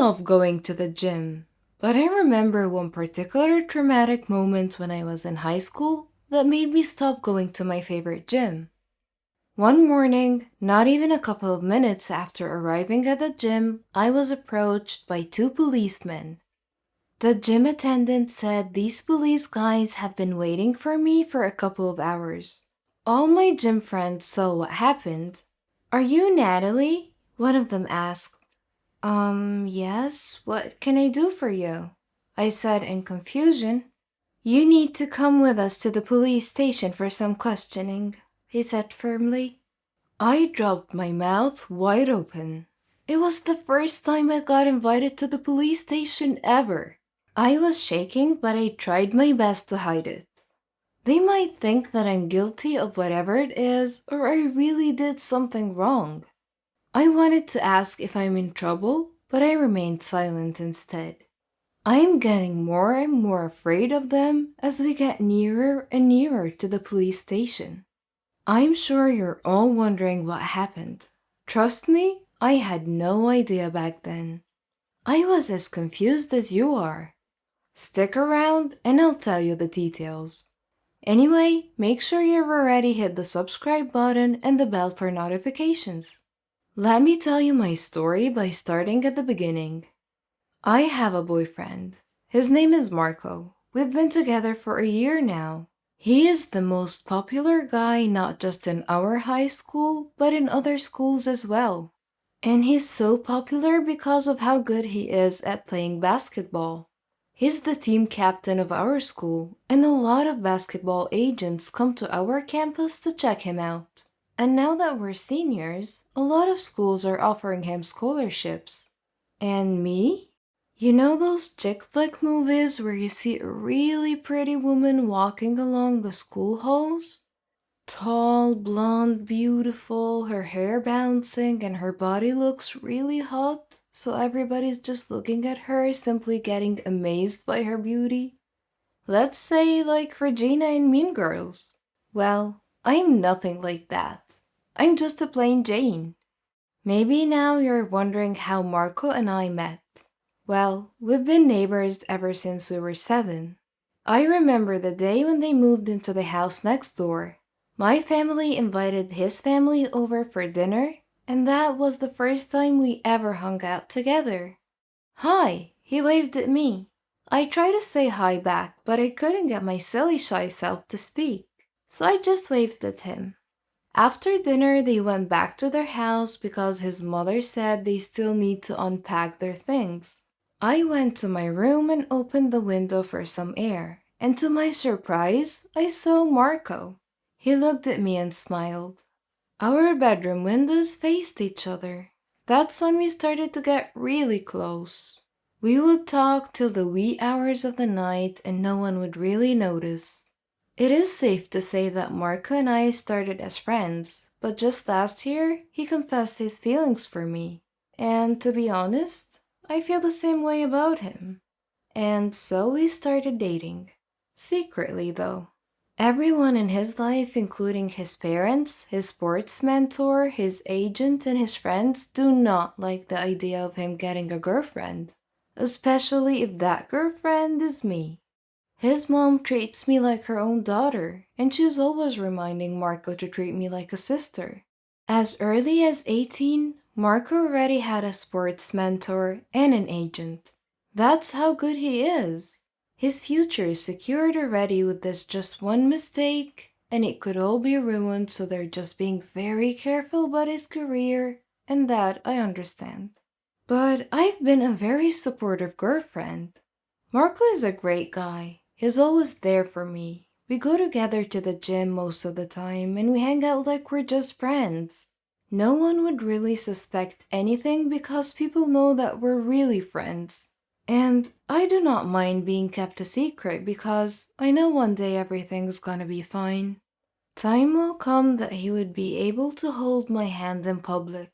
love going to the gym, but I remember one particular traumatic moment when I was in high school that made me stop going to my favorite gym. One morning, not even a couple of minutes after arriving at the gym, I was approached by two policemen. The gym attendant said these police guys have been waiting for me for a couple of hours. All my gym friends saw what happened. "Are you Natalie?" one of them asked. Yes, what can I do for you?" I said in confusion. "You need to come with us to the police station for some questioning," he said firmly. I dropped my mouth wide open. It was the first time I got invited to the police station ever. I was shaking, but I tried my best to hide it. They might think that I'm guilty of whatever it is, or I really did something wrong. I wanted to ask if I'm in trouble, but I remained silent instead. I am getting more and more afraid of them as we get nearer and nearer to the police station. I'm sure you're all wondering what happened. Trust me, I had no idea back then. I was as confused as you are. Stick around and I'll tell you the details. Anyway, make sure you've already hit the subscribe button and the bell for notifications. Let me tell you my story by starting at the beginning. I have a boyfriend. His name is Marco. We've been together for a year now. He is the most popular guy not just in our high school, but in other schools as well. And he's so popular because of how good he is at playing basketball. He's the team captain of our school, and a lot of basketball agents come to our campus to check him out. And now that we're seniors, a lot of schools are offering him scholarships. And me? You know those chick flick movies where you see a really pretty woman walking along the school halls? Tall, blonde, beautiful, her hair bouncing, and her body looks really hot, so everybody's just looking at her, simply getting amazed by her beauty. Let's say like Regina in Mean Girls. Well, I'm nothing like that. I'm just a plain Jane. Maybe now you're wondering how Marco and I met. Well, we've been neighbors ever since we were 7. I remember the day when they moved into the house next door. My family invited his family over for dinner, and that was the first time we ever hung out together. "Hi," he waved at me. I tried to say hi back, but I couldn't get my silly shy self to speak, so I just waved at him. After dinner, they went back to their house because his mother said they still need to unpack their things. I went to my room and opened the window for some air, and to my surprise, I saw Marco. He looked at me and smiled. Our bedroom windows faced each other. That's when we started to get really close. We would talk till the wee hours of the night and no one would really notice. It is safe to say that Marco and I started as friends, but just last year, he confessed his feelings for me. And to be honest, I feel the same way about him. And so we started dating. Secretly, though. Everyone in his life, including his parents, his sports mentor, his agent, and his friends, do not like the idea of him getting a girlfriend, especially if that girlfriend is me. His mom treats me like her own daughter, and she's always reminding Marco to treat me like a sister. As early as 18, Marco already had a sports mentor and an agent. That's how good he is. His future is secured already with this just one mistake, and it could all be ruined, so they're just being very careful about his career, and that I understand. But I've been a very supportive girlfriend. Marco is a great guy. He's always there for me. We go together to the gym most of the time, and we hang out like we're just friends. No one would really suspect anything because people know that we're really friends. And I do not mind being kept a secret because I know one day everything's gonna be fine. Time will come that he would be able to hold my hand in public.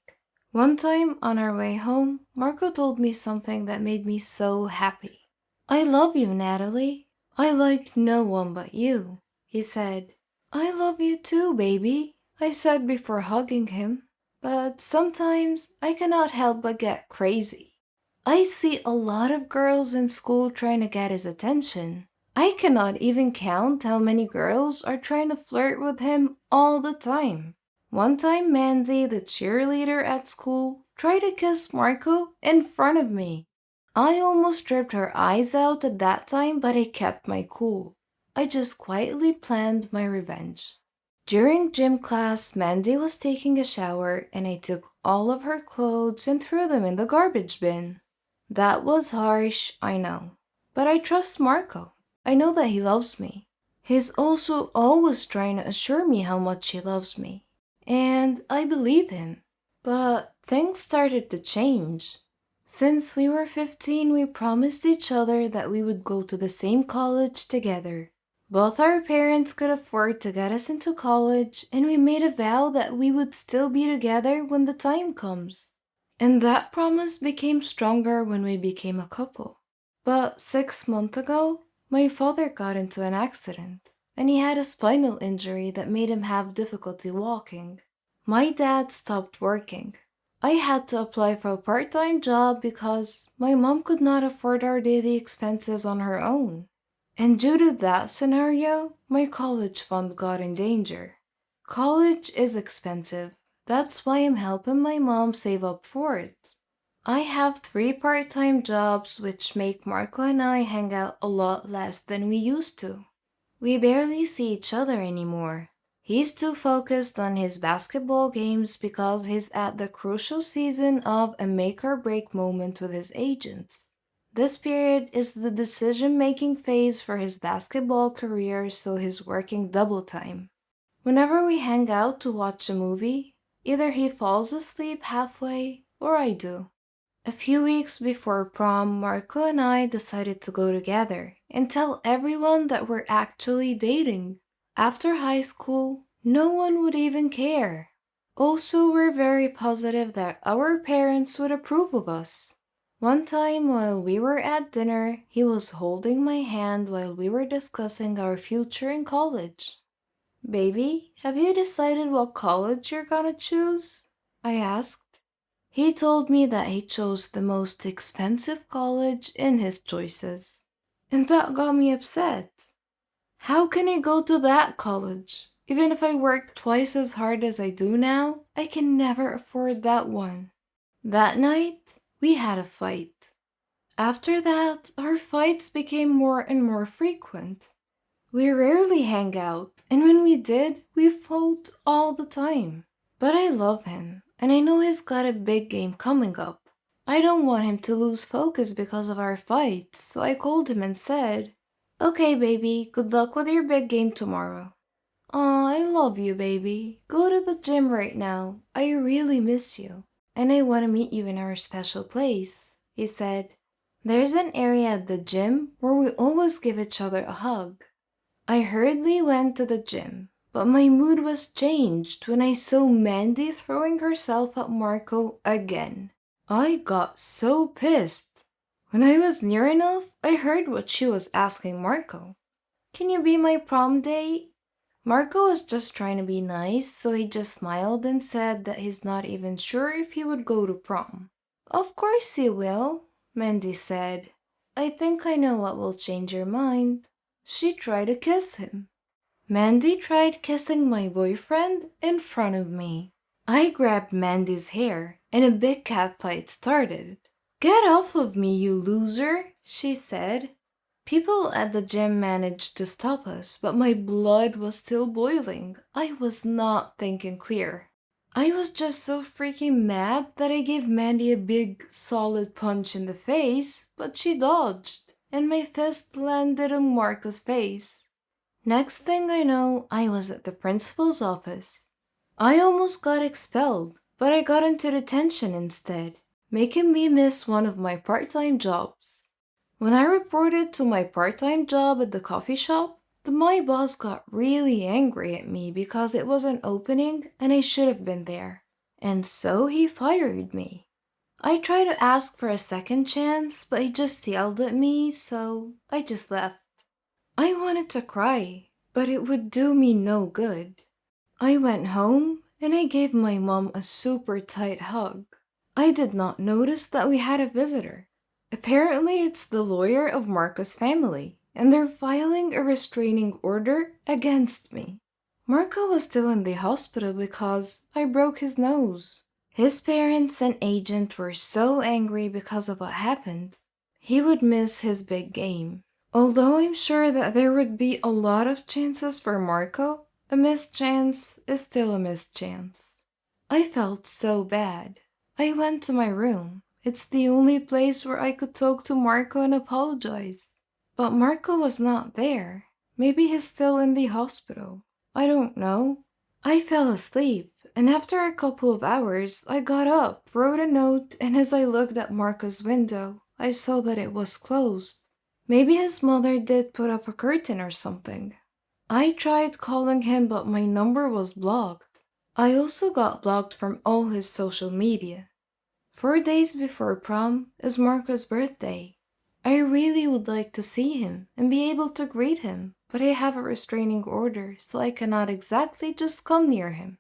One time on our way home, Marco told me something that made me so happy. "I love you, Natalie. I like no one but you," he said. "I love you too, baby," I said before hugging him. But sometimes I cannot help but get crazy. I see a lot of girls in school trying to get his attention. I cannot even count how many girls are trying to flirt with him all the time. One time, Mandy, the cheerleader at school, tried to kiss Marco in front of me. I almost stripped her eyes out at that time, but I kept my cool. I just quietly planned my revenge. During gym class, Mandy was taking a shower and I took all of her clothes and threw them in the garbage bin. That was harsh, I know. But I trust Marco. I know that he loves me. He's also always trying to assure me how much he loves me. And I believe him. But things started to change. Since we were 15, we promised each other that we would go to the same college together. Both our parents could afford to get us into college, and we made a vow that we would still be together when the time comes. And that promise became stronger when we became a couple. But 6 months ago, my father got into an accident, and he had a spinal injury that made him have difficulty walking. My dad stopped working. I had to apply for a part-time job because my mom could not afford our daily expenses on her own. And due to that scenario, my college fund got in danger. College is expensive. That's why I'm helping my mom save up for it. I have 3 part-time jobs which make Marco and I hang out a lot less than we used to. We barely see each other anymore. He's too focused on his basketball games because he's at the crucial season of a make or break moment with his agents. This period is the decision making phase for his basketball career, so he's working double time. Whenever we hang out to watch a movie, either he falls asleep halfway or I do. A few weeks before prom, Marco and I decided to go together and tell everyone that we're actually dating. After high school, no one would even care. Also, we're very positive that our parents would approve of us. One time while we were at dinner, he was holding my hand while we were discussing our future in college. Baby, have you decided what college you're gonna choose? I asked. He told me that he chose the most expensive college in his choices. And that got me upset. How can I go to that college? Even if I work twice as hard as I do now, I can never afford that one. That night, we had a fight. After that, our fights became more and more frequent. We rarely hang out, and when we did, we fought all the time. But I love him, and I know he's got a big game coming up. I don't want him to lose focus because of our fights, so I called him and said, "Okay, baby, good luck with your big game tomorrow." "Aw, I love you, baby. Go to the gym right now. I really miss you. And I want to meet you in our special place," he said. There's an area at the gym where we always give each other a hug. I hurriedly went to the gym, but my mood was changed when I saw Mandy throwing herself at Marco again. I got so pissed. When I was near enough, I heard what she was asking Marco. "Can you be my prom date?" Marco was just trying to be nice, so he just smiled and said that he's not even sure if he would go to prom. "Of course he will," Mandy said. "I think I know what will change your mind." She tried to kiss him. Mandy tried kissing my boyfriend in front of me. I grabbed Mandy's hair and a big cat fight started. "Get off of me, you loser," she said. People at the gym managed to stop us, but my blood was still boiling. I was not thinking clear. I was just so freaking mad that I gave Mandy a big, solid punch in the face, but she dodged, and my fist landed on Marco's face. Next thing I know, I was at the principal's office. I almost got expelled, but I got into detention instead, making me miss one of my part-time jobs. When I reported to my part-time job at the coffee shop, my boss got really angry at me because it was an opening and I should have been there. And so he fired me. I tried to ask for a second chance, but he just yelled at me, so I just left. I wanted to cry, but it would do me no good. I went home and I gave my mom a super tight hug. I did not notice that we had a visitor. Apparently, it's the lawyer of Marco's family, and they're filing a restraining order against me. Marco was still in the hospital because I broke his nose. His parents and agent were so angry because of what happened. He would miss his big game. Although I'm sure that there would be a lot of chances for Marco, a missed chance is still a missed chance. I felt so bad. I went to my room. It's the only place where I could talk to Marco and apologize. But Marco was not there. Maybe he's still in the hospital. I don't know. I fell asleep, and after a couple of hours, I got up, wrote a note, and as I looked at Marco's window, I saw that it was closed. Maybe his mother did put up a curtain or something. I tried calling him, but my number was blocked. I also got blocked from all his social media. 4 days before prom is Marco's birthday. I really would like to see him and be able to greet him, but I have a restraining order, so I cannot exactly just come near him.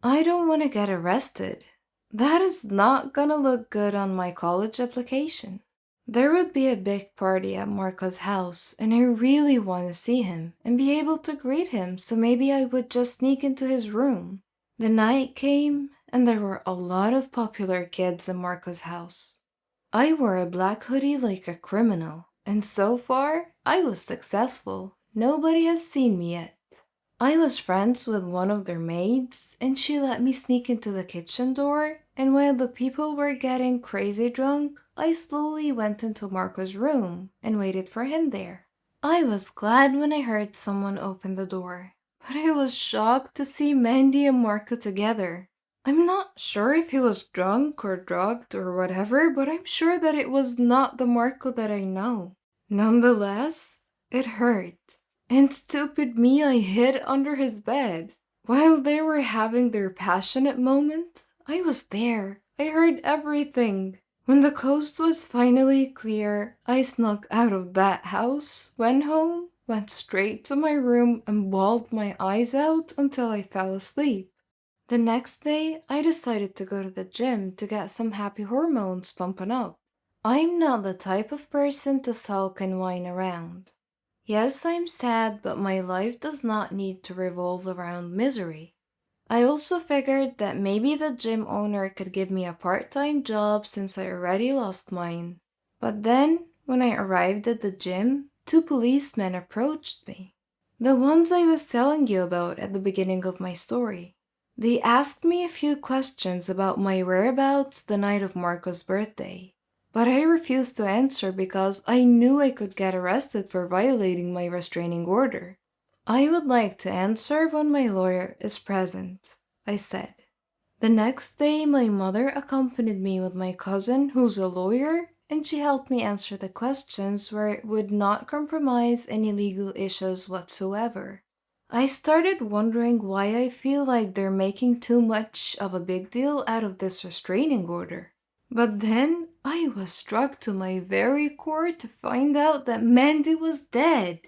I don't want to get arrested. That is not gonna look good on my college application. There would be a big party at Marco's house, and I really want to see him and be able to greet him, so maybe I would just sneak into his room. The night came, and there were a lot of popular kids in Marco's house. I wore a black hoodie like a criminal, and so far, I was successful. Nobody has seen me yet. I was friends with one of their maids, and she let me sneak into the kitchen door, and while the people were getting crazy drunk, I slowly went into Marco's room and waited for him there. I was glad when I heard someone open the door, but I was shocked to see Mandy and Marco together. I'm not sure if he was drunk or drugged or whatever, but I'm sure that it was not the Marco that I know. Nonetheless, it hurt. And stupid me, I hid under his bed. While they were having their passionate moment, I was there. I heard everything. When the coast was finally clear, I snuck out of that house, went home, went straight to my room, and bawled my eyes out until I fell asleep. The next day, I decided to go to the gym to get some happy hormones pumping up. I'm not the type of person to sulk and whine around. Yes, I'm sad, but my life does not need to revolve around misery. I also figured that maybe the gym owner could give me a part-time job since I already lost mine. But then, when I arrived at the gym, two policemen approached me. The ones I was telling you about at the beginning of my story. They asked me a few questions about my whereabouts the night of Marco's birthday. But I refused to answer because I knew I could get arrested for violating my restraining order. I would like to answer when my lawyer is present, I said. The next day, my mother accompanied me with my cousin, who's a lawyer, and she helped me answer the questions where it would not compromise any legal issues whatsoever. I started wondering why I feel like they're making too much of a big deal out of this restraining order. But then I was struck to my very core to find out that Mandy was dead.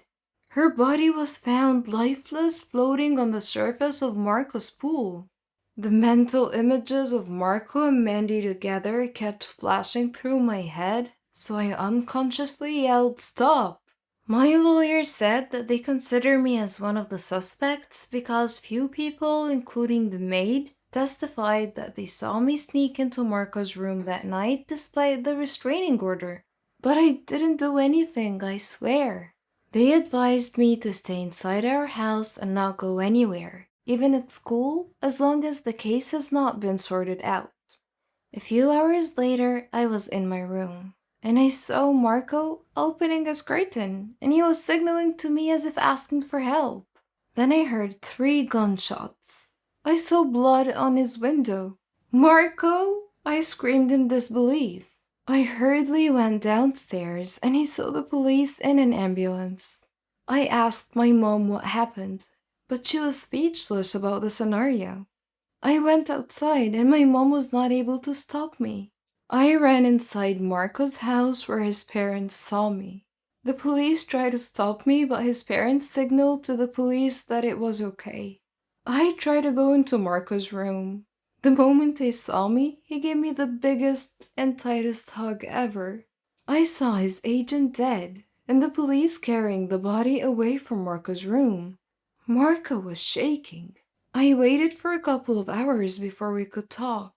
Her body was found lifeless floating on the surface of Marco's pool. The mental images of Marco and Mandy together kept flashing through my head, so I unconsciously yelled, "Stop!" My lawyer said that they consider me as one of the suspects because few people, including the maid, testified that they saw me sneak into Marco's room that night despite the restraining order. But I didn't do anything, I swear. They advised me to stay inside our house and not go anywhere, even at school, as long as the case has not been sorted out. A few hours later, I was in my room, and I saw Marco opening his curtain, and he was signaling to me as if asking for help. Then I heard 3 gunshots. I saw blood on his window. "Marco!" I screamed in disbelief. I hurriedly went downstairs, and I saw the police and an ambulance. I asked my mom what happened, but she was speechless about the scenario. I went outside and my mom was not able to stop me. I ran inside Marco's house where his parents saw me. The police tried to stop me, but his parents signaled to the police that it was okay. I tried to go into Marco's room. The moment he saw me, he gave me the biggest and tightest hug ever. I saw his agent dead and the police carrying the body away from Marco's room. Marco was shaking. I waited for a couple of hours before we could talk.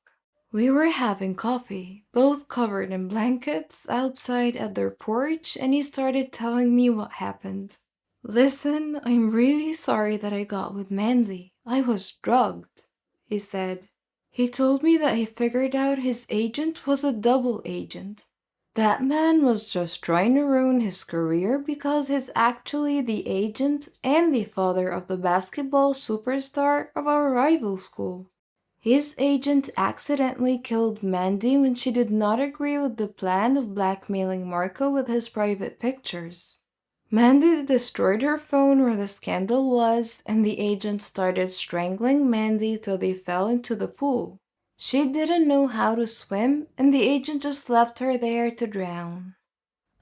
We were having coffee, both covered in blankets, outside at their porch, and he started telling me what happened. Listen, I'm really sorry that I got with Mandy. I was drugged, he said. He told me that he figured out his agent was a double agent. That man was just trying to ruin his career because he's actually the agent and the father of the basketball superstar of our rival school. His agent accidentally killed Mandy when she did not agree with the plan of blackmailing Marco with his private pictures. Mandy destroyed her phone where the scandal was, and the agent started strangling Mandy till they fell into the pool. She didn't know how to swim, and the agent just left her there to drown.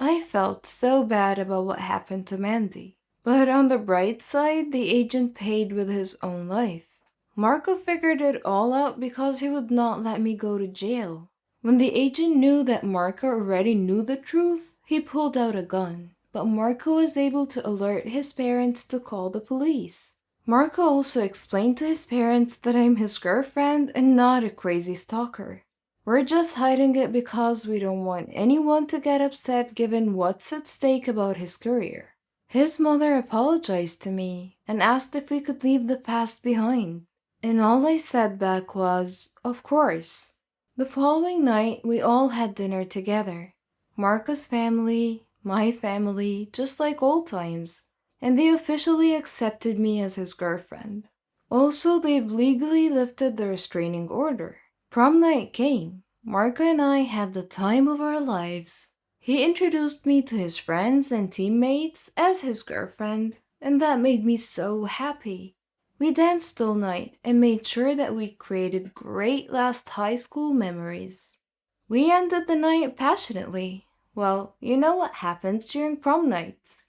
I felt so bad about what happened to Mandy. But on the bright side, the agent paid with his own life. Marco figured it all out because he would not let me go to jail. When the agent knew that Marco already knew the truth, he pulled out a gun. But Marco was able to alert his parents to call the police. Marco also explained to his parents that I'm his girlfriend and not a crazy stalker. We're just hiding it because we don't want anyone to get upset given what's at stake about his career. His mother apologized to me and asked if we could leave the past behind. And all I said back was, of course. The following night, we all had dinner together. Marco's family, my family, just like old times. And they officially accepted me as his girlfriend. Also, they've legally lifted the restraining order. Prom night came. Marco and I had the time of our lives. He introduced me to his friends and teammates as his girlfriend, and that made me so happy. We danced all night and made sure that we created great last high school memories. We ended the night passionately. Well, you know what happens during prom nights.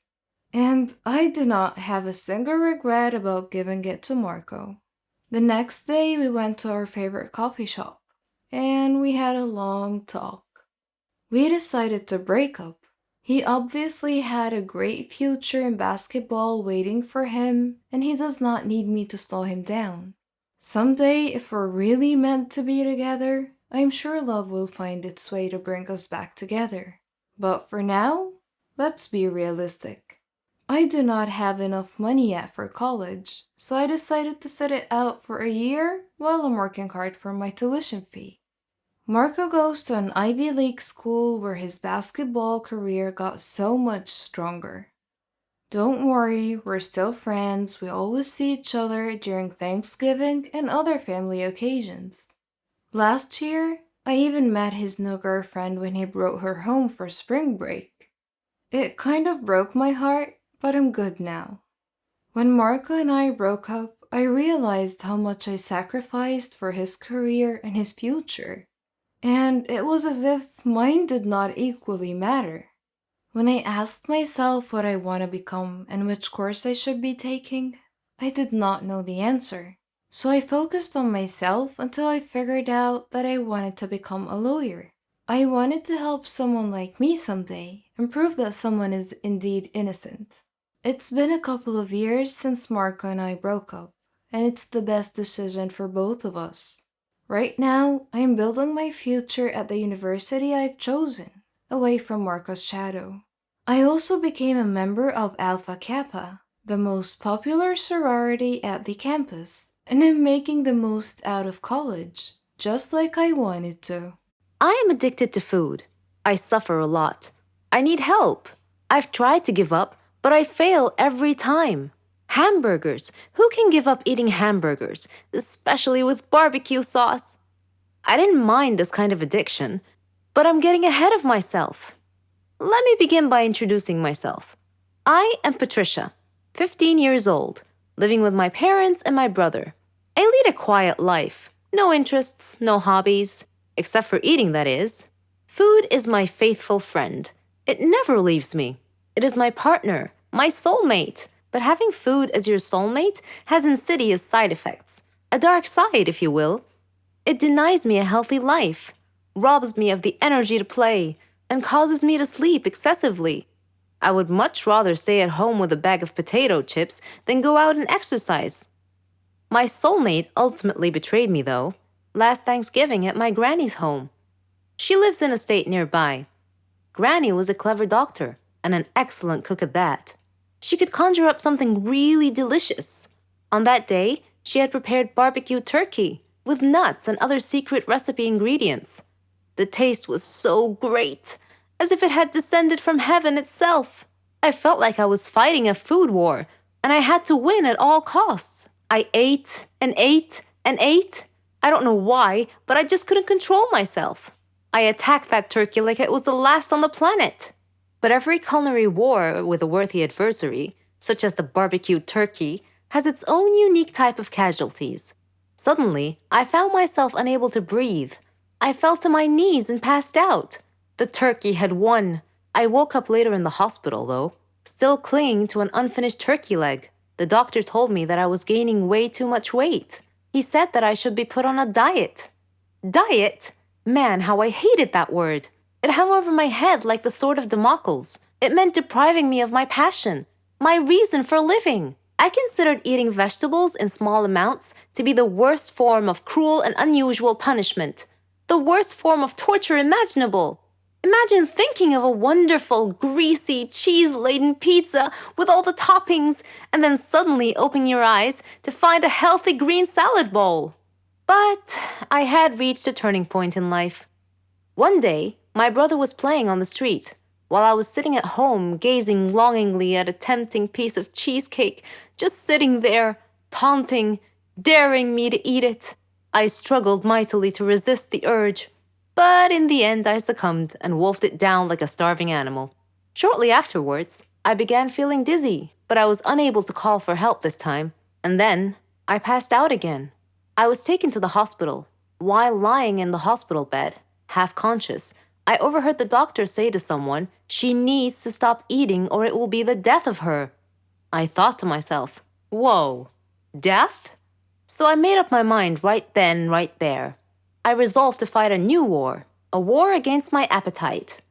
And I do not have a single regret about giving it to Marco. The next day, we went to our favorite coffee shop, and we had a long talk. We decided to break up. He obviously had a great future in basketball waiting for him, and he does not need me to slow him down. Someday, if we're really meant to be together, I'm sure love will find its way to bring us back together. But for now, let's be realistic. I do not have enough money yet for college, so I decided to sit it out for a year while I'm working hard for my tuition fee. Marco goes to an Ivy League school where his basketball career got so much stronger. Don't worry, we're still friends. We always see each other during Thanksgiving and other family occasions. Last year, I even met his new girlfriend when he brought her home for spring break. It kind of broke my heart, but I'm good now. When Marco and I broke up, I realized how much I sacrificed for his career and his future. And it was as if mine did not equally matter. When I asked myself what I want to become and which course I should be taking, I did not know the answer. So I focused on myself until I figured out that I wanted to become a lawyer. I wanted to help someone like me someday and prove that someone is indeed innocent. It's been a couple of years since Marco and I broke up, and it's the best decision for both of us. Right now, I am building my future at the university I've chosen, away from Marco's shadow. I also became a member of Alpha Kappa, the most popular sorority at the campus, and I'm making the most out of college, just like I wanted to. I am addicted to food. I suffer a lot. I need help. I've tried to give up, but I fail every time. Hamburgers. Who can give up eating hamburgers, especially with barbecue sauce? I didn't mind this kind of addiction, but I'm getting ahead of myself. Let me begin by introducing myself. I am Patricia, 15 years old, living with my parents and my brother. I lead a quiet life. No interests, no hobbies, except for eating, that is. Food is my faithful friend. It never leaves me. It is my partner, my soulmate. But having food as your soulmate has insidious side effects. A dark side, if you will. It denies me a healthy life, robs me of the energy to play, and causes me to sleep excessively. I would much rather stay at home with a bag of potato chips than go out and exercise. My soulmate ultimately betrayed me, though, last Thanksgiving at my granny's home. She lives in a state nearby. Granny was a clever doctor and an excellent cook at that. She could conjure up something really delicious. On that day, she had prepared barbecued turkey with nuts and other secret recipe ingredients. The taste was so great, as if it had descended from heaven itself. I felt like I was fighting a food war, and I had to win at all costs. I ate and ate and ate. I don't know why, but I just couldn't control myself. I attacked that turkey like it was the last on the planet. But every culinary war with a worthy adversary, such as the barbecued turkey, has its own unique type of casualties. Suddenly, I found myself unable to breathe. I fell to my knees and passed out. The turkey had won. I woke up later in the hospital, though, still clinging to an unfinished turkey leg. The doctor told me that I was gaining way too much weight. He said that I should be put on a diet. Diet? Man, how I hated that word. It hung over my head like the sword of Damocles. It meant depriving me of my passion, my reason for living. I considered eating vegetables in small amounts to be the worst form of cruel and unusual punishment, the worst form of torture imaginable. Imagine thinking of a wonderful, greasy, cheese-laden pizza with all the toppings and then suddenly opening your eyes to find a healthy green salad bowl. But I had reached a turning point in life. One day, my brother was playing on the street, while I was sitting at home gazing longingly at a tempting piece of cheesecake, just sitting there, taunting, daring me to eat it. I struggled mightily to resist the urge, but in the end I succumbed and wolfed it down like a starving animal. Shortly afterwards, I began feeling dizzy, but I was unable to call for help this time, and then I passed out again. I was taken to the hospital. While lying in the hospital bed, half conscious, I overheard the doctor say to someone, "She needs to stop eating or it will be the death of her." I thought to myself, whoa, death? So I made up my mind right then, right there. I resolved to fight a new war, a war against my appetite.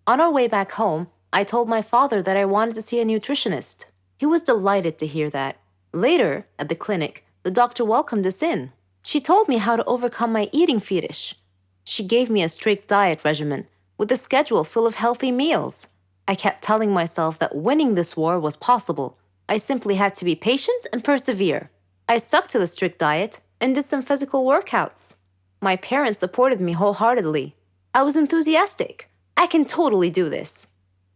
On our way back home, I told my father that I wanted to see a nutritionist. He was delighted to hear that. Later, at the clinic, the doctor welcomed us in. She told me how to overcome my eating fetish. She gave me a strict diet regimen with a schedule full of healthy meals. I kept telling myself that winning this war was possible. I simply had to be patient and persevere. I stuck to the strict diet and did some physical workouts. My parents supported me wholeheartedly. I was enthusiastic. I can totally do this.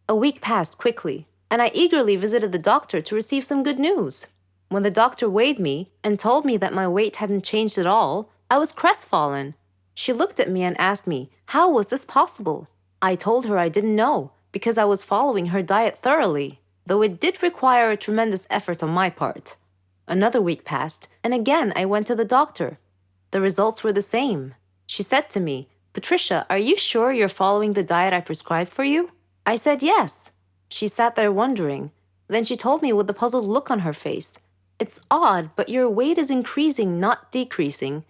A week passed quickly, and I eagerly visited the doctor to receive some good news. When the doctor weighed me and told me that my weight hadn't changed at all, I was crestfallen. She looked at me and asked me, how was this possible? I told her I didn't know, because I was following her diet thoroughly, though it did require a tremendous effort on my part. Another week passed, and again I went to the doctor. The results were the same. She said to me, "Patricia, are you sure you're following the diet I prescribed for you?" I said yes. She sat there wondering. Then she told me with a puzzled look on her face, "It's odd, but your weight is increasing, not decreasing."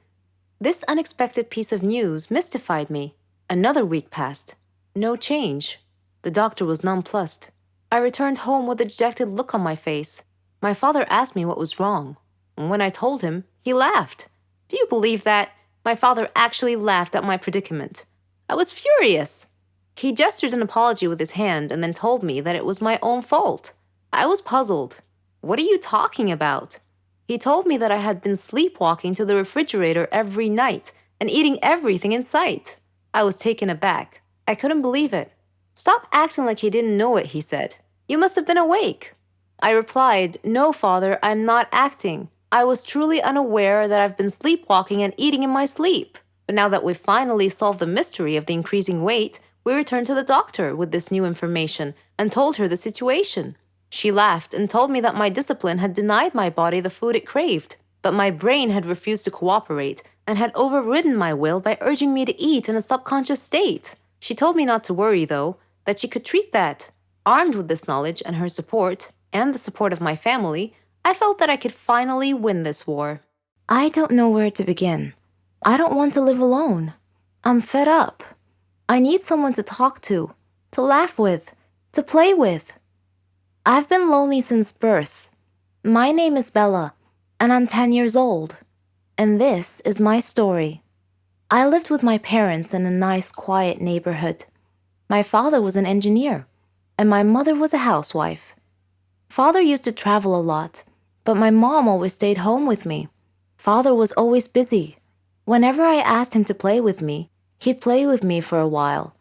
This unexpected piece of news mystified me. Another week passed. No change. The doctor was nonplussed. I returned home with a dejected look on my face. My father asked me what was wrong. And when I told him, he laughed. Do you believe that? My father actually laughed at my predicament. I was furious. He gestured an apology with his hand and then told me that it was my own fault. I was puzzled. What are you talking about? He told me that I had been sleepwalking to the refrigerator every night and eating everything in sight. I was taken aback. I couldn't believe it. "Stop acting like you didn't know it," he said. "You must have been awake." I replied, "No, Father, I'm not acting. I was truly unaware that I've been sleepwalking and eating in my sleep." But now that we've finally solved the mystery of the increasing weight, we returned to the doctor with this new information and told her the situation. She laughed and told me that my discipline had denied my body the food it craved, but my brain had refused to cooperate and had overridden my will by urging me to eat in a subconscious state. She told me not to worry, though, that she could treat that. Armed with this knowledge and her support, and the support of my family, I felt that I could finally win this war. I don't know where to begin. I don't want to live alone. I'm fed up. I need someone to talk to. to laugh with, to play with. I've been lonely since birth. My name is Bella, and I'm 10 years old. And this is my story. I lived with my parents in a nice, quiet neighborhood. My father was an engineer, and my mother was a housewife. Father used to travel a lot, but my mom always stayed home with me. Father was always busy. Whenever I asked him to play with me, he'd play with me for a while.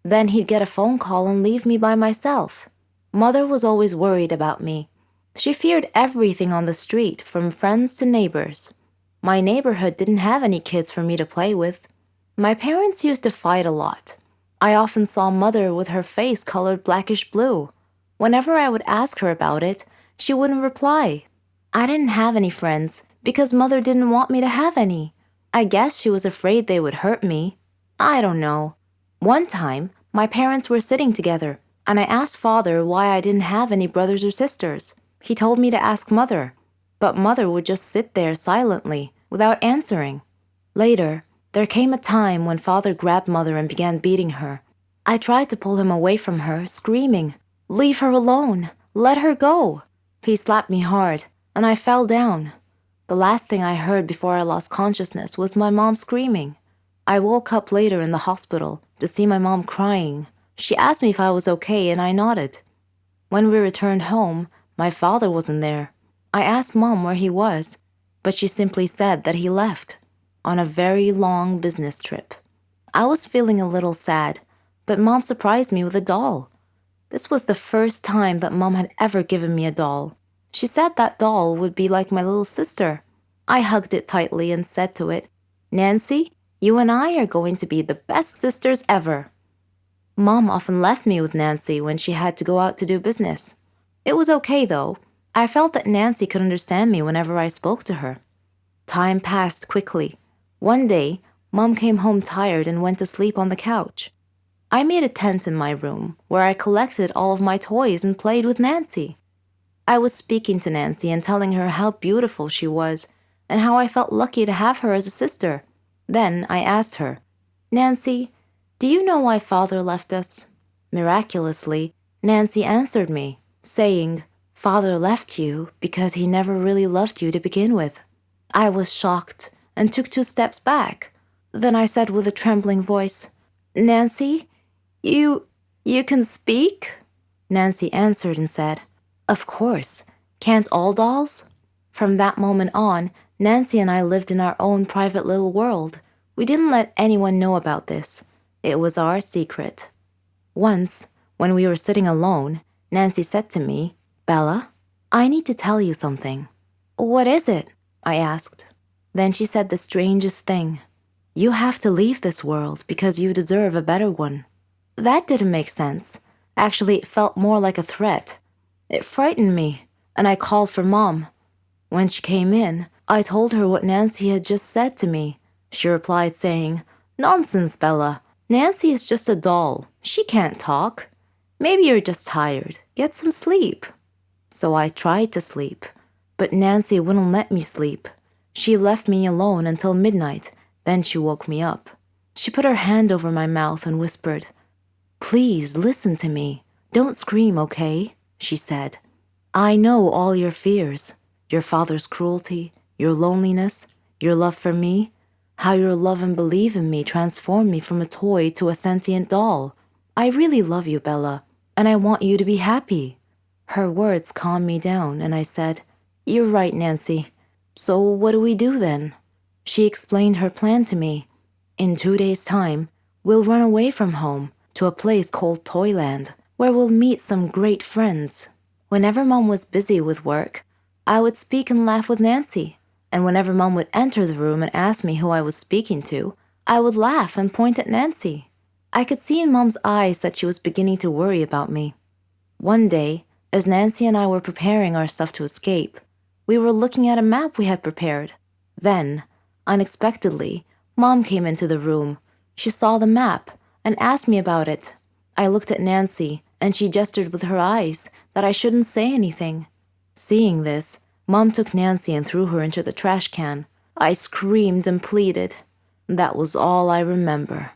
Then he'd get a phone call and leave me by myself. Mother was always worried about me. She feared everything on the street, from friends to neighbors. My neighborhood didn't have any kids for me to play with. My parents used to fight a lot. I often saw Mother with her face colored blackish blue. Whenever I would ask her about it, she wouldn't reply. I didn't have any friends because Mother didn't want me to have any. I guess she was afraid they would hurt me. I don't know. One time, my parents were sitting together, and I asked Father why I didn't have any brothers or sisters. He told me to ask Mother, but Mother would just sit there silently, without answering. Later, there came a time when Father grabbed Mother and began beating her. I tried to pull him away from her, screaming, "Leave her alone! Let her go!" He slapped me hard, and I fell down. The last thing I heard before I lost consciousness was my mom screaming. I woke up later in the hospital to see my mom crying. She asked me if I was okay, and I nodded. When we returned home, my father wasn't there. I asked Mom where he was, but she simply said that he left on a very long business trip. I was feeling a little sad, but Mom surprised me with a doll. This was the first time that Mom had ever given me a doll. She said that doll would be like my little sister. I hugged it tightly and said to it, "Nancy, you and I are going to be the best sisters ever." Mom often left me with Nancy when she had to go out to do business. It was okay, though. I felt that Nancy could understand me whenever I spoke to her. Time passed quickly. One day, Mom came home tired and went to sleep on the couch. I made a tent in my room where I collected all of my toys and played with Nancy. I was speaking to Nancy and telling her how beautiful she was and how I felt lucky to have her as a sister. Then I asked her, "Nancy, do you know why Father left us?" Miraculously, Nancy answered me, saying, "Father left you because he never really loved you to begin with." I was shocked and took 2 steps back. Then I said with a trembling voice, "Nancy, you can speak?" Nancy answered and said, "Of course. Can't all dolls?" From that moment on, Nancy and I lived in our own private little world. We didn't let anyone know about this. It was our secret. Once, when we were sitting alone, Nancy said to me, "Bella, I need to tell you something." "What is it?" I asked. Then she said the strangest thing. "You have to leave this world because you deserve a better one." That didn't make sense. Actually, it felt more like a threat. It frightened me, and I called for Mom. When she came in, I told her what Nancy had just said to me. She replied saying, "Nonsense, Bella. Nancy is just a doll. She can't talk. Maybe you're just tired. Get some sleep." So I tried to sleep, but Nancy wouldn't let me sleep. She left me alone until midnight, then she woke me up. She put her hand over my mouth and whispered, "Please listen to me. Don't scream, okay?" she said. "I know all your fears, your father's cruelty, your loneliness, your love for me, how your love and belief in me transformed me from a toy to a sentient doll. I really love you, Bella, and I want you to be happy." Her words calmed me down, and I said, "You're right, Nancy. So what do we do then?" She explained her plan to me. "In 2 days' time, we'll run away from home to a place called Toyland, where we'll meet some great friends." Whenever Mom was busy with work, I would speak and laugh with Nancy. And whenever Mom would enter the room and ask me who I was speaking to, I would laugh and point at Nancy. I could see in Mom's eyes that she was beginning to worry about me. One day, as Nancy and I were preparing our stuff to escape, we were looking at a map we had prepared. Then, unexpectedly, Mom came into the room. She saw the map and asked me about it. I looked at Nancy, and she gestured with her eyes that I shouldn't say anything. Seeing this, Mom took Nancy and threw her into the trash can. I screamed and pleaded. That was all I remember.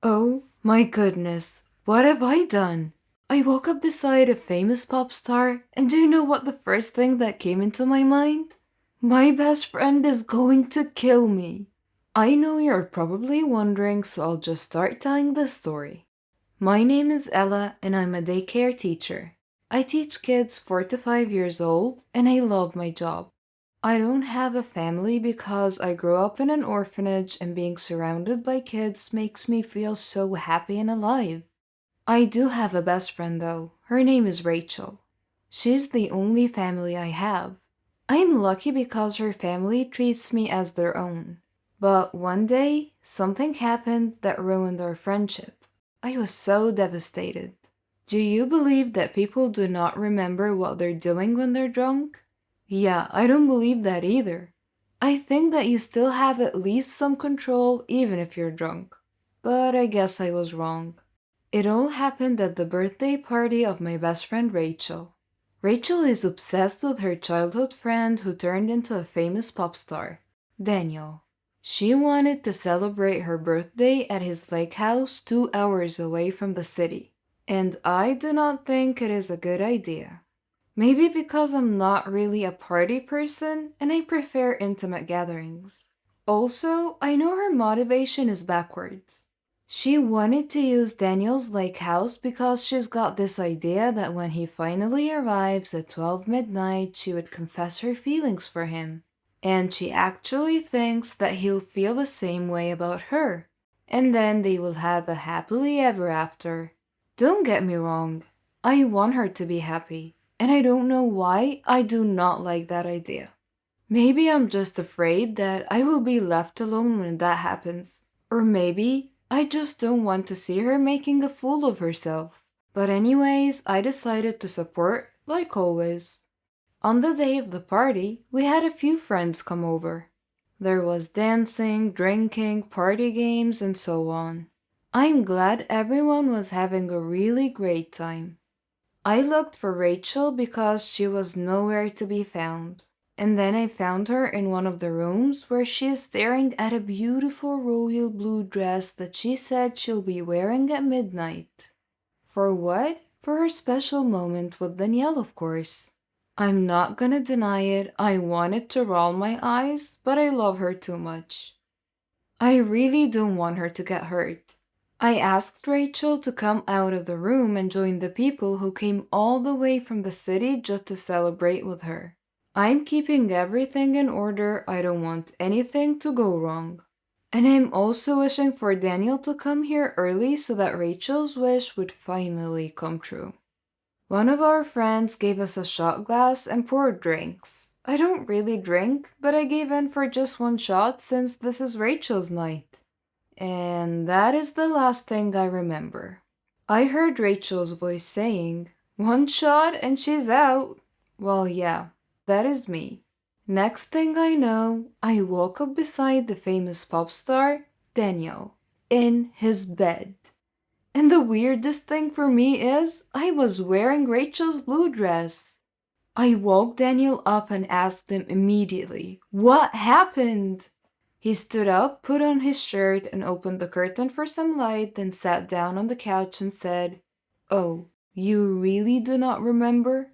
Oh my goodness, what have I done? I woke up beside a famous pop star, and do you know what the first thing that came into my mind? My best friend is going to kill me. I know you're probably wondering, so I'll just start telling the story. My name is Ella, and I'm a daycare teacher. I teach kids 4 to 5 years old, and I love my job. I don't have a family because I grew up in an orphanage, and being surrounded by kids makes me feel so happy and alive. I do have a best friend though. Her name is Rachel. She's the only family I have. I'm lucky because her family treats me as their own. But one day, something happened that ruined our friendship. I was so devastated. Do you believe that people do not remember what they're doing when they're drunk? Yeah, I don't believe that either. I think that you still have at least some control even if you're drunk. But I guess I was wrong. It all happened at the birthday party of my best friend Rachel. Rachel is obsessed with her childhood friend who turned into a famous pop star, Daniel. She wanted to celebrate her birthday at his lake house 2 hours away from the city, and I do not think it is a good idea. Maybe because I'm not really a party person and I prefer intimate gatherings. Also, I know her motivation is backwards. She wanted to use Daniel's lake house because she's got this idea that when he finally arrives at 12 midnight, she would confess her feelings for him. And she actually thinks that he'll feel the same way about her. And then they will have a happily ever after. Don't get me wrong, I want her to be happy. And I don't know why I do not like that idea. Maybe I'm just afraid that I will be left alone when that happens. Or maybe I just don't want to see her making a fool of herself. But anyways, I decided to support, like always. On the day of the party, we had a few friends come over. There was dancing, drinking, party games, and so on. I'm glad everyone was having a really great time. I looked for Rachel because she was nowhere to be found. And then I found her in one of the rooms where she is staring at a beautiful royal blue dress that she said she'll be wearing at midnight. For what? For her special moment with Danielle, of course. I'm not gonna deny it, I wanted to roll my eyes, but I love her too much. I really don't want her to get hurt. I asked Rachel to come out of the room and join the people who came all the way from the city just to celebrate with her. I'm keeping everything in order, I don't want anything to go wrong. And I'm also wishing for Daniel to come here early so that Rachel's wish would finally come true. One of our friends gave us a shot glass and poured drinks. I don't really drink, but I gave in for just one shot since this is Rachel's night. And that is the last thing I remember. I heard Rachel's voice saying, "One shot and she's out." Well, yeah, that is me. Next thing I know, I woke up beside the famous pop star, Daniel, in his bed. And the weirdest thing for me is, I was wearing Rachel's blue dress. I woke Daniel up and asked him immediately, "What happened?" He stood up, put on his shirt, and opened the curtain for some light, then sat down on the couch and said, "Oh, you really do not remember?"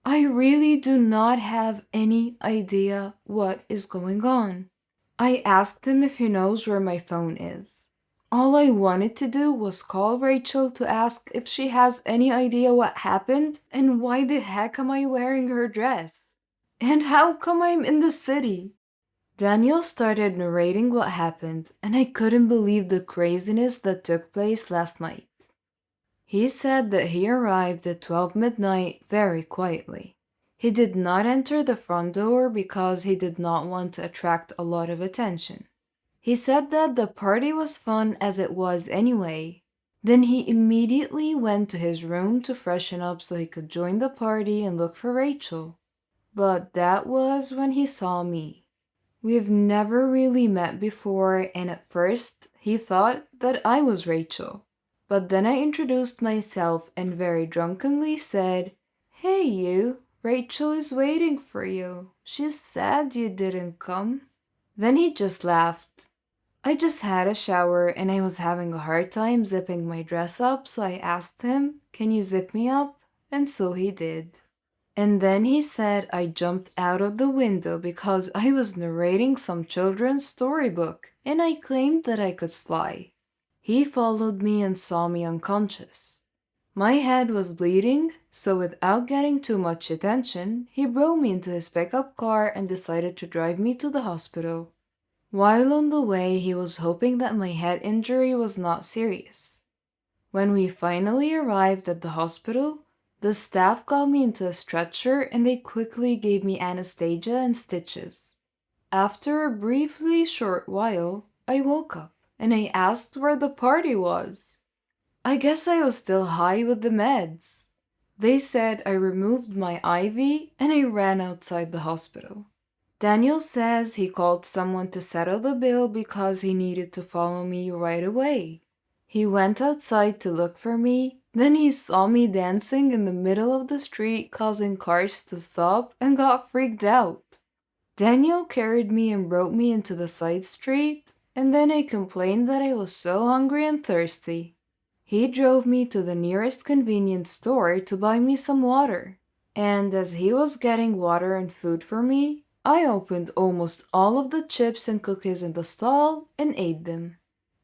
I really do not have any idea what is going on. I asked him if he knows where my phone is. All I wanted to do was call Rachel to ask if she has any idea what happened and why the heck am I wearing her dress? And how come I'm in the city? Daniel started narrating what happened, and I couldn't believe the craziness that took place last night. He said that he arrived at 12 midnight very quietly. He did not enter the front door because he did not want to attract a lot of attention. He said that the party was fun as it was anyway. Then he immediately went to his room to freshen up so he could join the party and look for Rachel. But that was when he saw me. We've never really met before, and at first he thought that I was Rachel. But then I introduced myself and very drunkenly said, "Hey you, Rachel is waiting for you. She's sad you didn't come." Then he just laughed. I just had a shower and I was having a hard time zipping my dress up, so I asked him, "Can you zip me up?" And so he did. And then he said I jumped out of the window because I was narrating some children's storybook and I claimed that I could fly. He followed me and saw me unconscious. My head was bleeding, so without getting too much attention, he brought me into his pickup car and decided to drive me to the hospital. While on the way, he was hoping that my head injury was not serious. When we finally arrived at the hospital, the staff got me into a stretcher and they quickly gave me anesthesia and stitches. After a briefly short while, I woke up and I asked where the party was. I guess I was still high with the meds. They said I removed my IV and I ran outside the hospital. Daniel says he called someone to settle the bill because he needed to follow me right away. He went outside to look for me, then he saw me dancing in the middle of the street, causing cars to stop, and got freaked out. Daniel carried me and brought me into the side street, and then I complained that I was so hungry and thirsty. He drove me to the nearest convenience store to buy me some water, and as he was getting water and food for me, I opened almost all of the chips and cookies in the stall and ate them.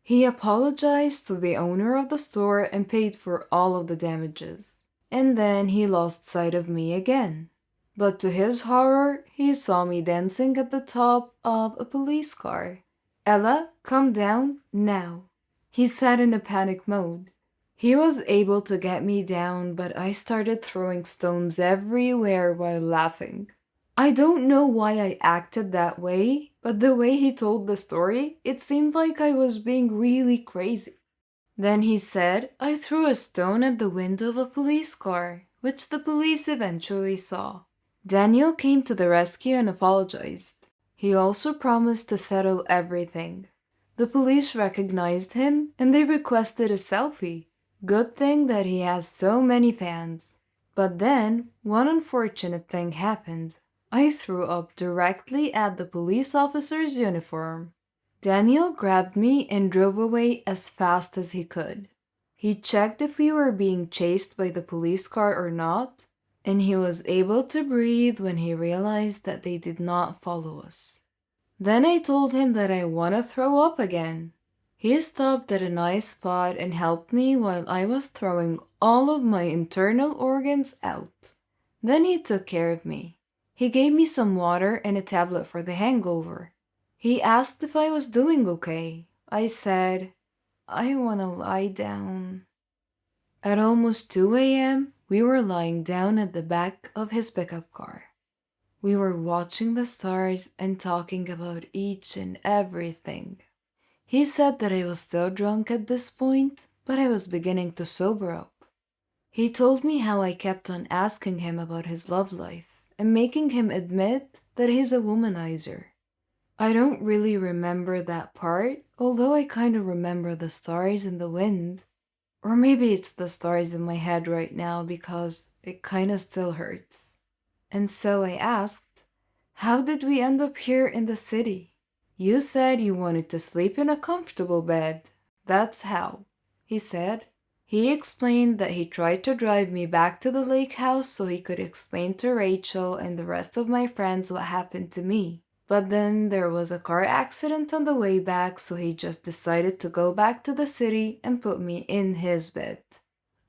He apologized to the owner of the store and paid for all of the damages, and then he lost sight of me again. But to his horror, he saw me dancing at the top of a police car. "Ella, come down now," he said in a panic mode. He was able to get me down, but I started throwing stones everywhere while laughing. I don't know why I acted that way, but the way he told the story, it seemed like I was being really crazy. Then he said I threw a stone at the window of a police car, which the police eventually saw. Daniel came to the rescue and apologized. He also promised to settle everything. The police recognized him and they requested a selfie. Good thing that he has so many fans. But then, one unfortunate thing happened. I threw up directly at the police officer's uniform. Daniel grabbed me and drove away as fast as he could. He checked if we were being chased by the police car or not, and he was able to breathe when he realized that they did not follow us. Then I told him that I want to throw up again. He stopped at a nice spot and helped me while I was throwing all of my internal organs out. Then he took care of me. He gave me some water and a tablet for the hangover. He asked if I was doing okay. I said, "I want to lie down." At almost 2 a.m., we were lying down at the back of his pickup car. We were watching the stars and talking about each and everything. He said that I was still drunk at this point, but I was beginning to sober up. He told me how I kept on asking him about his love life and making him admit that he's a womanizer. I don't really remember that part, although I kind of remember the stars and the wind. Or maybe it's the stars in my head right now because it kind of still hurts. And so I asked, "How did we end up here in the city?" "You said you wanted to sleep in a comfortable bed. That's how," he said. He explained that he tried to drive me back to the lake house so he could explain to Rachel and the rest of my friends what happened to me. But then there was a car accident on the way back, so he just decided to go back to the city and put me in his bed.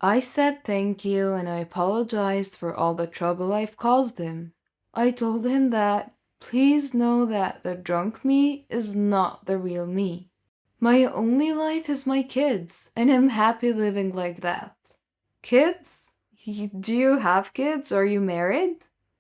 I said thank you and I apologized for all the trouble I've caused him. I told him that, please know that the drunk me is not the real me. My only life is my kids, and I'm happy living like that. Kids? Do you have kids? Are you married?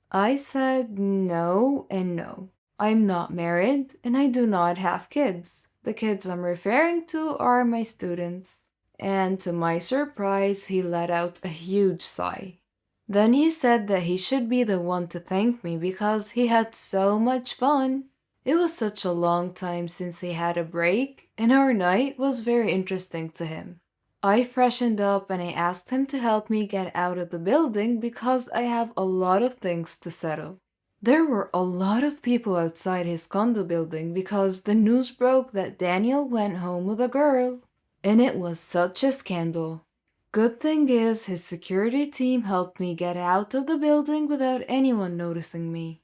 I said no and no. I'm not married, and I do not have kids. The kids I'm referring to are my students. And to my surprise, he let out a huge sigh. Then he said that he should be the one to thank me because he had so much fun. It was such a long time since he had a break, and our night was very interesting to him. I freshened up and I asked him to help me get out of the building because I have a lot of things to settle. There were a lot of people outside his condo building because the news broke that Daniel went home with a girl. And it was such a scandal. Good thing is, his security team helped me get out of the building without anyone noticing me.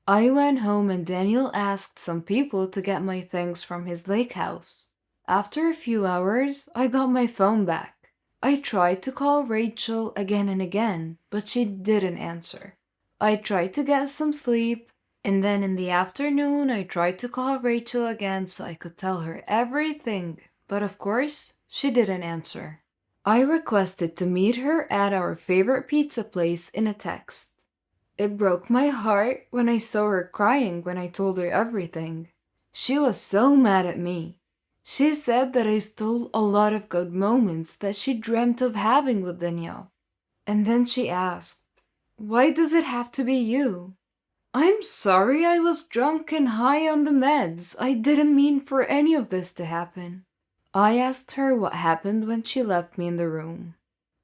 I went home and Daniel asked some people to get my things from his lake house. After a few hours, I got my phone back. I tried to call Rachel again and again, but she didn't answer. I tried to get some sleep, and then in the afternoon I tried to call Rachel again so I could tell her everything, but of course, she didn't answer. I requested to meet her at our favorite pizza place in a text. It broke my heart when I saw her crying when I told her everything. She was so mad at me. She said that I stole a lot of good moments that she dreamt of having with Danielle. And then she asked, "Why does it have to be you?" "I'm sorry, I was drunk and high on the meds. I didn't mean for any of this to happen." I asked her what happened when she left me in the room.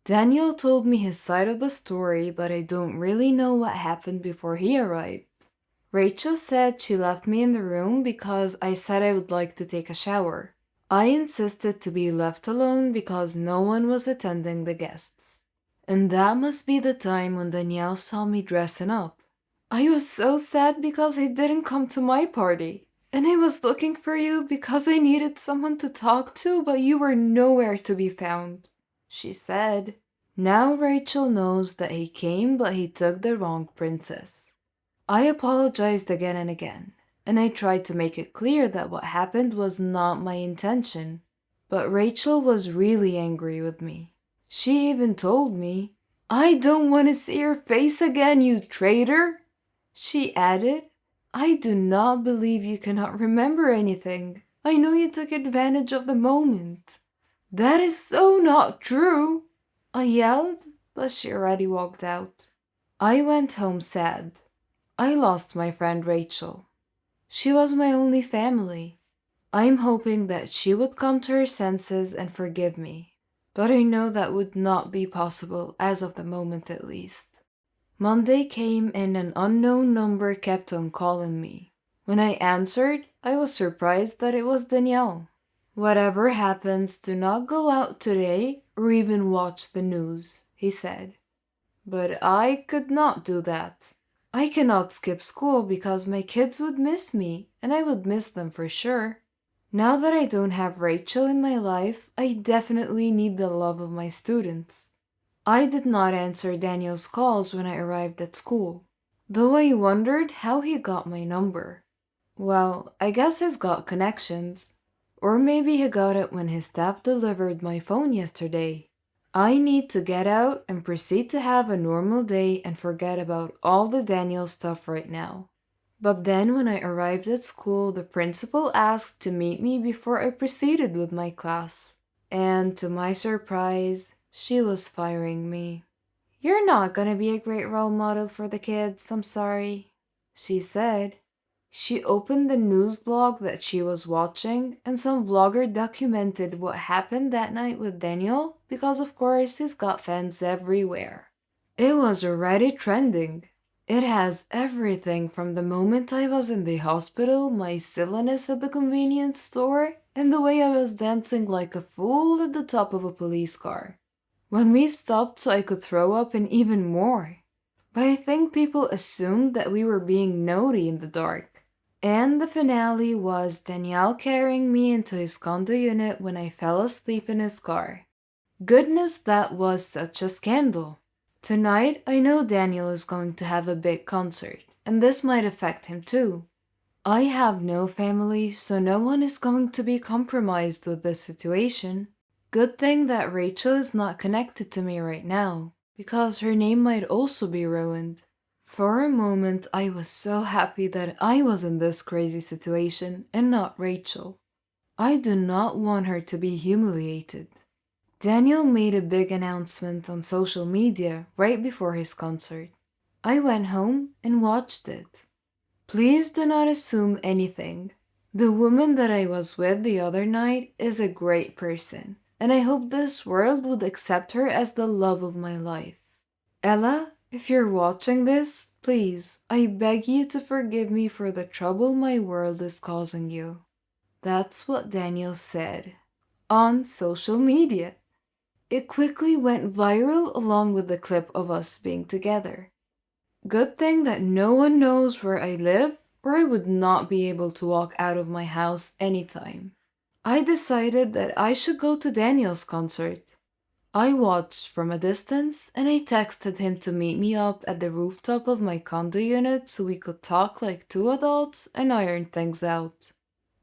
Daniel told me his side of the story, but I don't really know what happened before he arrived. Rachel said she left me in the room because I said I would like to take a shower. I insisted to be left alone because no one was attending the guests. And that must be the time when Danielle saw me dressing up. I was so sad because he didn't come to my party. And I was looking for you because I needed someone to talk to, but you were nowhere to be found, she said. Now Rachel knows that he came, but he took the wrong princess. I apologized again and again, and I tried to make it clear that what happened was not my intention. But Rachel was really angry with me. She even told me, "I don't want to see your face again, you traitor." She added, "I do not believe you cannot remember anything. I know you took advantage of the moment." "That is so not true," I yelled, but she already walked out. I went home sad. I lost my friend Rachel. She was my only family. I'm hoping that she would come to her senses and forgive me, but I know that would not be possible as of the moment at least. Monday came and an unknown number kept on calling me. When I answered, I was surprised that it was Danielle. "Whatever happens, do not go out today or even watch the news," he said. But I could not do that. I cannot skip school because my kids would miss me, and I would miss them for sure. Now that I don't have Rachel in my life, I definitely need the love of my students. I did not answer Daniel's calls when I arrived at school, though I wondered how he got my number. Well, I guess he's got connections. Or maybe he got it when his staff delivered my phone yesterday. I need to get out and proceed to have a normal day and forget about all the Daniel stuff right now. But then when I arrived at school, the principal asked to meet me before I proceeded with my class. And to my surprise, she was firing me. "You're not gonna be a great role model for the kids, I'm sorry," she said. She opened the news blog that she was watching, and some vlogger documented what happened that night with Daniel because, of course, he's got fans everywhere. It was already trending. It has everything from the moment I was in the hospital, my silliness at the convenience store, and the way I was dancing like a fool at the top of a police car. When we stopped so I could throw up, and even more. But I think people assumed that we were being naughty in the dark. And the finale was Danielle carrying me into his condo unit when I fell asleep in his car. Goodness, that was such a scandal. Tonight, I know Daniel is going to have a big concert, and this might affect him too. I have no family, so no one is going to be compromised with this situation. Good thing that Rachel is not connected to me right now, because her name might also be ruined. For a moment, I was so happy that I was in this crazy situation and not Rachel. I do not want her to be humiliated. Daniel made a big announcement on social media right before his concert. I went home and watched it. Please do not assume anything. The woman that I was with the other night is a great person, and I hope this world would accept her as the love of my life. Ella If you're watching this, please, I beg you to forgive me for the trouble my world is causing you. That's what Daniel said on social media. It quickly went viral along with the clip of us being together. Good thing that no one knows where I live, or I would not be able to walk out of my house anytime. I decided that I should go to Daniel's concert. I watched from a distance and I texted him to meet me up at the rooftop of my condo unit so we could talk like two adults and iron things out.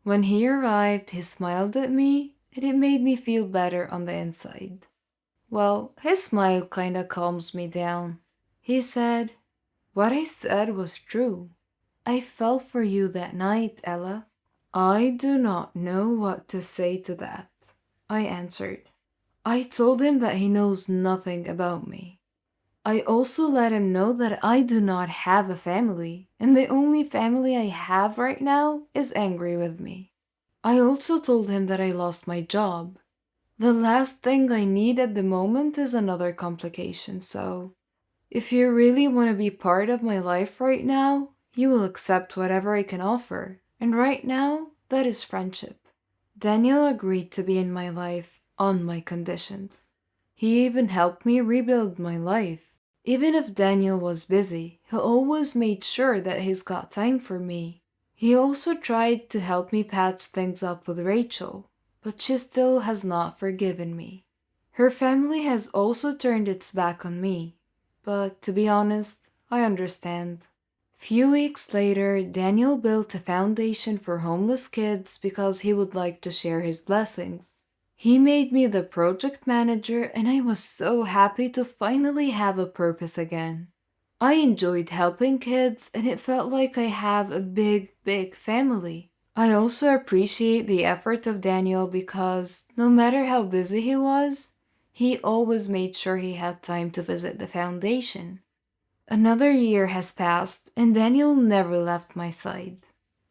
When he arrived, he smiled at me and it made me feel better on the inside. Well, his smile kinda calms me down. He said, "What I said was true. I fell for you that night, Ella." I do not know what to say to that, I answered. I told him that he knows nothing about me. I also let him know that I do not have a family, and the only family I have right now is angry with me. I also told him that I lost my job. The last thing I need at the moment is another complication, so if you really want to be part of my life right now, you will accept whatever I can offer, and right now, that is friendship. Daniel agreed to be in my life on my conditions. He even helped me rebuild my life. Even if Daniel was busy, he always made sure that he's got time for me. He also tried to help me patch things up with Rachel, but she still has not forgiven me. Her family has also turned its back on me, but to be honest, I understand. Few weeks later, Daniel built a foundation for homeless kids because he would like to share his blessings. He made me the project manager and I was so happy to finally have a purpose again. I enjoyed helping kids and it felt like I have a big family. I also appreciate the effort of Daniel because no matter how busy he always made sure he had time to visit the foundation. Another year has passed and Daniel never left my side,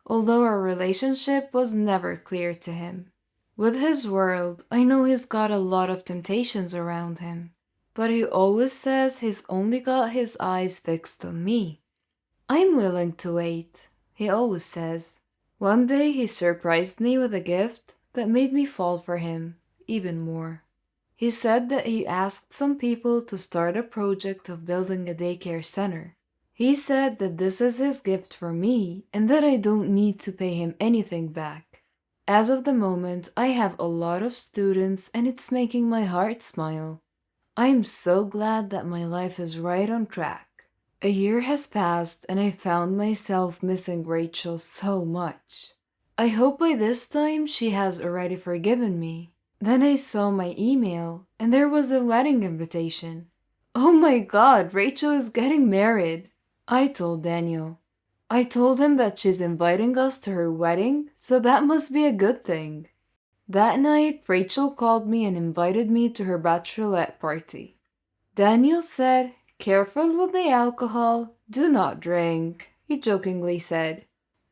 although our relationship was never clear to him. With his world, I know he's got a lot of temptations around him, but he always says he's only got his eyes fixed on me. I'm willing to wait, he always says. One day he surprised me with a gift that made me fall for him even more. He said that he asked some people to start a project of building a daycare center. He said that this is his gift for me and that I don't need to pay him anything back. As of the moment, I have a lot of students and it's making my heart smile. I am so glad that my life is right on track. A year has passed and I found myself missing Rachel so much. I hope by this time she has already forgiven me. Then I saw my email and there was a wedding invitation. Oh my god, Rachel is getting married, I told Daniel. I told him that she's inviting us to her wedding, so that must be a good thing. That night, Rachel called me and invited me to her bachelorette party. Daniel said, "Careful with the alcohol, do not drink," he jokingly said.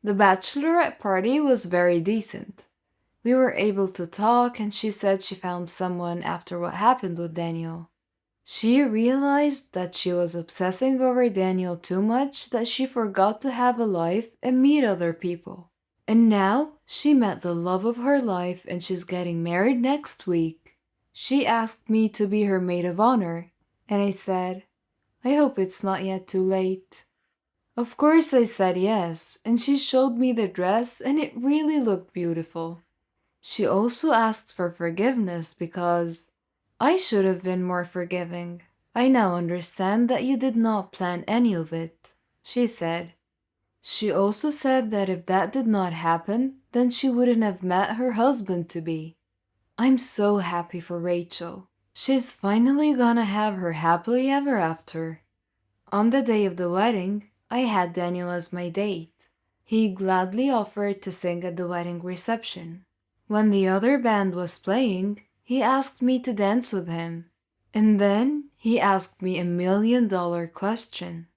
The bachelorette party was very decent. We were able to talk and she said she found someone after what happened with Daniel. She realized that she was obsessing over Daniel too much that she forgot to have a life and meet other people. And now she met the love of her life and she's getting married next week. She asked me to be her maid of honor, and I said, "I hope it's not yet too late." Of course I said yes, and she showed me the dress and it really looked beautiful. She also asked for forgiveness because I should have been more forgiving. "I now understand that you did not plan any of it," she said. She also said that if that did not happen, then she wouldn't have met her husband-to-be. I'm so happy for Rachel. She's finally gonna have her happily ever after. On the day of the wedding, I had Daniel as my date. He gladly offered to sing at the wedding reception. When the other band was playing, he asked me to dance with him. And then he asked me $1 million question.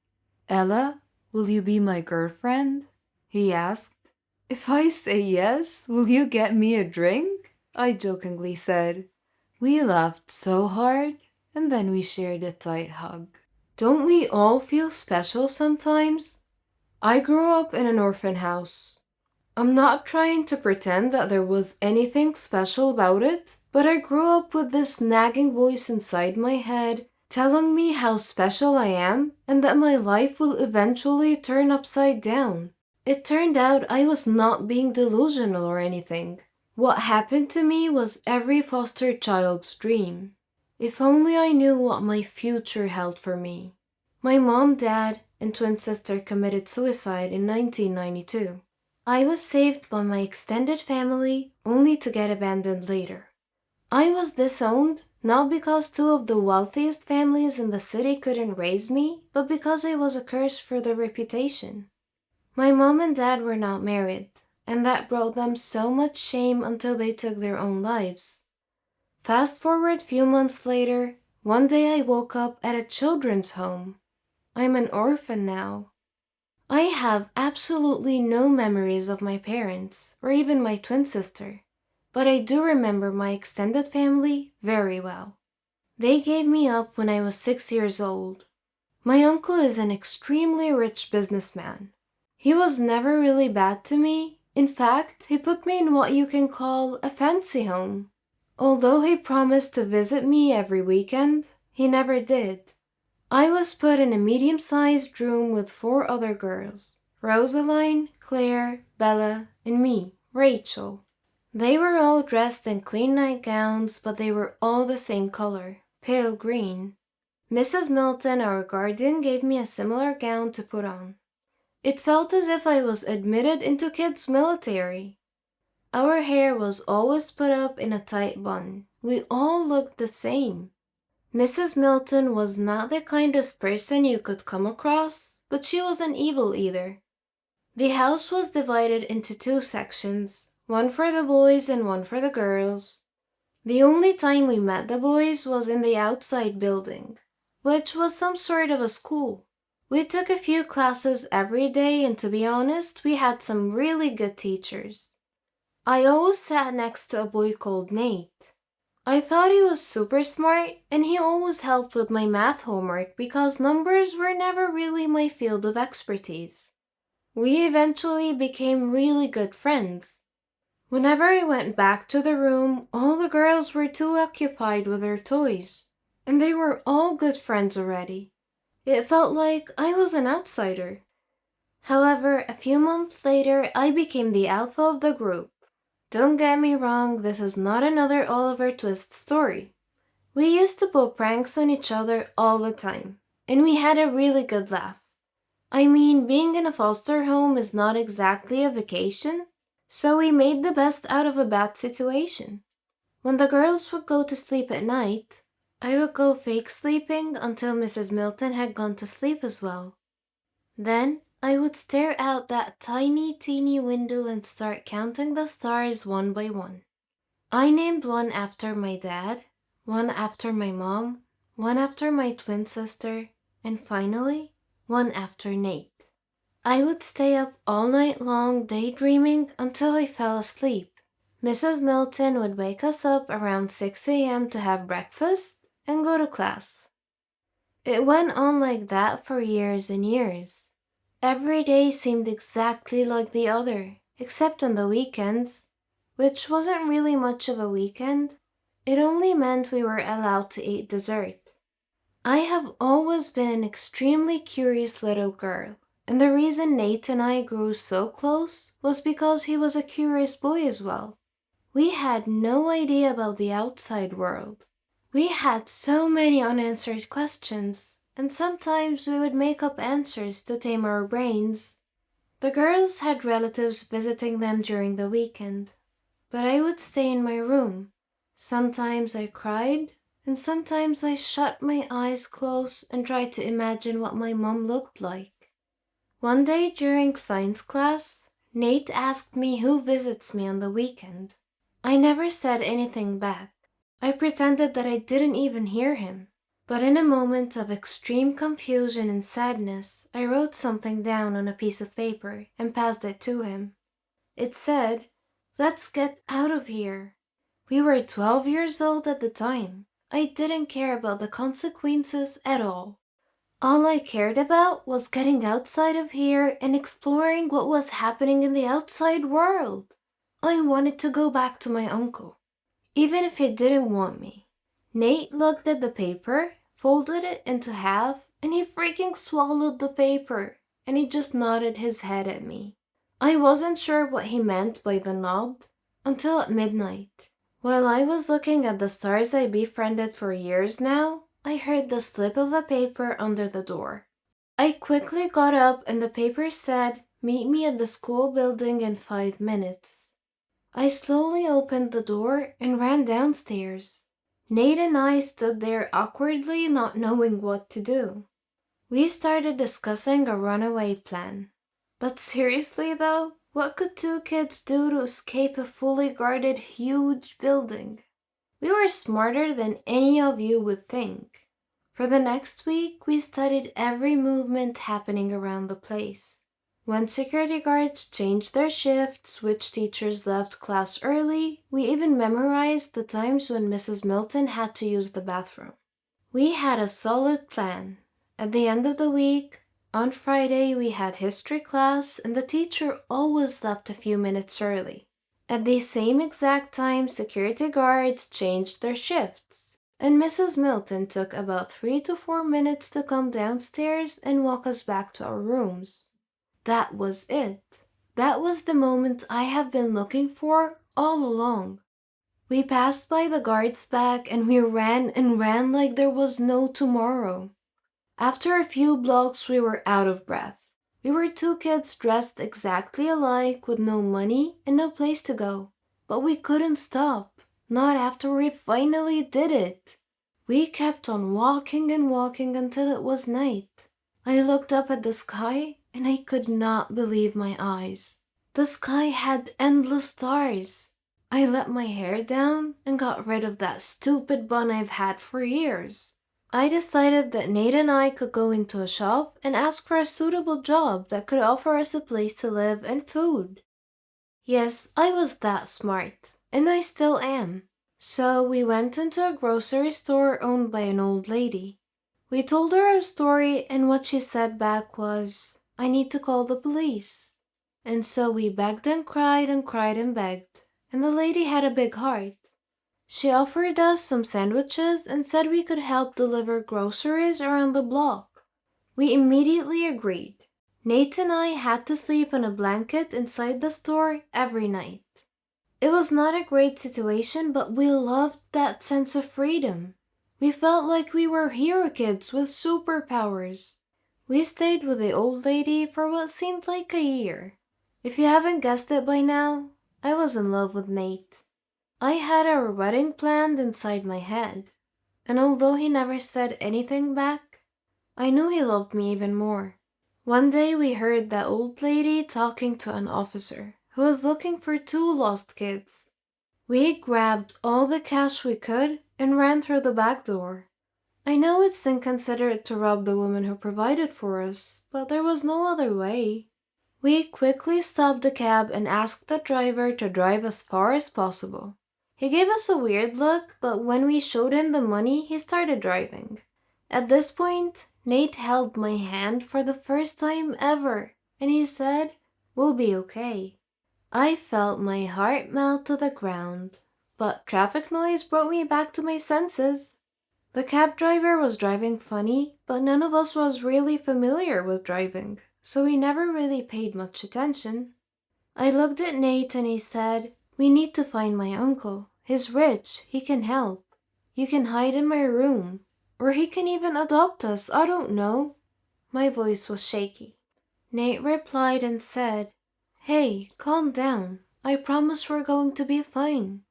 "Ella, will you be my girlfriend?" he asked. "If I say yes, will you get me a drink?" I jokingly said. We laughed so hard, and then we shared a tight hug. Don't we all feel special sometimes? I grew up in an orphan house. I'm not trying to pretend that there was anything special about it, but I grew up with this nagging voice inside my head telling me how special I am and that my life will eventually turn upside down. It turned out I was not being delusional or anything. What happened to me was every foster child's dream. If only I knew what my future held for me. My mom, dad, and twin sister committed suicide in 1992. I was saved by my extended family only to get abandoned later. I was disowned not because two of the wealthiest families in the city couldn't raise me, but because I was a curse for their reputation. My mom and dad were not married, and that brought them so much shame until they took their own lives. Fast forward few months later, one day I woke up at a children's home. I'm an orphan now. I have absolutely no memories of my parents or even my twin sister, but I do remember my extended family very well. They gave me up when I was 6 years old. My uncle is an extremely rich businessman. He was never really bad to me. In fact, he put me in what you can call a fancy home. Although he promised to visit me every weekend, he never did. I was put in a medium-sized room with 4 other girls, Rosaline, Claire, Bella, and me, Rachel. They were all dressed in clean nightgowns, but they were all the same color, pale green. Mrs. Milton, our guardian, gave me a similar gown to put on. It felt as if I was admitted into kids' military. Our hair was always put up in a tight bun. We all looked the same. Mrs. Milton was not the kindest person you could come across, but she wasn't evil either. The house was divided into 2 sections, one for the boys and one for the girls. The only time we met the boys was in the outside building, which was some sort of a school. We took a few classes every day, and to be honest, we had some really good teachers. I always sat next to a boy called Nate. I thought he was super smart, and he always helped with my math homework because numbers were never really my field of expertise. We eventually became really good friends. Whenever I went back to the room, all the girls were too occupied with their toys, and they were all good friends already. It felt like I was an outsider. However, a few months later, I became the alpha of the group. Don't get me wrong, this is not another Oliver Twist story. We used to pull pranks on each other all the time, and we had a really good laugh. I mean, being in a foster home is not exactly a vacation, so we made the best out of a bad situation. When the girls would go to sleep at night, I would go fake sleeping until Mrs. Milton had gone to sleep as well. Then I would stare out that tiny, teeny window and start counting the stars one by one. I named one after my dad, one after my mom, one after my twin sister, and finally, one after Nate. I would stay up all night long daydreaming until I fell asleep. Mrs. Milton would wake us up around 6 a.m. to have breakfast and go to class. It went on like that for years and years. Every day seemed exactly like the other, except on the weekends, which wasn't really much of a weekend. It only meant we were allowed to eat dessert. I have always been an extremely curious little girl, and the reason Nate and I grew so close was because he was a curious boy as well. We had no idea about the outside world. We had so many unanswered questions, and sometimes we would make up answers to tame our brains. The girls had relatives visiting them during the weekend, but I would stay in my room. Sometimes I cried, and sometimes I shut my eyes close and tried to imagine what my mom looked like. One day during science class, Nate asked me who visits me on the weekend. I never said anything back. I pretended that I didn't even hear him. But in a moment of extreme confusion and sadness, I wrote something down on a piece of paper and passed it to him. It said, "Let's get out of here." We were 12 years old at the time. I didn't care about the consequences at all. All I cared about was getting outside of here and exploring what was happening in the outside world. I wanted to go back to my uncle, even if he didn't want me. Nate looked at the paper, folded it into half, and he freaking swallowed the paper, and he just nodded his head at me. I wasn't sure what he meant by the nod until at midnight. While I was looking at the stars I befriended for years now, I heard the slip of a paper under the door. I quickly got up and the paper said, "Meet me at the school building in 5 minutes." I slowly opened the door and ran downstairs. Nate and I stood there awkwardly, not knowing what to do. We started discussing a runaway plan. But seriously though, what could two kids do to escape a fully guarded huge building? We were smarter than any of you would think. For the next week, we studied every movement happening around the place. When security guards changed their shifts, which teachers left class early, we even memorized the times when Mrs. Milton had to use the bathroom. We had a solid plan. At the end of the week, on Friday, we had history class, and the teacher always left a few minutes early. At the same exact time, security guards changed their shifts, and Mrs. Milton took about 3 to 4 minutes to come downstairs and walk us back to our rooms. That was it. That was the moment I have been looking for all along. We passed by the guard's back and we ran and ran like there was no tomorrow. After a few blocks, we were out of breath. We were two kids dressed exactly alike with no money and no place to go. But we couldn't stop, not after we finally did it. We kept on walking and walking until it was night. I looked up at the sky and I could not believe my eyes. The sky had endless stars. I let my hair down and got rid of that stupid bun I've had for years. I decided that Nate and I could go into a shop and ask for a suitable job that could offer us a place to live and food. Yes, I was that smart, and I still am. So we went into a grocery store owned by an old lady. We told her our story, and what she said back was, "I need to call the police." And so we begged and cried and cried and begged, and the lady had a big heart. She offered us some sandwiches and said we could help deliver groceries around the block. We immediately agreed. Nate and I had to sleep on a blanket inside the store every night. It was not a great situation, but we loved that sense of freedom. We felt like we were hero kids with superpowers. We stayed with the old lady for what seemed like a year. If you haven't guessed it by now, I was in love with Nate. I had our wedding planned inside my head, and although he never said anything back, I knew he loved me even more. One day we heard that old lady talking to an officer who was looking for two lost kids. We grabbed all the cash we could and ran through the back door. I know it's inconsiderate to rob the woman who provided for us, but there was no other way. We quickly stopped the cab and asked the driver to drive as far as possible. He gave us a weird look, but when we showed him the money, he started driving. At this point, Nate held my hand for the first time ever, and he said, "We'll be okay." I felt my heart melt to the ground, but traffic noise brought me back to my senses. The cab driver was driving funny, but none of us was really familiar with driving, so we never really paid much attention. I looked at Nate and he said, "We need to find my uncle. He's rich, he can help. You can hide in my room. Or he can even adopt us, I don't know." My voice was shaky. Nate replied and said, "Hey, calm down. I promise we're going to be fine.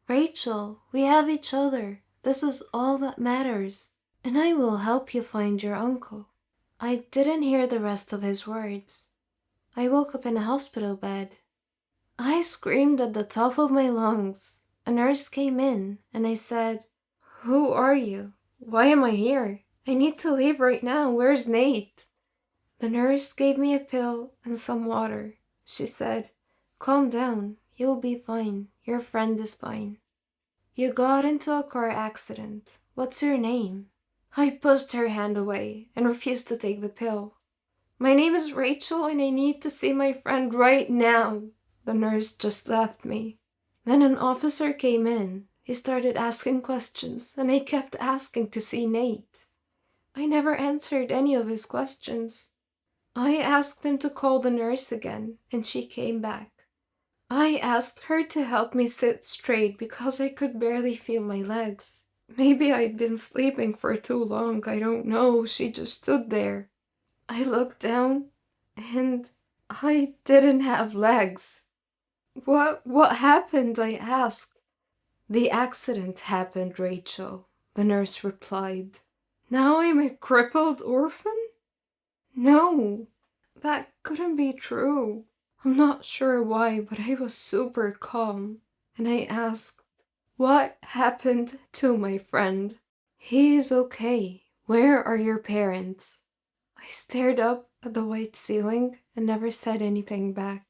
Rachel, we have each other. This is all that matters. And I will help you find your uncle." I didn't hear the rest of his words. I woke up in a hospital bed. I screamed at the top of my lungs. A nurse came in, and I said, "Who are you? Why am I here? I need to leave right now. Where's Nate?" The nurse gave me a pill and some water. She said, "Calm down. You'll be fine. Your friend is fine. You got into a car accident. What's your name?" I pushed her hand away and refused to take the pill. "My name is Rachel and I need to see my friend right now." The nurse just left me. Then an officer came in. He started asking questions and I kept asking to see Nate. I never answered any of his questions. I asked him to call the nurse again and she came back. I asked her to help me sit straight because I could barely feel my legs. Maybe I'd been sleeping for too long, I don't know. She just stood there. I looked down and I didn't have legs. What happened?" I asked. "The accident happened, Rachel," the nurse replied. "Now I'm a crippled orphan?" No, that couldn't be true. I'm not sure why, but I was super calm. And I asked, "What happened to my friend?" "He is okay. Where are your parents?" I stared up at the white ceiling and never said anything back.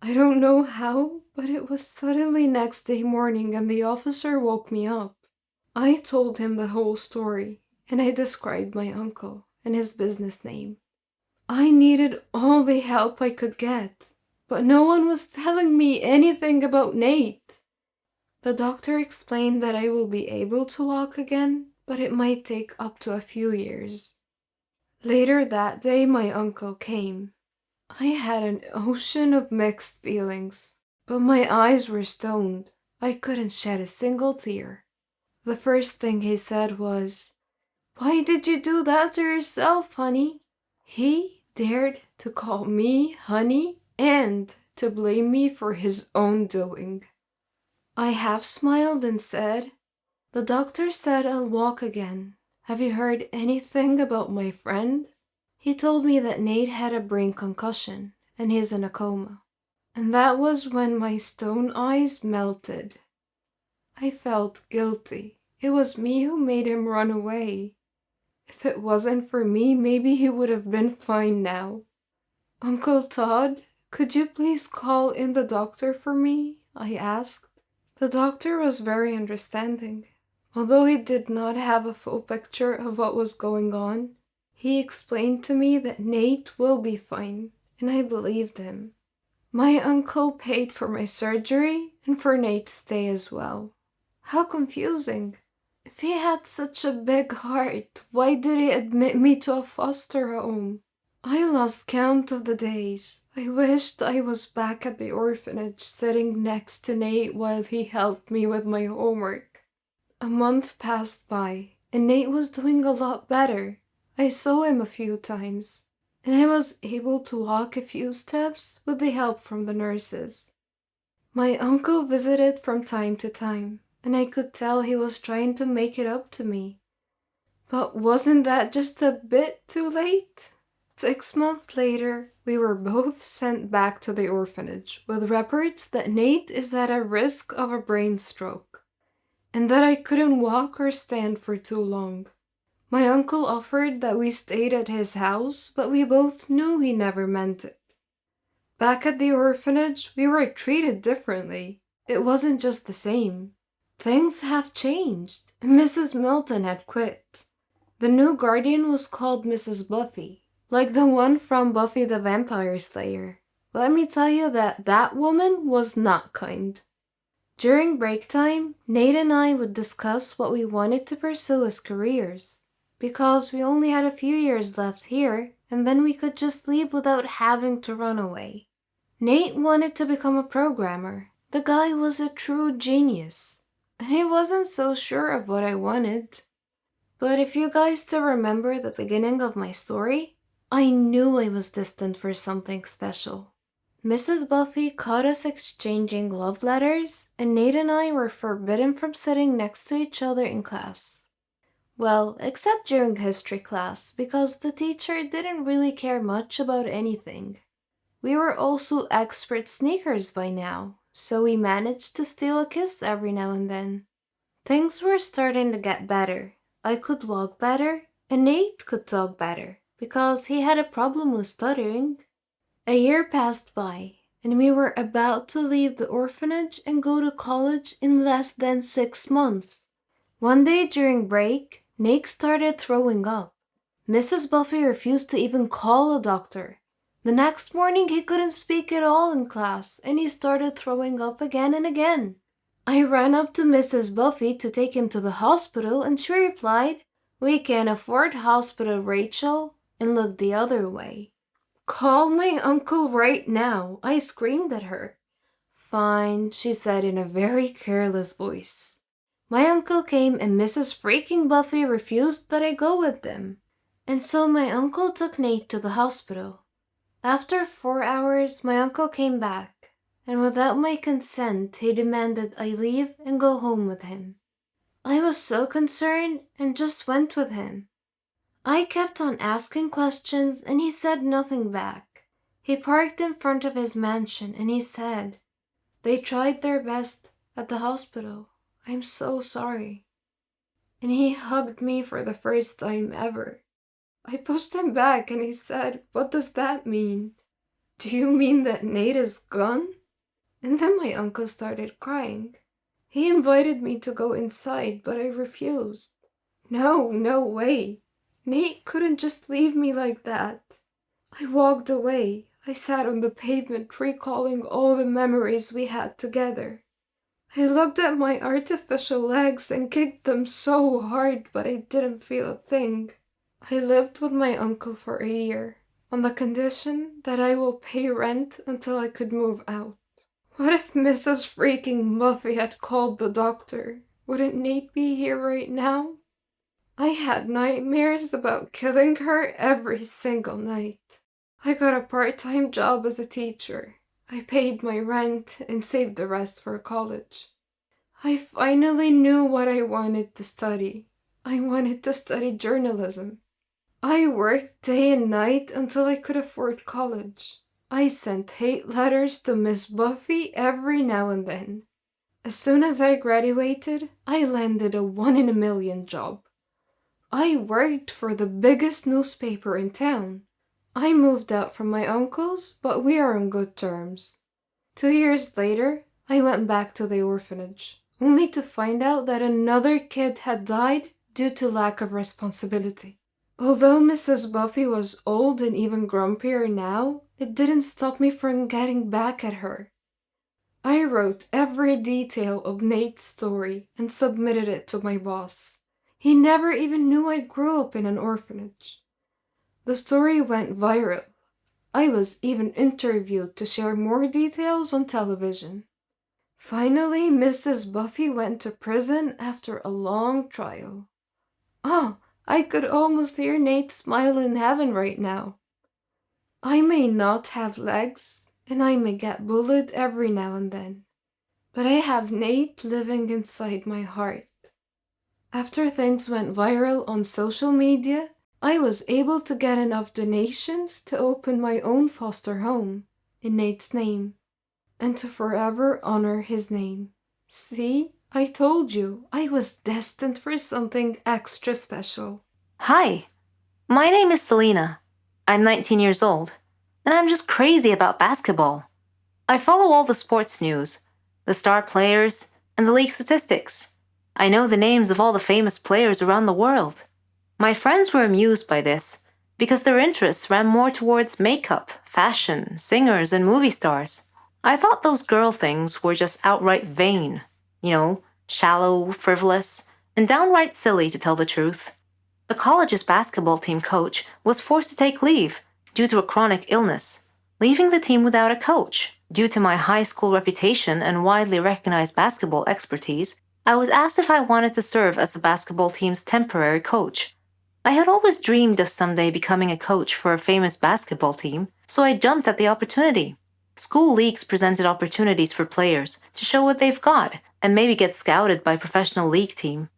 I don't know how, but it was suddenly next day morning and the officer woke me up. I told him the whole story, and I described my uncle and his business name. I needed all the help I could get, but no one was telling me anything about Nate. The doctor explained that I will be able to walk again, but it might take up to a few years. Later that day, my uncle came. I had an ocean of mixed feelings, but my eyes were stoned. I couldn't shed a single tear. The first thing he said was, "Why did you do that to yourself, honey?" He dared to call me honey and to blame me for his own doing. I half smiled and said, "The doctor said I'll walk again. Have you heard anything about my friend?" He told me that Nate had a brain concussion and he's in a coma. And that was when my stone eyes melted. I felt guilty. It was me who made him run away. If it wasn't for me, maybe he would have been fine now. "Uncle Todd, could you please call in the doctor for me?" I asked. The doctor was very understanding. Although he did not have a full picture of what was going on, he explained to me that Nate will be fine, and I believed him. My uncle paid for my surgery and for Nate's stay as well. How confusing. If he had such a big heart, why did he admit me to a foster home? I lost count of the days. I wished I was back at the orphanage sitting next to Nate while he helped me with my homework. A month passed by, and Nate was doing a lot better. I saw him a few times, and I was able to walk a few steps with the help from the nurses. My uncle visited from time to time, and I could tell he was trying to make it up to me. But wasn't that just a bit too late? 6 months later, we were both sent back to the orphanage with reports that Nate is at a risk of a brain stroke, and that I couldn't walk or stand for too long. My uncle offered that we stayed at his house, but we both knew he never meant it. Back at the orphanage, we were treated differently. It wasn't just the same. Things have changed. Mrs. Milton had quit. The new guardian was called Mrs. Buffy, like the one from Buffy the Vampire Slayer. Let me tell you that that woman was not kind. During break time, Nate and I would discuss what we wanted to pursue as careers, because we only had a few years left here, and then we could just leave without having to run away. Nate wanted to become a programmer. The guy was a true genius, and he wasn't so sure of what I wanted. But if you guys still remember the beginning of my story, I knew I was destined for something special. Mrs. Buffy caught us exchanging love letters, and Nate and I were forbidden from sitting next to each other in class. Well, except during history class, because the teacher didn't really care much about anything. We were also expert sneakers by now, so we managed to steal a kiss every now and then. Things were starting to get better. I could walk better, and Nate could talk better, because he had a problem with stuttering. A year passed by, and we were about to leave the orphanage and go to college in less than 6 months. One day during break, Nate started throwing up. Mrs. Buffy refused to even call a doctor. The next morning he couldn't speak at all in class, and he started throwing up again and again. I ran up to Mrs. Buffy to take him to the hospital, and she replied, "We can't afford hospital, Rachel," and looked the other way. "Call my uncle right now," I screamed at her. "Fine," she said in a very careless voice. My uncle came, and Mrs. freaking Buffy refused that I go with them. And so my uncle took Nate to the hospital. After 4 hours, my uncle came back, and without my consent, he demanded I leave and go home with him. I was so concerned and just went with him. I kept on asking questions, and he said nothing back. He parked in front of his mansion, and he said, "They tried their best at the hospital. I'm so sorry." And he hugged me for the first time ever. I pushed him back and he said, "What does that mean? Do you mean that Nate is gone?" And then my uncle started crying. He invited me to go inside, but I refused. No, no way. Nate couldn't just leave me like that. I walked away. I sat on the pavement recalling all the memories we had together. I looked at my artificial legs and kicked them so hard, but I didn't feel a thing. I lived with my uncle for a year, on the condition that I will pay rent until I could move out. What if Mrs. freaking Buffy had called the doctor? Wouldn't Nate be here right now? I had nightmares about killing her every single night. I got a part-time job as a teacher. I paid my rent and saved the rest for college. I finally knew what I wanted to study. I wanted to study journalism. I worked day and night until I could afford college. I sent hate letters to Miss Buffy every now and then. As soon as I graduated, I landed a 1 in a million job. I worked for the biggest newspaper in town. I moved out from my uncle's, but we are on good terms. 2 years later, I went back to the orphanage, only to find out that another kid had died due to lack of responsibility. Although Mrs. Buffy was old and even grumpier now, it didn't stop me from getting back at her. I wrote every detail of Nate's story and submitted it to my boss. He never even knew I grew up in an orphanage. The story went viral. I was even interviewed to share more details on television. Finally, Mrs. Buffy went to prison after a long trial. Oh, I could almost hear Nate smile in heaven right now. I may not have legs, and I may get bullied every now and then, but I have Nate living inside my heart. After things went viral on social media, I was able to get enough donations to open my own foster home in Nate's name, and to forever honor his name. See, I told you, I was destined for something extra special. Hi, my name is Selena. I'm 19 years old, and I'm just crazy about basketball. I follow all the sports news, the star players, and the league statistics. I know the names of all the famous players around the world. My friends were amused by this because their interests ran more towards makeup, fashion, singers, and movie stars. I thought those girl things were just outright vain, shallow, frivolous, and downright silly to tell the truth. The college's basketball team coach was forced to take leave due to a chronic illness, leaving the team without a coach. Due to my high school reputation and widely recognized basketball expertise, I was asked if I wanted to serve as the basketball team's temporary coach. I had always dreamed of someday becoming a coach for a famous basketball team, so I jumped at the opportunity. School leagues presented opportunities for players to show what they've got and maybe get scouted by a professional league team.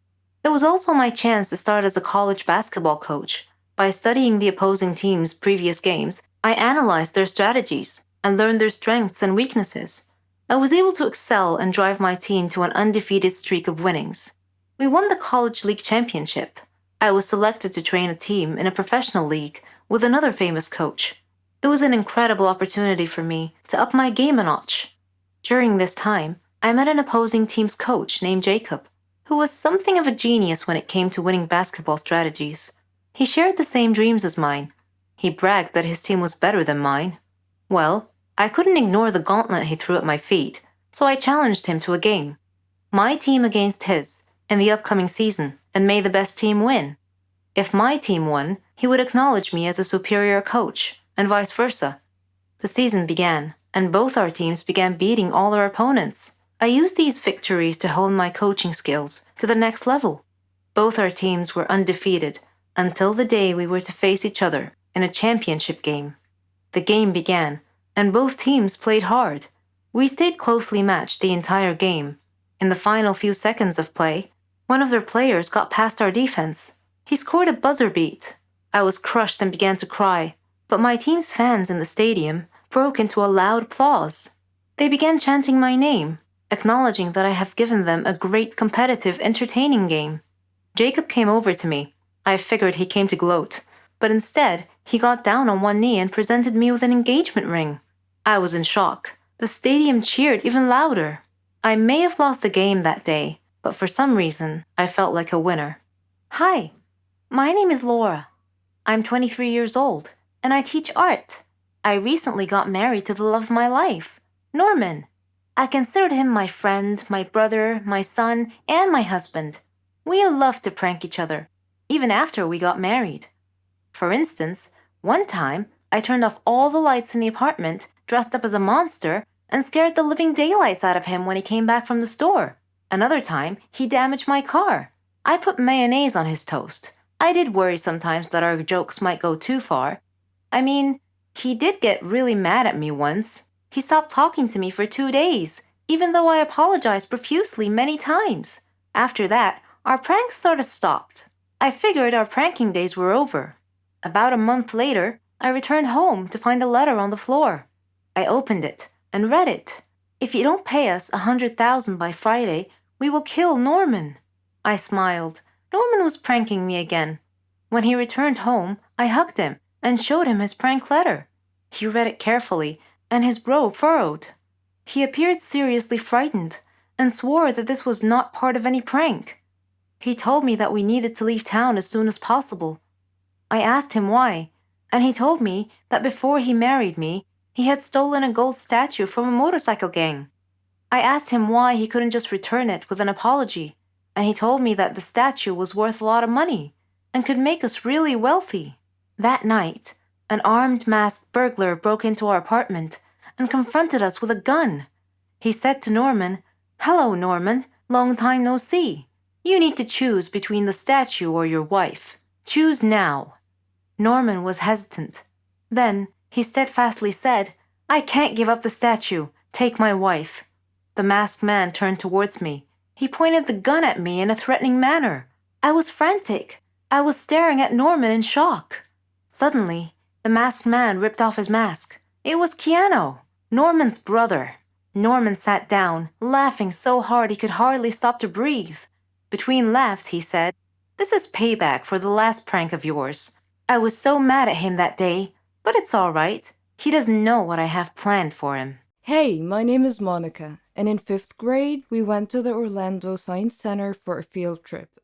It was also my chance to start as a college basketball coach. By studying the opposing team's previous games, I analyzed their strategies and learned their strengths and weaknesses. I was able to excel and drive my team to an undefeated streak of winnings. We won the college league championship. I was selected to train a team in a professional league with another famous coach. It was an incredible opportunity for me to up my game a notch. During this time, I met an opposing team's coach named Jacob, who was something of a genius when it came to winning basketball strategies. He shared the same dreams as mine. He bragged that his team was better than mine. Well, I couldn't ignore the gauntlet he threw at my feet, so I challenged him to a game. My team against his, in the upcoming season, and may the best team win. If my team won, he would acknowledge me as a superior coach, and vice versa. The season began, and both our teams began beating all our opponents. I used these victories to hone my coaching skills to the next level. Both our teams were undefeated until the day we were to face each other in a championship game. The game began, and both teams played hard. We stayed closely matched the entire game. In the final few seconds of play, one of their players got past our defense. He scored a buzzer beat. I was crushed and began to cry, but my team's fans in the stadium broke into a loud applause. They began chanting my name, acknowledging that I have given them a great competitive, entertaining game. Jacob came over to me. I figured he came to gloat, but instead, he got down on one knee and presented me with an engagement ring. I was in shock. The stadium cheered even louder. I may have lost the game that day, but for some reason, I felt like a winner. Hi, my name is Laura. I'm 23 years old, and I teach art. I recently got married to the love of my life, Norman. I considered him my friend, my brother, my son, and my husband. We loved to prank each other, even after we got married. For instance, one time I turned off all the lights in the apartment, dressed up as a monster, and scared the living daylights out of him when he came back from the store. Another time, he damaged my car. I put mayonnaise on his toast. I did worry sometimes that our jokes might go too far. I mean, he did get really mad at me once. He stopped talking to me for 2 days, even though I apologized profusely many times. After that, our pranks sort of stopped. I figured our pranking days were over. About a month later, I returned home to find a letter on the floor. I opened it and read it. If you don't pay us 100,000 by Friday, we will kill Norman. I smiled. Norman was pranking me again. When he returned home, I hugged him and showed him his prank letter. He read it carefully, and his brow furrowed. He appeared seriously frightened and swore that this was not part of any prank. He told me that we needed to leave town as soon as possible. I asked him why, and he told me that before he married me, he had stolen a gold statue from a motorcycle gang. I asked him why he couldn't just return it with an apology, and he told me that the statue was worth a lot of money and could make us really wealthy. That night, an armed masked burglar broke into our apartment and confronted us with a gun. He said to Norman, "Hello, Norman, long time no see. You need to choose between the statue or your wife. Choose now." Norman was hesitant. Then he steadfastly said, "I can't give up the statue. Take my wife." The masked man turned towards me. He pointed the gun at me in a threatening manner. I was frantic. I was staring at Norman in shock. Suddenly, the masked man ripped off his mask. It was Keanu, Norman's brother. Norman sat down, laughing so hard he could hardly stop to breathe. Between laughs, he said, "This is payback for the last prank of yours. I was so mad at him that day, but it's all right. He doesn't know what I have planned for him." Hey, my name is Monica, and in 5th grade, we went to the Orlando Science Center for a field trip.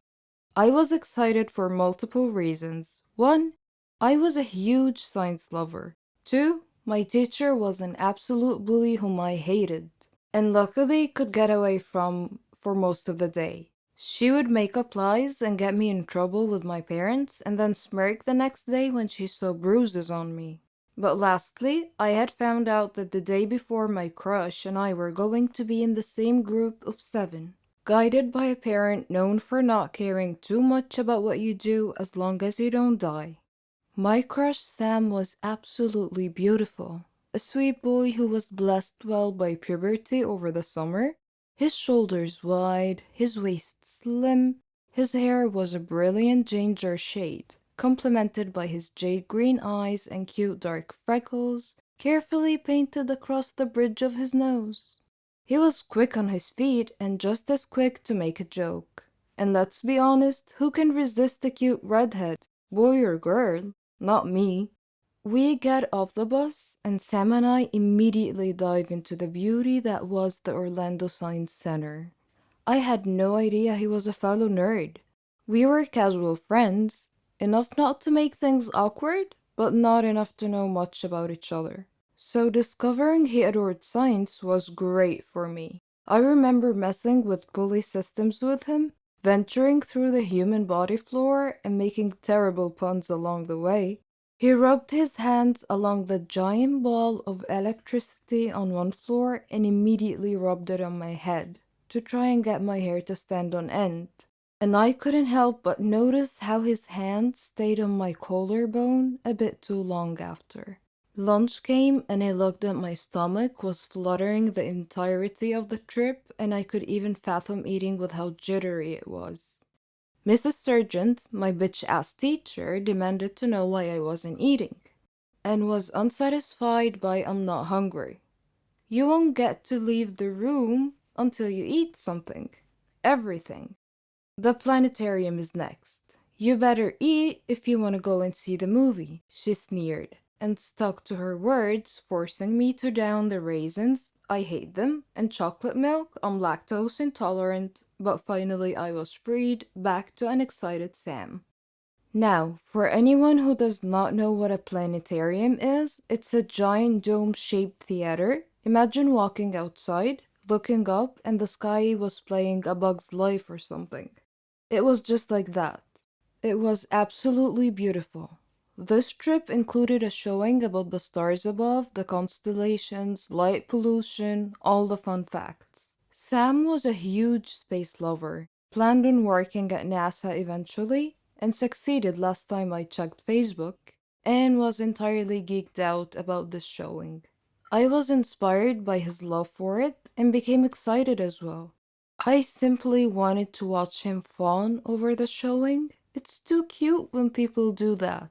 I was excited for multiple reasons. 1, I was a huge science lover. 2, my teacher was an absolute bully whom I hated, and luckily could get away from for most of the day. She would make up lies and get me in trouble with my parents, and then smirk the next day when she saw bruises on me. But lastly, I had found out that the day before my crush and I were going to be in the same group of 7, guided by a parent known for not caring too much about what you do as long as you don't die. My crush Sam was absolutely beautiful, a sweet boy who was blessed well by puberty over the summer. His shoulders wide, his waist slim, his hair was a brilliant ginger shade, complemented by his jade green eyes and cute dark freckles, carefully painted across the bridge of his nose. He was quick on his feet and just as quick to make a joke. And let's be honest, who can resist a cute redhead, boy or girl? Not me. We get off the bus, and Sam and I immediately dive into the beauty that was the Orlando Science Center. I had no idea he was a fellow nerd. We were casual friends, enough not to make things awkward, but not enough to know much about each other. So discovering he adored science was great for me. I remember messing with pulley systems with him, venturing through the human body floor and making terrible puns along the way. He rubbed his hands along the giant ball of electricity on one floor and immediately rubbed it on my head to try and get my hair to stand on end. And I couldn't help but notice how his hand stayed on my collarbone a bit too long after. Lunch came and I looked at my stomach was fluttering the entirety of the trip, and I could even fathom eating with how jittery it was. Mrs. Sargent, my bitch-ass teacher, demanded to know why I wasn't eating, and was unsatisfied by "I'm not hungry." You won't get to leave the room until you eat something. Everything. The planetarium is next. You better eat if you want to go and see the movie, she sneered, and stuck to her words, forcing me to down the raisins. I hate them, and chocolate milk. I'm lactose intolerant, but finally I was freed, back to an excited Sam. Now, for anyone who does not know what a planetarium is, it's a giant dome-shaped theater. Imagine walking outside, looking up, and the sky was playing A Bug's Life or something. It was just like that. It was absolutely beautiful. This trip included a showing about the stars above, the constellations, light pollution, all the fun facts. Sam was a huge space lover, planned on working at NASA eventually, and succeeded last time I checked Facebook, and was entirely geeked out about this showing. I was inspired by his love for it and became excited as well. I simply wanted to watch him fawn over the showing. It's too cute when people do that.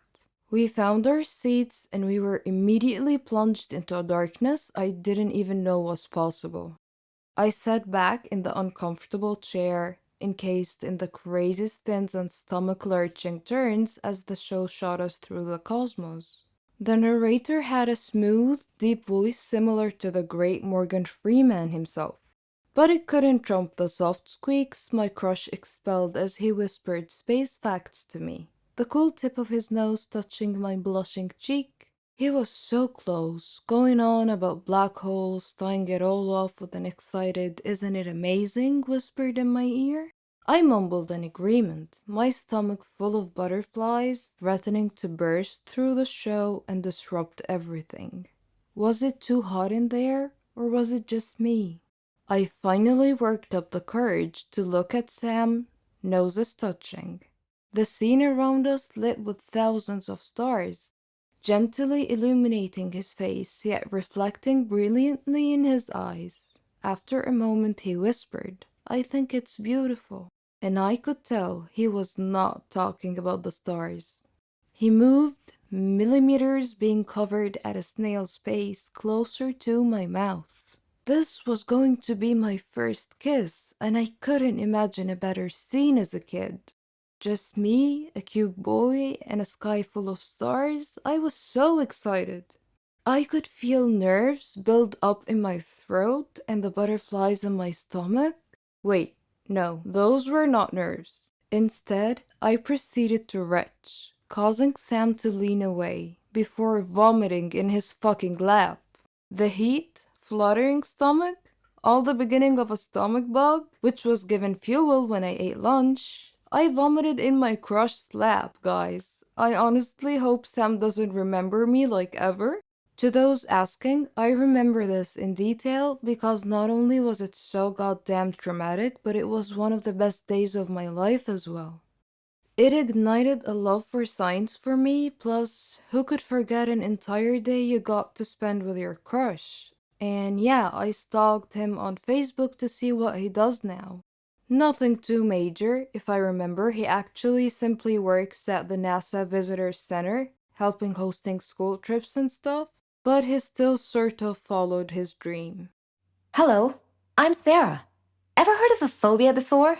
We found our seats and we were immediately plunged into a darkness I didn't even know was possible. I sat back in the uncomfortable chair, encased in the crazy spins and stomach-lurching turns as the show shot us through the cosmos. The narrator had a smooth, deep voice similar to the great Morgan Freeman himself. But it couldn't trump the soft squeaks my crush expelled as he whispered space facts to me, the cool tip of his nose touching my blushing cheek. He was so close, going on about black holes, tying it all off with an excited, "Isn't it amazing?" whispered in my ear. I mumbled an agreement, my stomach full of butterflies, threatening to burst through the show and disrupt everything. Was it too hot in there, or was it just me? I finally worked up the courage to look at Sam, noses touching. The scene around us lit with thousands of stars, gently illuminating his face, yet reflecting brilliantly in his eyes. After a moment, he whispered, "I think it's beautiful." And I could tell he was not talking about the stars. He moved, millimeters being covered at a snail's pace closer to my mouth. This was going to be my first kiss, and I couldn't imagine a better scene as a kid. Just me, a cute boy, and a sky full of stars. I was so excited. I could feel nerves build up in my throat and the butterflies in my stomach. Wait, no, those were not nerves. Instead, I proceeded to retch, causing Sam to lean away before vomiting in his fucking lap. The heat, fluttering stomach, all the beginning of a stomach bug, which was given fuel when I ate lunch. I vomited in my crushed lap, guys. I honestly hope Sam doesn't remember me like ever. To those asking, I remember this in detail because not only was it so goddamn traumatic, but it was one of the best days of my life as well. It ignited a love for science for me, plus, who could forget an entire day you got to spend with your crush? And yeah, I stalked him on Facebook to see what he does now. Nothing too major, if I remember. He actually simply works at the NASA Visitor Center, helping hosting school trips and stuff, but he still sort of followed his dream. Hello, I'm Sarah. Ever heard of a phobia before?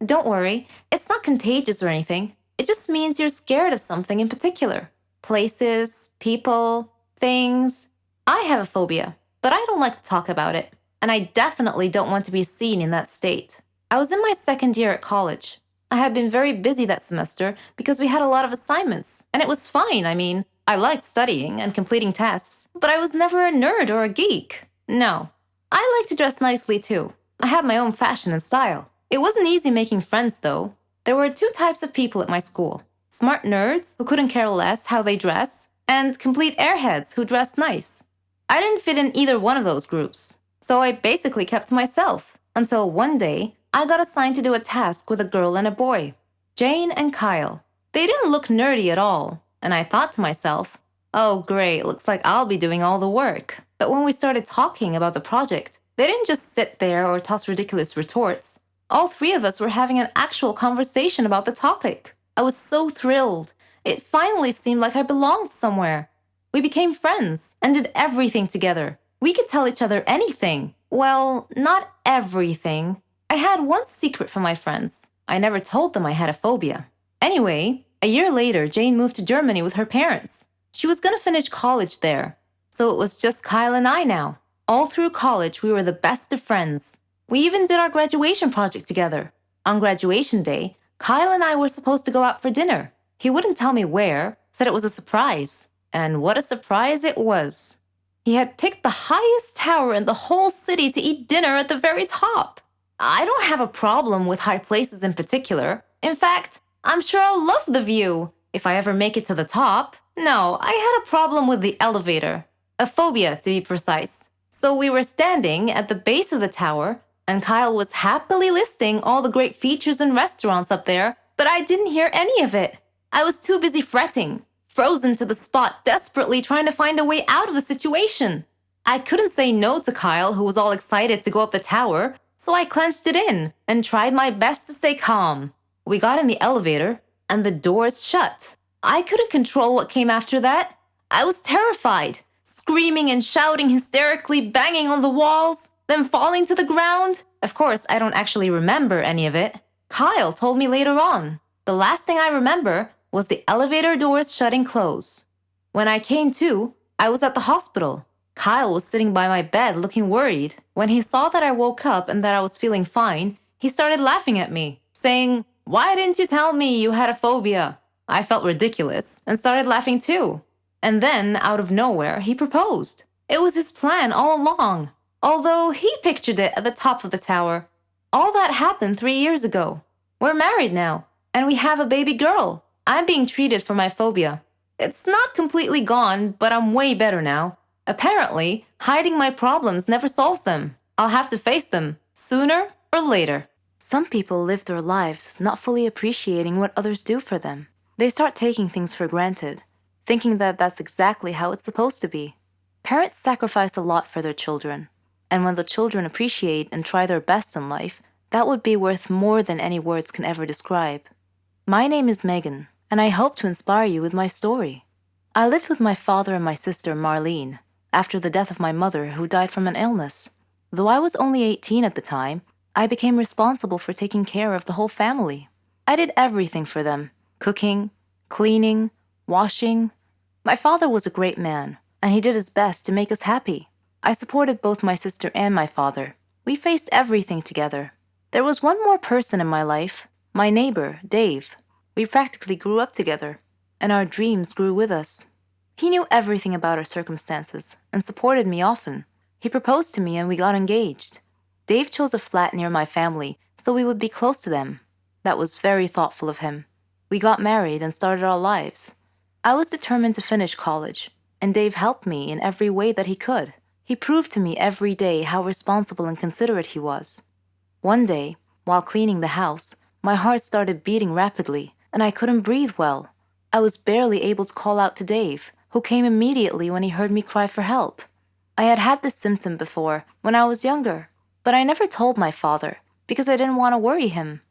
Don't worry, it's not contagious or anything. It just means you're scared of something in particular. Places, people, things. I have a phobia, but I don't like to talk about it. And I definitely don't want to be seen in that state. I was in my second year at college. I had been very busy that semester because we had a lot of assignments, and it was fine. I mean, I liked studying and completing tasks, but I was never a nerd or a geek. No. I like to dress nicely too. I have my own fashion and style. It wasn't easy making friends, though. There were two types of people at my school: smart nerds who couldn't care less how they dress, and complete airheads who dressed nice. I didn't fit in either one of those groups, so I basically kept to myself until one day I got assigned to do a task with a girl and a boy, Jane and Kyle. They didn't look nerdy at all, and I thought to myself, oh great, looks like I'll be doing all the work. But when we started talking about the project, they didn't just sit there or toss ridiculous retorts. All three of us were having an actual conversation about the topic. I was so thrilled. It finally seemed like I belonged somewhere. We became friends and did everything together. We could tell each other anything. Well, not everything. I had one secret from my friends. I never told them I had a phobia. Anyway, a year later, Jane moved to Germany with her parents. She was going to finish college there. So it was just Kyle and I now. All through college, we were the best of friends. We even did our graduation project together. On graduation day, Kyle and I were supposed to go out for dinner. He wouldn't tell me where, said it was a surprise. And what a surprise it was. He had picked the highest tower in the whole city to eat dinner at the very top. I don't have a problem with high places in particular. In fact, I'm sure I'll love the view if I ever make it to the top. No, I had a problem with the elevator. A phobia, to be precise. So we were standing at the base of the tower, and Kyle was happily listing all the great features and restaurants up there, but I didn't hear any of it. I was too busy fretting, frozen to the spot, desperately trying to find a way out of the situation. I couldn't say no to Kyle, who was all excited to go up the tower, so I clenched it in and tried my best to stay calm. We got in the elevator, and the doors shut. I couldn't control what came after that. I was terrified, screaming and shouting hysterically, banging on the walls, then falling to the ground. Of course, I don't actually remember any of it. Kyle told me later on. The last thing I remember was the elevator doors shutting close. When I came to, I was at the hospital. Kyle was sitting by my bed looking worried. When he saw that I woke up and that I was feeling fine, he started laughing at me, saying, "Why didn't you tell me you had a phobia?" I felt ridiculous and started laughing too. And then, out of nowhere, he proposed. It was his plan all along, although he pictured it at the top of the tower. All that happened 3 years ago. We're married now, and we have a baby girl. I'm being treated for my phobia. It's not completely gone, but I'm way better now. Apparently, hiding my problems never solves them. I'll have to face them, sooner or later. Some people live their lives not fully appreciating what others do for them. They start taking things for granted, thinking that that's exactly how it's supposed to be. Parents sacrifice a lot for their children, and when the children appreciate and try their best in life, that would be worth more than any words can ever describe. My name is Megan, and I hope to inspire you with my story. I lived with my father and my sister, Marlene, after the death of my mother, who died from an illness. Though I was only 18 at the time, I became responsible for taking care of the whole family. I did everything for them: cooking, cleaning, washing. My father was a great man, and he did his best to make us happy. I supported both my sister and my father. We faced everything together. There was one more person in my life, my neighbor, Dave. We practically grew up together, and our dreams grew with us. He knew everything about our circumstances and supported me often. He proposed to me and we got engaged. Dave chose a flat near my family so we would be close to them. That was very thoughtful of him. We got married and started our lives. I was determined to finish college, and Dave helped me in every way that he could. He proved to me every day how responsible and considerate he was. One day, while cleaning the house, my heart started beating rapidly, and I couldn't breathe well. I was barely able to call out to Dave, who came immediately when he heard me cry for help. I had had this symptom before, when I was younger, but I never told my father, because I didn't want to worry him.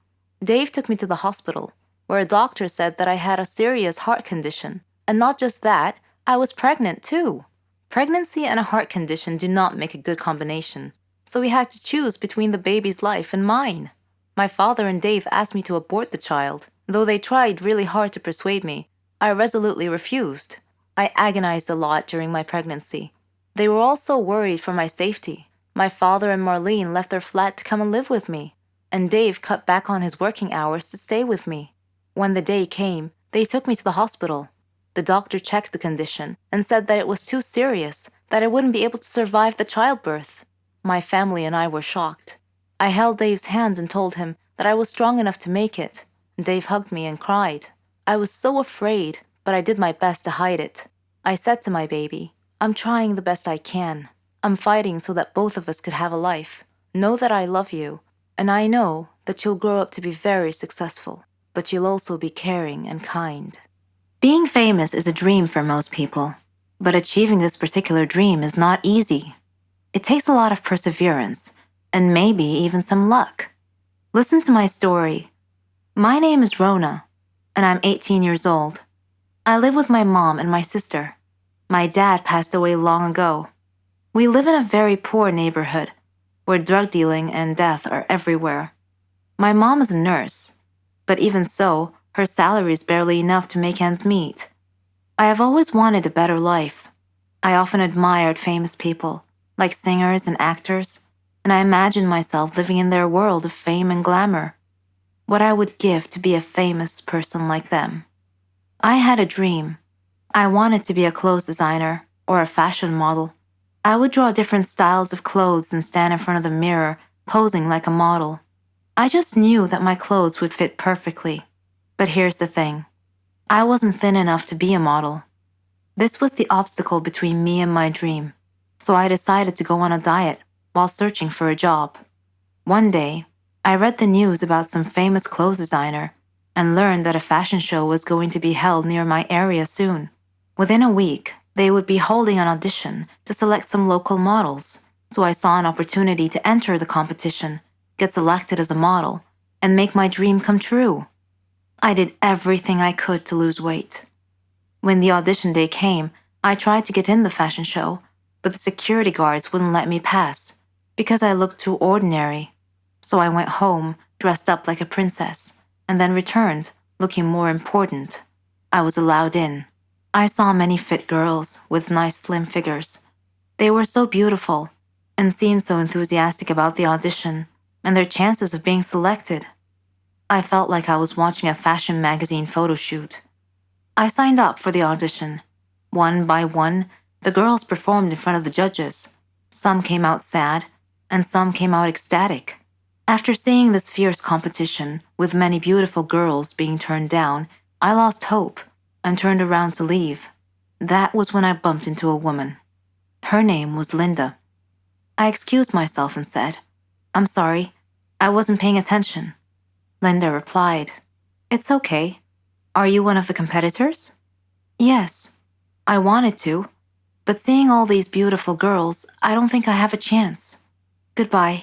Dave took me to the hospital, where a doctor said that I had a serious heart condition. And not just that, I was pregnant too. Pregnancy and a heart condition do not make a good combination, so we had to choose between the baby's life and mine. My father and Dave asked me to abort the child. Though they tried really hard to persuade me, I resolutely refused. I agonized a lot during my pregnancy. They were all so worried for my safety. My father and Marlene left their flat to come and live with me. and Dave cut back on his working hours to stay with me. When the day came, they took me to the hospital. The doctor checked the condition and said that it was too serious, that I wouldn't be able to survive the childbirth. My family and I were shocked. I held Dave's hand and told him that I was strong enough to make it. Dave hugged me and cried. I was so afraid, but I did my best to hide it. I said to my baby, "I'm trying the best I can. I'm fighting so that both of us could have a life. Know that I love you, and I know that you'll grow up to be very successful, but you'll also be caring and kind." Being famous is a dream for most people, but achieving this particular dream is not easy. It takes a lot of perseverance, and maybe even some luck. Listen to my story. My name is Rona, and I'm 18 years old. I live with my mom and my sister. My dad passed away long ago. We live in a very poor neighborhood, where drug dealing and death are everywhere. My mom is a nurse, but even so, her salary is barely enough to make ends meet. I have always wanted a better life. I often admired famous people, like singers and actors, and I imagined myself living in their world of fame and glamour. What I would give to be a famous person like them. I had a dream. I wanted to be a clothes designer or a fashion model. I would draw different styles of clothes and stand in front of the mirror, posing like a model. I just knew that my clothes would fit perfectly. But here's the thing. I wasn't thin enough to be a model. This was the obstacle between me and my dream, so I decided to go on a diet while searching for a job. One day, I read the news about some famous clothes designer and learned that a fashion show was going to be held near my area soon. Within a week, they would be holding an audition to select some local models, so I saw an opportunity to enter the competition, get selected as a model, and make my dream come true. I did everything I could to lose weight. When the audition day came, I tried to get in the fashion show, but the security guards wouldn't let me pass because I looked too ordinary. So I went home, dressed up like a princess, and then returned, looking more important. I was allowed in. I saw many fit girls with nice slim figures. They were so beautiful and seemed so enthusiastic about the audition and their chances of being selected. I felt like I was watching a fashion magazine photo shoot. I signed up for the audition. One by one, the girls performed in front of the judges. Some came out sad, and some came out ecstatic. After seeing this fierce competition, with many beautiful girls being turned down, I lost hope and turned around to leave. That was when I bumped into a woman. Her name was Linda. I excused myself and said, "I'm sorry, I wasn't paying attention." Linda replied, "It's okay. Are you one of the competitors?" "Yes, I wanted to, but seeing all these beautiful girls, I don't think I have a chance. Goodbye."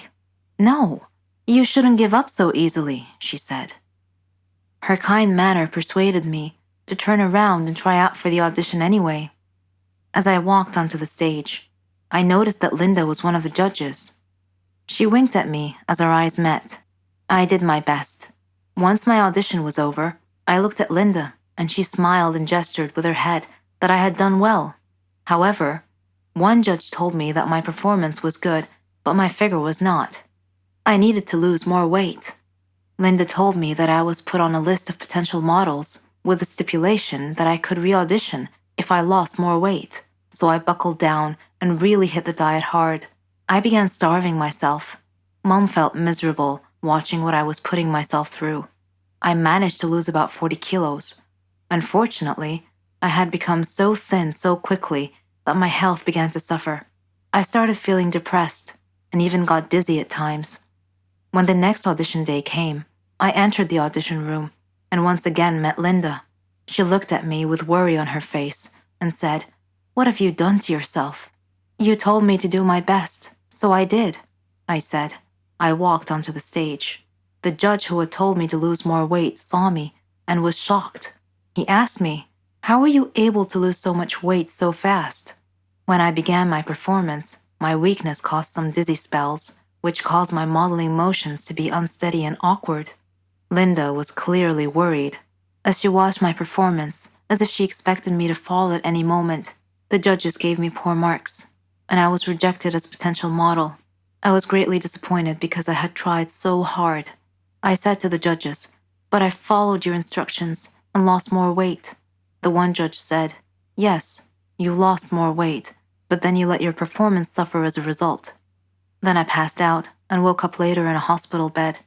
"No, you shouldn't give up so easily," she said. Her kind manner persuaded me to turn around and try out for the audition anyway. As I walked onto the stage, I noticed that Linda was one of the judges. She winked at me as our eyes met. I did my best. Once my audition was over, I looked at Linda, and she smiled and gestured with her head that I had done well. However, one judge told me that my performance was good, but my figure was not. I needed to lose more weight. Linda told me that I was put on a list of potential models with the stipulation that I could re-audition if I lost more weight, so I buckled down and really hit the diet hard. I began starving myself. Mom felt miserable watching what I was putting myself through. I managed to lose about 40 kilos. Unfortunately, I had become so thin so quickly that my health began to suffer. I started feeling depressed and even got dizzy at times. When the next audition day came, I entered the audition room and once again met Linda. She looked at me with worry on her face and said, "What have you done to yourself?" "You told me to do my best, so I did," I said. I walked onto the stage. The judge who had told me to lose more weight saw me and was shocked. He asked me, "How were you able to lose so much weight so fast?" When I began my performance, my weakness caused some dizzy spells, which caused my modeling motions to be unsteady and awkward. Linda was clearly worried. As she watched my performance, as if she expected me to fall at any moment, the judges gave me poor marks, and I was rejected as a potential model. I was greatly disappointed because I had tried so hard. I said to the judges, "But I followed your instructions and lost more weight." The one judge said, "Yes, you lost more weight, but then you let your performance suffer as a result." Then I passed out and woke up later in a hospital bed.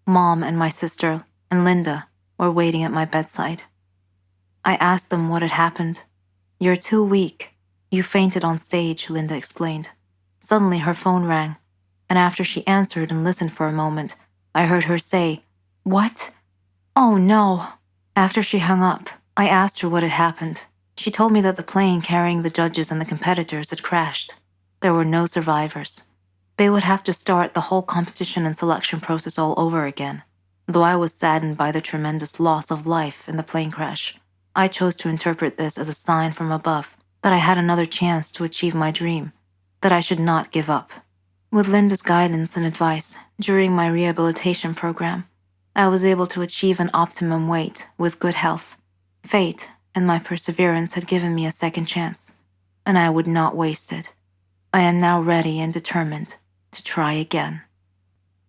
Mom and my sister and Linda were waiting at my bedside. I asked them what had happened. "You're too weak. You fainted on stage," Linda explained. Suddenly her phone rang, and after she answered and listened for a moment, I heard her say, "What? Oh no." After she hung up, I asked her what had happened. She told me that the plane carrying the judges and the competitors had crashed. There were no survivors. They would have to start the whole competition and selection process all over again. Though I was saddened by the tremendous loss of life in the plane crash, I chose to interpret this as a sign from above that I had another chance to achieve my dream, that I should not give up. With Linda's guidance and advice during my rehabilitation program, I was able to achieve an optimum weight with good health. Fate and my perseverance had given me a second chance, and I would not waste it. I am now ready and determined to try again.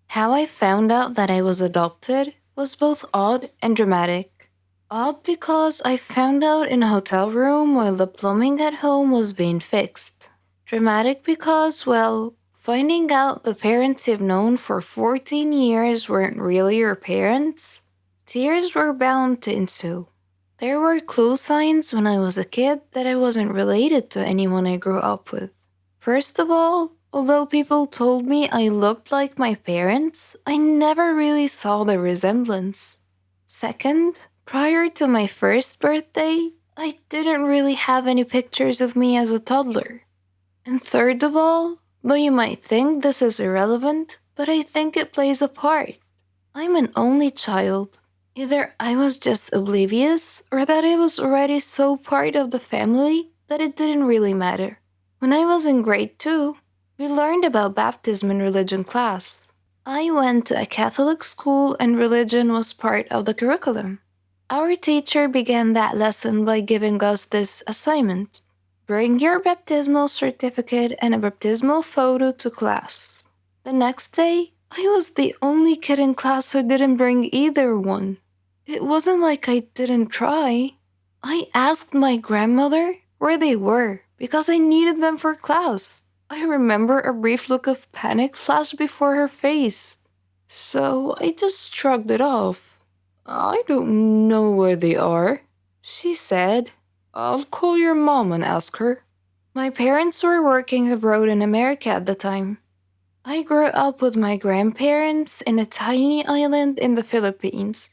How I found out that I was adopted was both odd and dramatic. Odd because I found out in a hotel room while the plumbing at home was being fixed. Dramatic because, well, finding out the parents you've known for 14 years weren't really your parents, tears were bound to ensue. There were clue signs when I was a kid that I wasn't related to anyone I grew up with. First of all, although people told me I looked like my parents, I never really saw the resemblance. Second, prior to my first birthday, I didn't really have any pictures of me as a toddler. And third of all, though you might think this is irrelevant, but I think it plays a part. I'm an only child. Either I was just oblivious, or that I was already so part of the family that it didn't really matter. When I was in grade 2, we learned about baptism in religion class. I went to a Catholic school and religion was part of the curriculum. Our teacher began that lesson by giving us this assignment. Bring your baptismal certificate and a baptismal photo to class. The next day, I was the only kid in class who didn't bring either one. It wasn't like I didn't try. I asked my grandmother where they were because I needed them for class. I remember a brief look of panic flash before her face. So I just shrugged it off. "I don't know where they are," she said. "I'll call your mom and ask her." My parents were working abroad in America at the time. I grew up with my grandparents in a tiny island in the Philippines.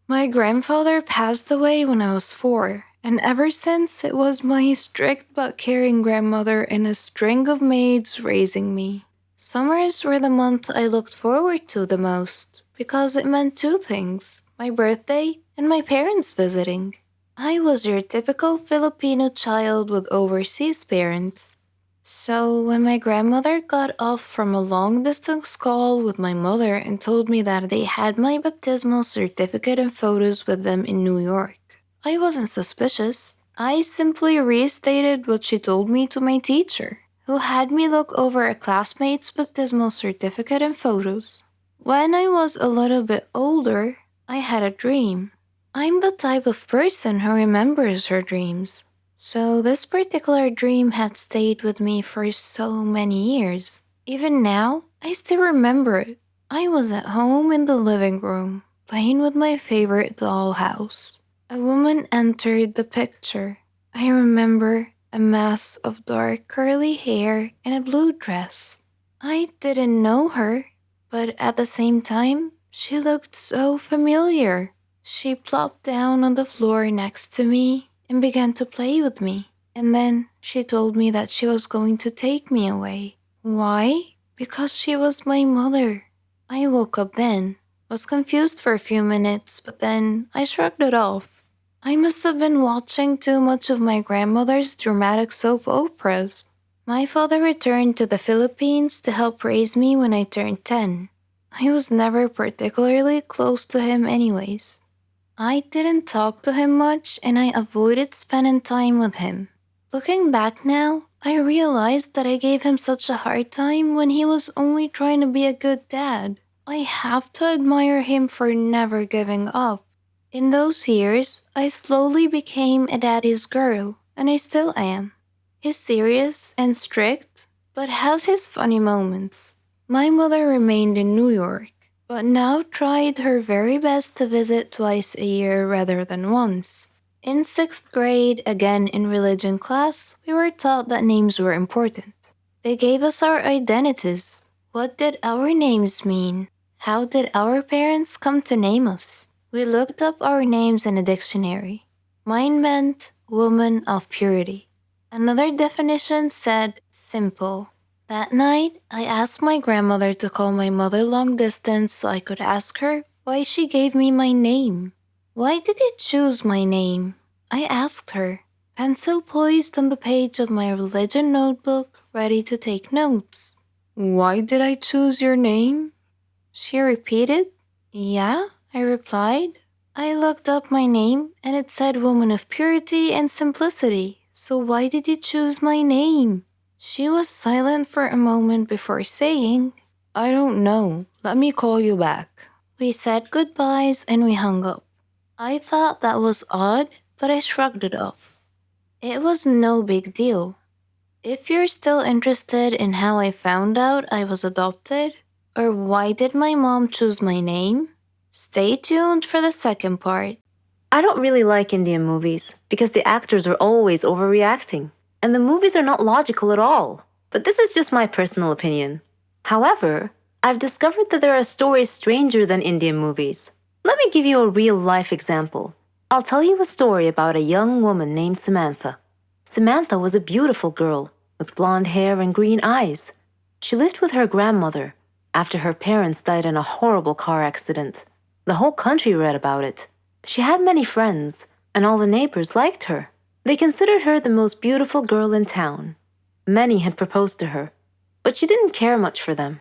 My grandfather passed away when I was 4, and ever since it was my strict but caring grandmother and a string of maids raising me. Summers were the month I looked forward to the most because it meant two things: my birthday and my parents visiting. I was your typical Filipino child with overseas parents. So when my grandmother got off from a long-distance call with my mother and told me that they had my baptismal certificate and photos with them in New York, I wasn't suspicious. I simply restated what she told me to my teacher, who had me look over a classmate's baptismal certificate and photos. When I was a little bit older, I had a dream. I'm the type of person who remembers her dreams. So this particular dream had stayed with me for so many years. Even now, I still remember it. I was at home in the living room, playing with my favorite dollhouse. A woman entered the picture. I remember a mass of dark curly hair and a blue dress. I didn't know her, but at the same time, she looked so familiar. She plopped down on the floor next to me and began to play with me. And then she told me that she was going to take me away. Why? Because she was my mother. I woke up then, was confused for a few minutes, but then I shrugged it off. I must have been watching too much of my grandmother's dramatic soap operas. My father returned to the Philippines to help raise me when I turned 10. I was never particularly close to him anyways. I didn't talk to him much and I avoided spending time with him. Looking back now, I realized that I gave him such a hard time when he was only trying to be a good dad. I have to admire him for never giving up. In those years, I slowly became a daddy's girl, and I still am. He's serious and strict, but has his funny moments. My mother remained in New York, but now tried her very best to visit twice a year rather than once. In sixth grade, again in religion class, we were taught that names were important. They gave us our identities. What did our names mean? How did our parents come to name us? We looked up our names in a dictionary. Mine meant woman of purity. Another definition said simple. That night, I asked my grandmother to call my mother long distance so I could ask her why she gave me my name. Why did you choose my name? I asked her, pencil poised on the page of my religion notebook, ready to take notes. Why did I choose your name? She repeated. Yeah, I replied. I looked up my name and it said woman of purity and simplicity. So why did you choose my name? She was silent for a moment before saying, I don't know. Let me call you back. We said goodbyes and we hung up. I thought that was odd, but I shrugged it off. It was no big deal. If you're still interested in how I found out I was adopted, or why did my mom choose my name, stay tuned for the second part. I don't really like Indian movies because the actors are always overreacting, and the movies are not logical at all. But this is just my personal opinion. However, I've discovered that there are stories stranger than Indian movies. Let me give you a real life example. I'll tell you a story about a young woman named Samantha. Samantha was a beautiful girl with blonde hair and green eyes. She lived with her grandmother after her parents died in a horrible car accident. The whole country read about it. She had many friends, and all the neighbors liked her. They considered her the most beautiful girl in town. Many had proposed to her, but she didn't care much for them.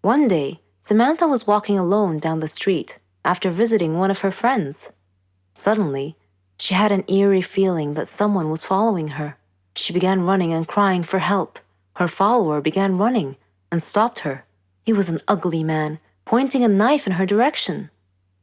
One day, Samantha was walking alone down the street after visiting one of her friends. Suddenly, she had an eerie feeling that someone was following her. She began running and crying for help. Her follower began running and stopped her. He was an ugly man, pointing a knife in her direction.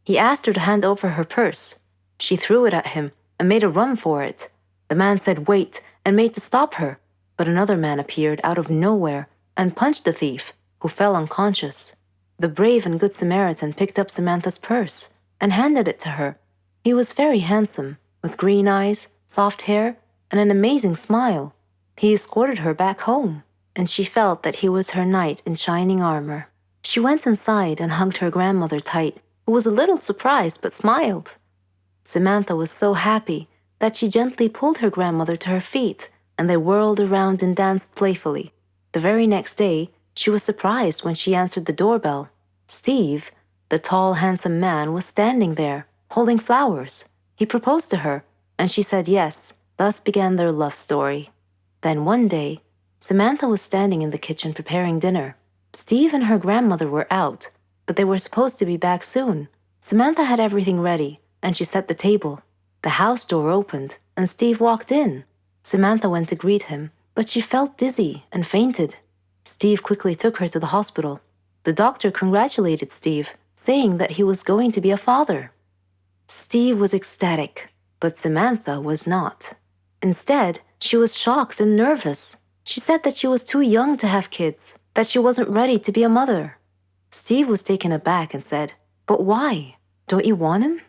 He asked her to hand over her purse. She threw it at him and made a run for it. The man said wait and made to stop her, but another man appeared out of nowhere and punched the thief, who fell unconscious. The brave and good Samaritan picked up Samantha's purse and handed it to her. He was very handsome, with green eyes, soft hair, and an amazing smile. He escorted her back home, and she felt that he was her knight in shining armor. She went inside and hugged her grandmother tight, who was a little surprised but smiled. Samantha was so happy that she gently pulled her grandmother to her feet, and they whirled around and danced playfully. The very next day, she was surprised when she answered the doorbell. Steve, the tall, handsome man, was standing there, holding flowers. He proposed to her, and she said yes. Thus began their love story. Then one day, Samantha was standing in the kitchen preparing dinner. Steve and her grandmother were out, but they were supposed to be back soon. Samantha had everything ready, and she set the table. The house door opened, and Steve walked in. Samantha went to greet him, but she felt dizzy and fainted. Steve quickly took her to the hospital. The doctor congratulated Steve, saying that he was going to be a father. Steve was ecstatic, but Samantha was not. Instead, she was shocked and nervous. She said that she was too young to have kids, that she wasn't ready to be a mother. Steve was taken aback and said, "But why? Don't you want him?"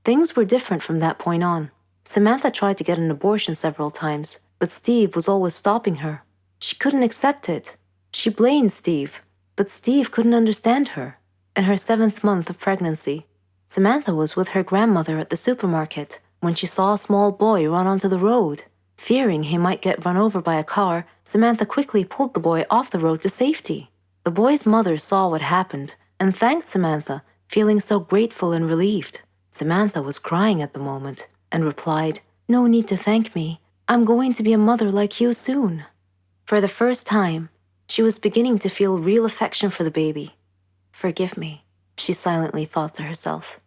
Things were different from that point on. Samantha tried to get an abortion several times, but Steve was always stopping her. She couldn't accept it. She blamed Steve, but Steve couldn't understand her. In her 7th month of pregnancy, Samantha was with her grandmother at the supermarket when she saw a small boy run onto the road. Fearing he might get run over by a car, Samantha quickly pulled the boy off the road to safety. The boy's mother saw what happened and thanked Samantha, feeling so grateful and relieved. Samantha was crying at the moment and replied, "No need to thank me. I'm going to be a mother like you soon." For the first time, she was beginning to feel real affection for the baby. "Forgive me," she silently thought to herself.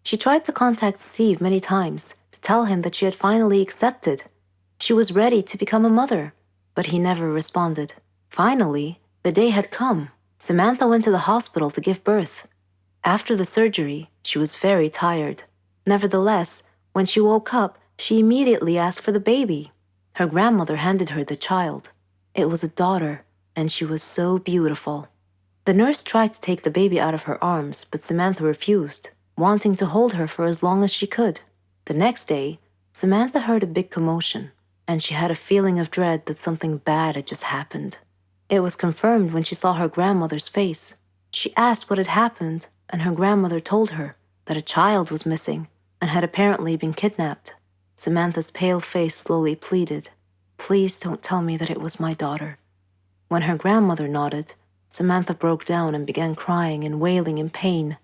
She tried to contact Steve many times to tell him that she had finally accepted. She was ready to become a mother, but he never responded. Finally, the day had come. Samantha went to the hospital to give birth. After the surgery, she was very tired. Nevertheless, when she woke up, she immediately asked for the baby. Her grandmother handed her the child. It was a daughter, and she was so beautiful. The nurse tried to take the baby out of her arms, but Samantha refused, wanting to hold her for as long as she could. The next day, Samantha heard a big commotion, and she had a feeling of dread that something bad had just happened. It was confirmed when she saw her grandmother's face. She asked what had happened, and her grandmother told her that a child was missing and had apparently been kidnapped. Samantha's pale face slowly pleaded, "Please don't tell me that it was my daughter." When her grandmother nodded, Samantha broke down and began crying and wailing in pain.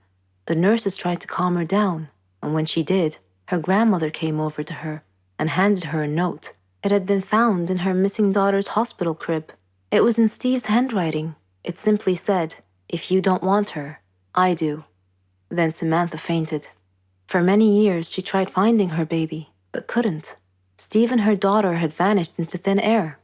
The nurses tried to calm her down, and when she did, her grandmother came over to her and handed her a note. It had been found in her missing daughter's hospital crib. It was in Steve's handwriting. It simply said, "If you don't want her, I do." Then Samantha fainted. For many years, she tried finding her baby, but couldn't. Steve and her daughter had vanished into thin air.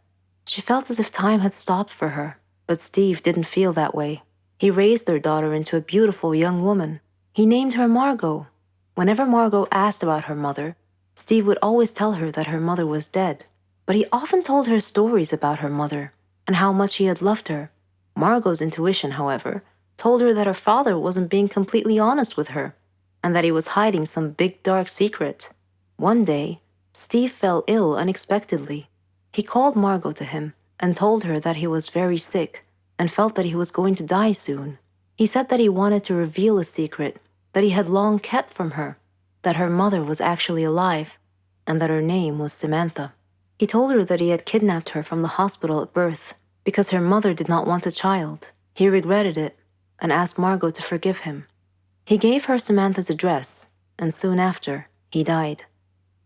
She felt as if time had stopped for her, but Steve didn't feel that way. He raised their daughter into a beautiful young woman. He named her Margot. Whenever Margot asked about her mother, Steve would always tell her that her mother was dead, but he often told her stories about her mother and how much he had loved her. Margot's intuition, however, told her that her father wasn't being completely honest with her and that he was hiding some big dark secret. One day, Steve fell ill unexpectedly. He called Margot to him and told her that he was very sick and felt that he was going to die soon. He said that he wanted to reveal a secret that he had long kept from her, that her mother was actually alive, and that her name was Samantha. He told her that he had kidnapped her from the hospital at birth because her mother did not want a child. He regretted it and asked Margot to forgive him. He gave her Samantha's address, and soon after, he died.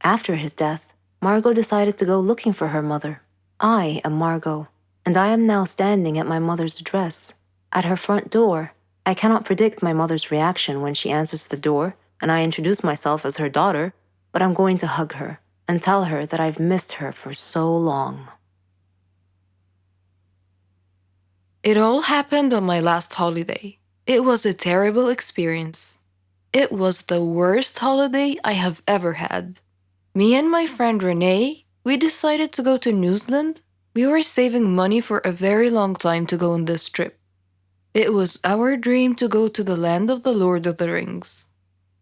After his death, Margot decided to go looking for her mother. I am Margot, and I am now standing at my mother's address. At her front door, I cannot predict my mother's reaction when she answers the door and I introduce myself as her daughter, but I'm going to hug her and tell her that I've missed her for so long. It all happened on my last holiday. It was a terrible experience. It was the worst holiday I have ever had. Me and my friend Renee, we decided to go to New Zealand. We were saving money for a very long time to go on this trip. It was our dream to go to the land of the Lord of the Rings.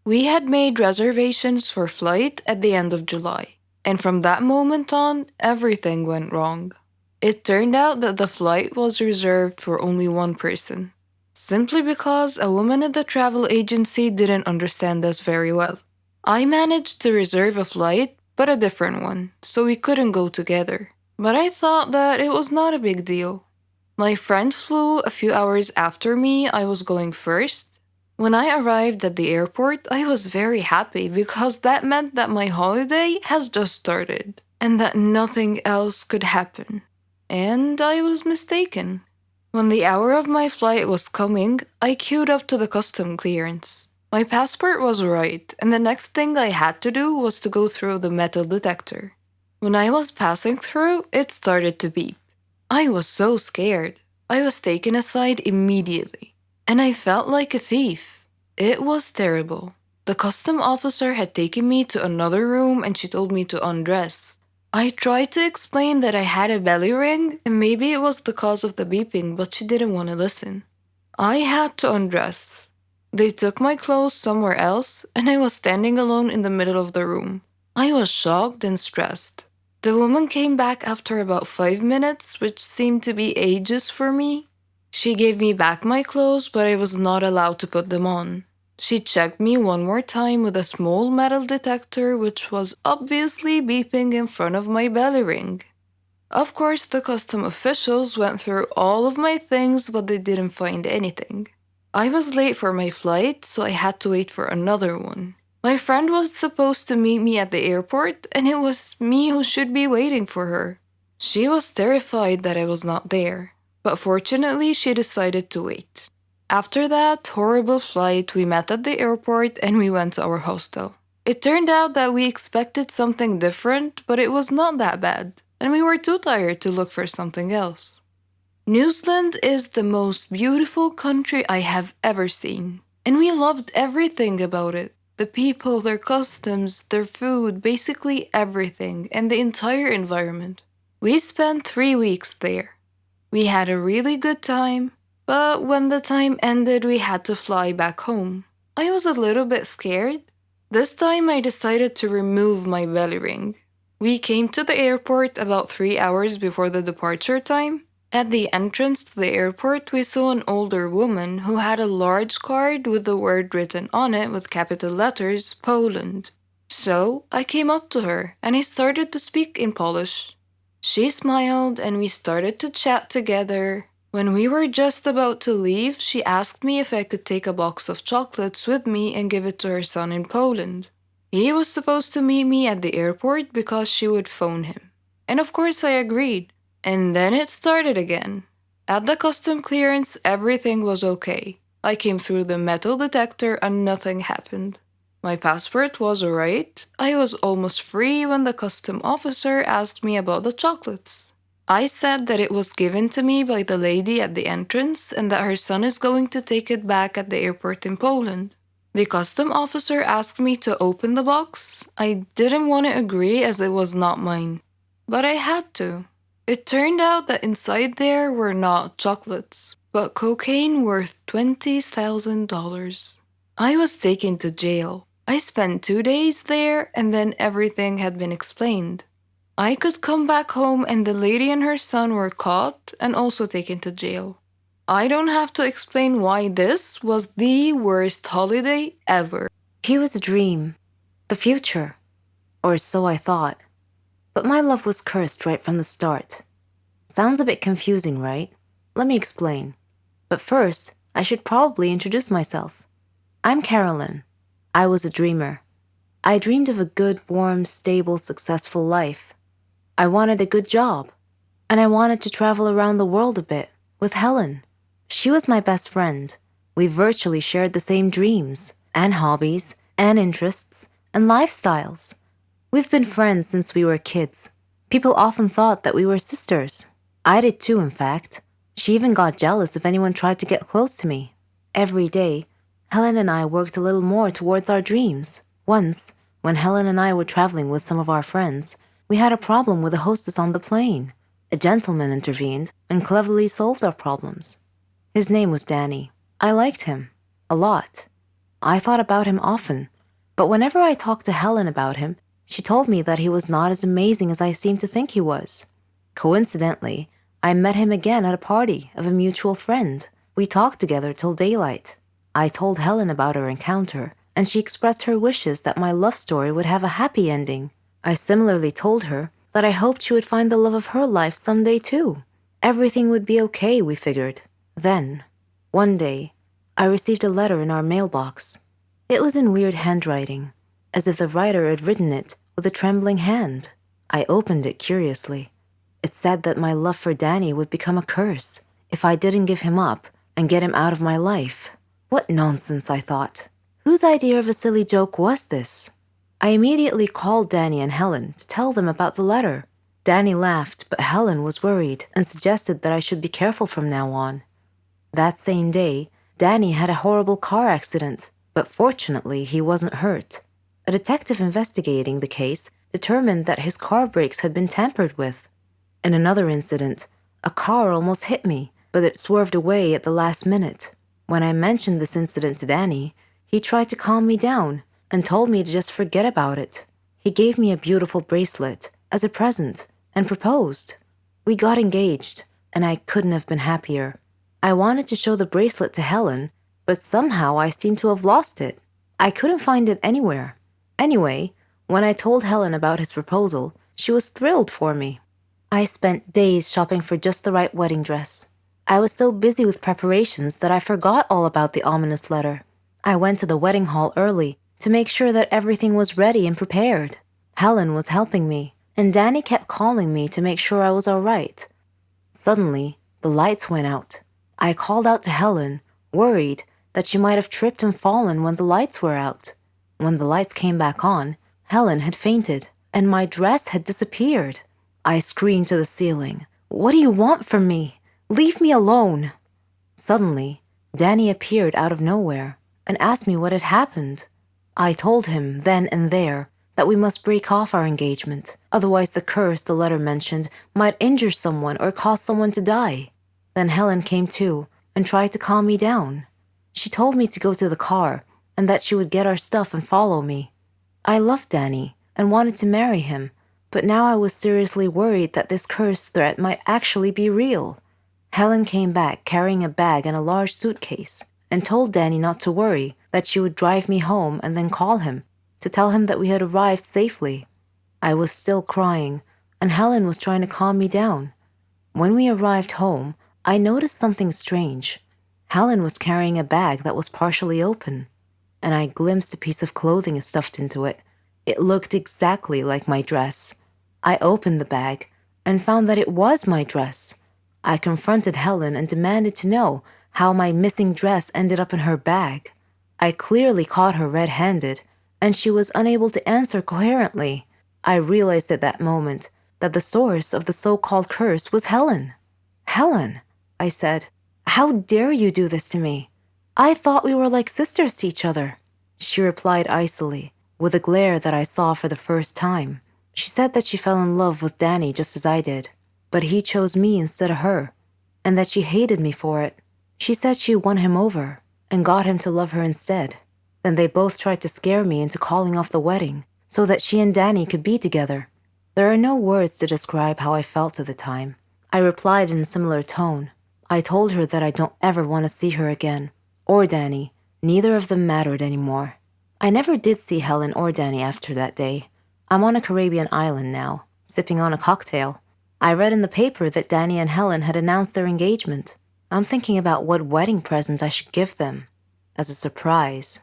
We had made reservations for flight at the end of July, and from that moment on, everything went wrong. It turned out that the flight was reserved for only one person, simply because a woman at the travel agency didn't understand us very well. I managed to reserve a flight, but a different one, so we couldn't go together. But I thought that it was not a big deal. My friend flew a few hours after me. I was going first. When I arrived at the airport, I was very happy because that meant that my holiday has just started and that nothing else could happen. And I was mistaken. When the hour of my flight was coming, I queued up to the custom clearance. My passport was right, and the next thing I had to do was to go through the metal detector. When I was passing through, it started to beep. I was so scared. I was taken aside immediately, and I felt like a thief. It was terrible. The custom officer had taken me to another room and she told me to undress. I tried to explain that I had a belly ring and maybe it was the cause of the beeping, but she didn't want to listen. I had to undress. They took my clothes somewhere else and I was standing alone in the middle of the room. I was shocked and stressed. The woman came back after about 5 minutes, which seemed to be ages for me. She gave me back my clothes, but I was not allowed to put them on. She checked me one more time with a small metal detector, which was obviously beeping in front of my belly ring. Of course, the custom officials went through all of my things, but they didn't find anything. I was late for my flight, so I had to wait for another one. My friend was supposed to meet me at the airport, and it was me who should be waiting for her. She was terrified that I was not there, but fortunately she decided to wait. After that horrible flight, we met at the airport and we went to our hostel. It turned out that we expected something different, but it was not that bad, and we were too tired to look for something else. New Zealand is the most beautiful country I have ever seen, and we loved everything about it. The people, their customs, their food, basically everything, and the entire environment. We spent 3 weeks there. We had a really good time, but when the time ended, we had to fly back home. I was a little bit scared. This time, I decided to remove my belly ring. We came to the airport about 3 hours before the departure time. At the entrance to the airport, we saw an older woman who had a large card with the word written on it with capital letters, Poland. So I came up to her and I started to speak in Polish. She smiled and we started to chat together. When we were just about to leave, she asked me if I could take a box of chocolates with me and give it to her son in Poland. He was supposed to meet me at the airport because she would phone him. And of course, I agreed. And then it started again. At the custom clearance, everything was okay. I came through the metal detector and nothing happened. My passport was alright. I was almost free when the custom officer asked me about the chocolates. I said that it was given to me by the lady at the entrance and that her son is going to take it back at the airport in Poland. The custom officer asked me to open the box. I didn't want to agree as it was not mine, but I had to. It turned out that inside there were not chocolates, but cocaine worth $20,000. I was taken to jail. I spent 2 days there and then everything had been explained. I could come back home and the lady and her son were caught and also taken to jail. I don't have to explain why this was the worst holiday ever. He was a dream, the future, or so I thought. But my love was cursed right from the start. Sounds a bit confusing, right? Let me explain. But first, I should probably introduce myself. I'm Carolyn. I was a dreamer. I dreamed of a good, warm, stable, successful life. I wanted a good job. And I wanted to travel around the world a bit with Helen. She was my best friend. We virtually shared the same dreams, and hobbies, and interests, and lifestyles. We've been friends since we were kids. People often thought that we were sisters. I did too, in fact. She even got jealous if anyone tried to get close to me. Every day, Helen and I worked a little more towards our dreams. Once, when Helen and I were traveling with some of our friends, we had a problem with the hostess on the plane. A gentleman intervened and cleverly solved our problems. His name was Danny. I liked him. A lot. I thought about him often. But whenever I talked to Helen about him, she told me that he was not as amazing as I seemed to think he was. Coincidentally, I met him again at a party of a mutual friend. We talked together till daylight. I told Helen about our encounter, and she expressed her wishes that my love story would have a happy ending. I similarly told her that I hoped she would find the love of her life someday too. Everything would be okay, we figured. Then, one day, I received a letter in our mailbox. It was in weird handwriting, as if the writer had written it with a trembling hand. I opened it curiously. It said that my love for Danny would become a curse if I didn't give him up and get him out of my life. What nonsense, I thought. Whose idea of a silly joke was this? I immediately called Danny and Helen to tell them about the letter. Danny laughed, but Helen was worried and suggested that I should be careful from now on. That same day, Danny had a horrible car accident, but fortunately he wasn't hurt. A detective investigating the case determined that his car brakes had been tampered with. In another incident, a car almost hit me, but it swerved away at the last minute. When I mentioned this incident to Danny, he tried to calm me down and told me to just forget about it. He gave me a beautiful bracelet as a present and proposed. We got engaged, and I couldn't have been happier. I wanted to show the bracelet to Helen, but somehow I seemed to have lost it. I couldn't find it anywhere. Anyway, when I told Helen about his proposal, she was thrilled for me. I spent days shopping for just the right wedding dress. I was so busy with preparations that I forgot all about the ominous letter. I went to the wedding hall early to make sure that everything was ready and prepared. Helen was helping me, and Danny kept calling me to make sure I was all right. Suddenly, the lights went out. I called out to Helen, worried that she might have tripped and fallen when the lights were out. When the lights came back on, Helen had fainted, and my dress had disappeared. I screamed to the ceiling, "What do you want from me? Leave me alone! Suddenly, Danny appeared out of nowhere and asked me what had happened. I told him then and there that we must break off our engagement, otherwise the curse the letter mentioned might injure someone or cause someone to die. Then Helen came too and tried to calm me down. She told me to go to the car and that she would get our stuff and follow me. I loved Danny and wanted to marry him, but now I was seriously worried that this curse threat might actually be real. Helen came back carrying a bag and a large suitcase and told Danny not to worry, that she would drive me home and then call him to tell him that we had arrived safely. I was still crying, and Helen was trying to calm me down. When we arrived home, I noticed something strange. Helen was carrying a bag that was partially open, and I glimpsed a piece of clothing stuffed into it. It looked exactly like my dress. I opened the bag and found that it was my dress. I confronted Helen and demanded to know how my missing dress ended up in her bag. I clearly caught her red-handed, and she was unable to answer coherently. I realized at that moment that the source of the so-called curse was Helen. Helen, I said, how dare you do this to me? I thought we were like sisters to each other. She replied icily, with a glare that I saw for the first time. She said that she fell in love with Danny just as I did, but he chose me instead of her, and that she hated me for it. She said she won him over and got him to love her instead. Then they both tried to scare me into calling off the wedding so that she and Danny could be together. There are no words to describe how I felt at the time. I replied in a similar tone. I told her that I don't ever want to see her again, or Danny. Neither of them mattered anymore. I never did see Helen or Danny after that day. I'm on a Caribbean island now, sipping on a cocktail. I read in the paper that Danny and Helen had announced their engagement. I'm thinking about what wedding present I should give them as a surprise.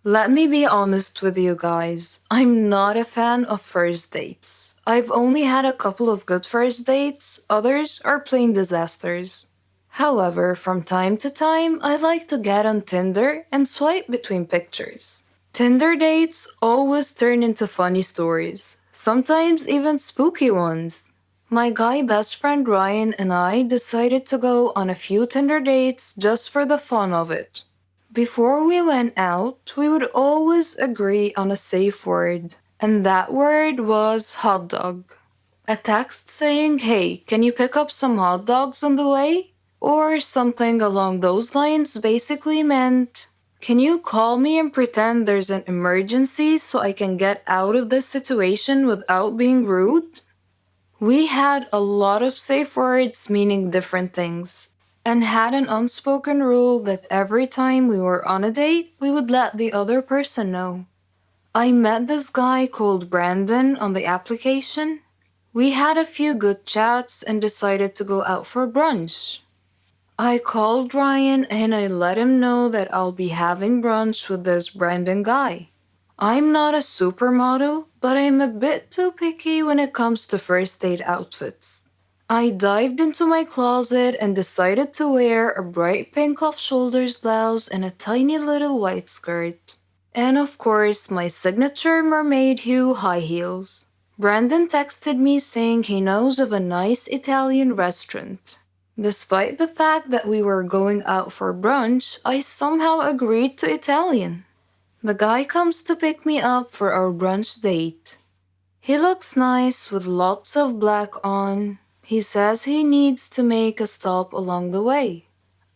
Let me be honest with you guys. I'm not a fan of first dates. I've only had a couple of good first dates, others are plain disasters. However, from time to time, I like to get on Tinder and swipe between pictures. Tinder dates always turn into funny stories, sometimes even spooky ones. My guy best friend Ryan and I decided to go on a few Tinder dates just for the fun of it. Before we went out, we would always agree on a safe word, and that word was hot dog. A text saying, "Hey, can you pick up some hot dogs on the way?" Or something along those lines basically meant, "Can you call me and pretend there's an emergency so I can get out of this situation without being rude?" We had a lot of safe words meaning different things, and had an unspoken rule that every time we were on a date, we would let the other person know. I met this guy called Brandon on the application. We had a few good chats and decided to go out for brunch. I called Ryan and I let him know that I'll be having brunch with this Brandon guy. I'm not a supermodel, but I'm a bit too picky when it comes to first date outfits. I dived into my closet and decided to wear a bright pink off-shoulders blouse and a tiny little white skirt. And of course, my signature mermaid hue high heels. Brandon texted me saying he knows of a nice Italian restaurant. Despite the fact that we were going out for brunch, I somehow agreed to Italian. The guy comes to pick me up for our brunch date. He looks nice with lots of black on. He says he needs to make a stop along the way.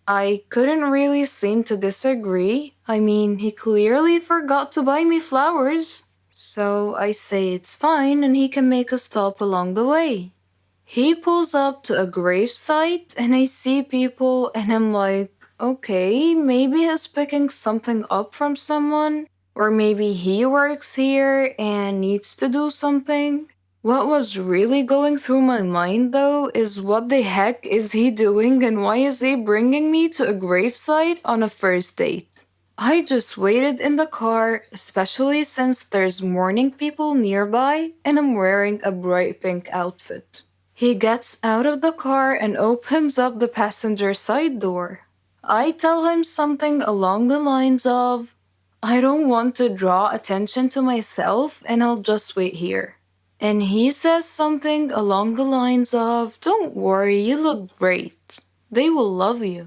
I couldn't really seem to disagree. I mean, he clearly forgot to buy me flowers. So I say it's fine and he can make a stop along the way. He pulls up to a gravesite and I see people and I'm like, okay, maybe he's picking something up from someone, or maybe he works here and needs to do something. What was really going through my mind though is what the heck is he doing and why is he bringing me to a gravesite on a first date? I just waited in the car, especially since there's mourning people nearby and I'm wearing a bright pink outfit. He gets out of the car and opens up the passenger side door. I tell him something along the lines of, "I don't want to draw attention to myself and I'll just wait here." and he says something along the lines of, "Don't worry, you look great. They will love you."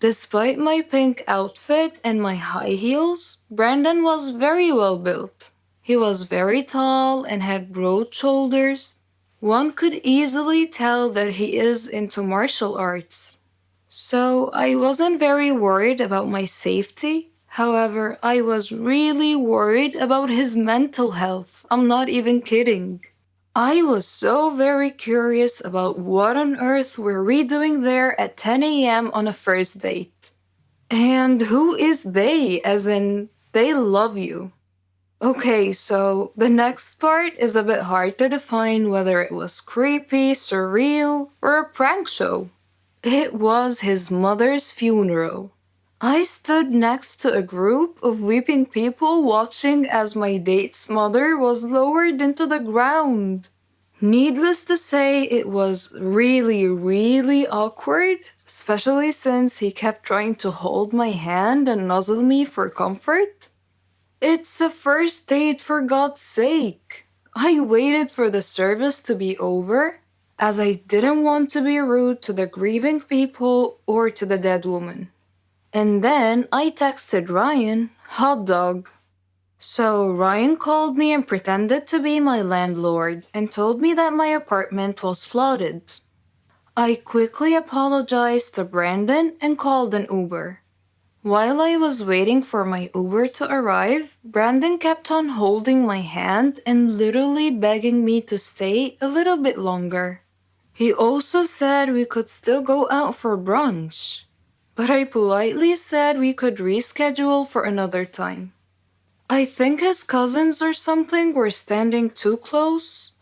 Despite my pink outfit and my high heels, Brandon was very well built. He was very tall and had broad shoulders. One could easily tell that he is into martial arts. So I wasn't very worried about my safety. However, I was really worried about his mental health. I'm not even kidding. I was so very curious about what on earth were we doing there at 10 a.m. on a first date. And who is they, as in, they love you. Okay, so the next part is a bit hard to define whether it was creepy, surreal, or a prank show. It was his mother's funeral. I stood next to a group of weeping people watching as my date's mother was lowered into the ground. Needless to say, it was really, really awkward, especially since he kept trying to hold my hand and nuzzle me for comfort. It's a first date, for God's sake. I waited for the service to be over, as I didn't want to be rude to the grieving people or to the dead woman. And then I texted Ryan, "Hot dog." So Ryan called me and pretended to be my landlord and told me that my apartment was flooded. I quickly apologized to Brandon and called an Uber. While I was waiting for my Uber to arrive, Brandon kept on holding my hand and literally begging me to stay a little bit longer. He also said we could still go out for brunch, but I politely said we could reschedule for another time. I think his cousins or something were standing too close.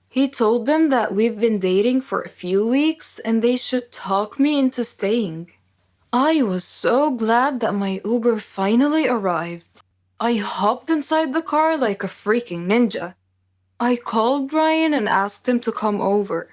He told them that we've been dating for a few weeks and they should talk me into staying. I was so glad that my Uber finally arrived. I hopped inside the car like a freaking ninja. I called Ryan and asked him to come over.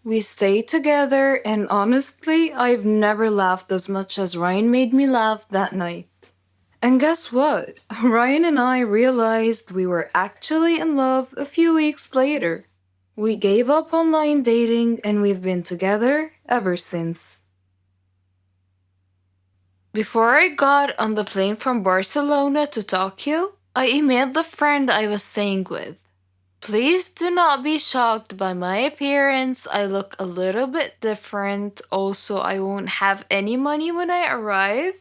We stayed together, and honestly, I've never laughed as much as Ryan made me laugh that night. And guess what? Ryan and I realized we were actually in love a few weeks later. We gave up online dating and we've been together ever since. Before I got on the plane from Barcelona to Tokyo, I emailed the friend I was staying with. Please do not be shocked by my appearance. I look a little bit different. Also, I won't have any money when I arrive.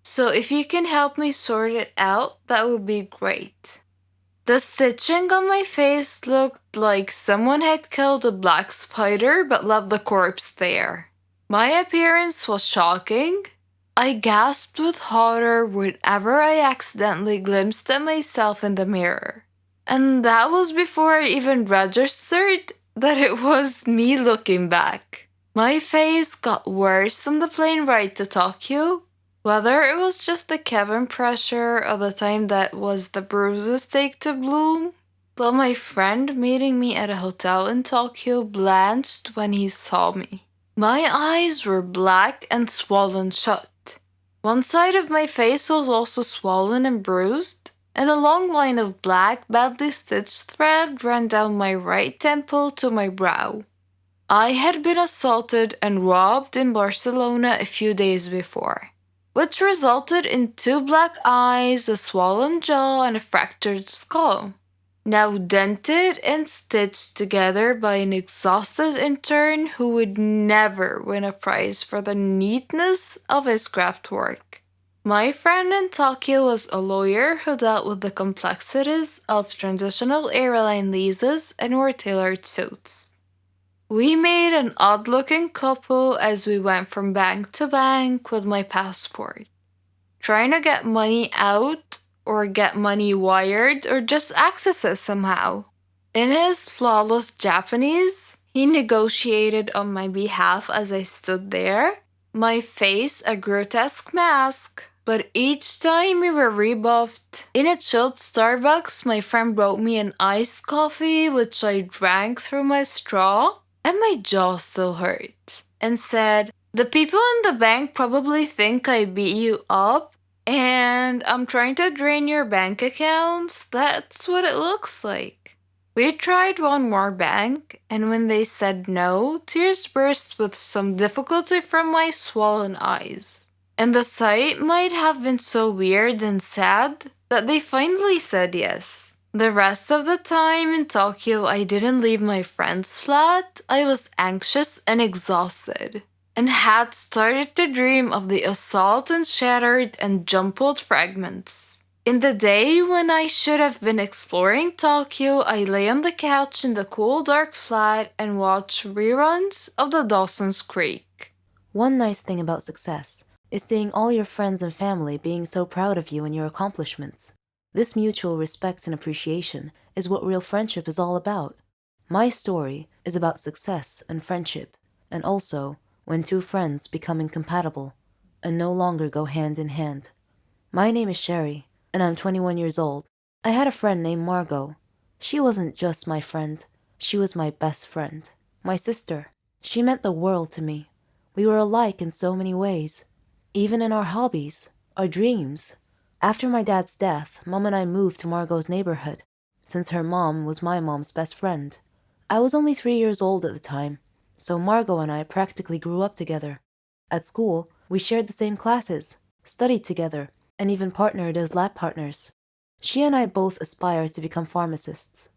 So if you can help me sort it out, that would be great. The stitching on my face looked like someone had killed a black spider but left the corpse there. My appearance was shocking. I gasped with horror whenever I accidentally glimpsed at myself in the mirror. And that was before I even registered that it was me looking back. My face got worse on the plane ride to Tokyo. Whether it was just the cabin pressure or the time that was the bruises take to bloom, but my friend meeting me at a hotel in Tokyo blanched when he saw me. My eyes were black and swollen shut. One side of my face was also swollen and bruised, and a long line of black, badly stitched thread ran down my right temple to my brow. I had been assaulted and robbed in Barcelona a few days before, which resulted in 2 black eyes, a swollen jaw, and a fractured skull, now dented and stitched together by an exhausted intern who would never win a prize for the neatness of his craft work. My friend in Tokyo was a lawyer who dealt with the complexities of transitional airline leases and wore tailored suits. We made an odd-looking couple as we went from bank to bank with my passport, trying to get money out or get money wired or just access it somehow. In his flawless Japanese, he negotiated on my behalf as I stood there, my face a grotesque mask. But each time we were rebuffed. In a chilled Starbucks, my friend brought me an iced coffee, which I drank through my straw, and my jaw still hurt, and said, "The people in the bank probably think I beat you up, and I'm trying to drain your bank accounts. That's what it looks like." We tried one more bank, and when they said no, tears burst with some difficulty from my swollen eyes. And the sight might have been so weird and sad that they finally said yes. The rest of the time in Tokyo, I didn't leave my friend's flat. I was anxious and exhausted, and had started to dream of the assault and shattered and jumbled fragments. In the day when I should have been exploring Tokyo, I lay on the couch in the cool, dark flat and watched reruns of the Dawson's Creek. One nice thing about success is seeing all your friends and family being so proud of you and your accomplishments. This mutual respect and appreciation is what real friendship is all about. My story is about success and friendship, and also when two friends become incompatible and no longer go hand in hand. My name is Sherry, and I'm 21 years old. I had a friend named Margot. She wasn't just my friend, she was my best friend, my sister. She meant the world to me. We were alike in so many ways, even in our hobbies, our dreams. After my dad's death, Mom and I moved to Margot's neighborhood, since her mom was my mom's best friend. I was only 3 years old at the time, so Margot and I practically grew up together. At school, we shared the same classes, studied together, and even partnered as lab partners. She and I both aspired to become pharmacists.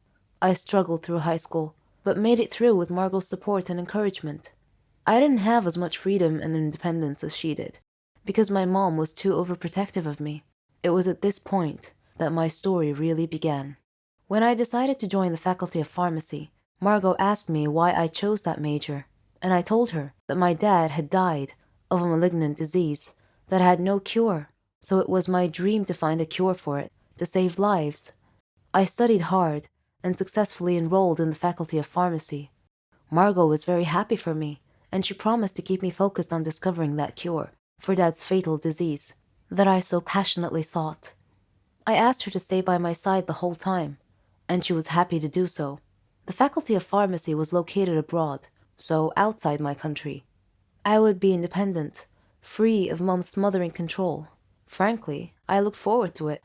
I struggled through high school, but made it through with Margot's support and encouragement. I didn't have as much freedom and independence as she did, because my mom was too overprotective of me. It was at this point that my story really began. When I decided to join the Faculty of Pharmacy, Margot asked me why I chose that major, and I told her that my dad had died of a malignant disease that had no cure, so it was my dream to find a cure for it, to save lives. I studied hard and successfully enrolled in the Faculty of Pharmacy. Margot was very happy for me, and she promised to keep me focused on discovering that cure for Dad's fatal disease that I so passionately sought. I asked her to stay by my side the whole time, and she was happy to do so. The Faculty of Pharmacy was located abroad, so outside my country. I would be independent, free of Mom's smothering control. Frankly, I looked forward to it.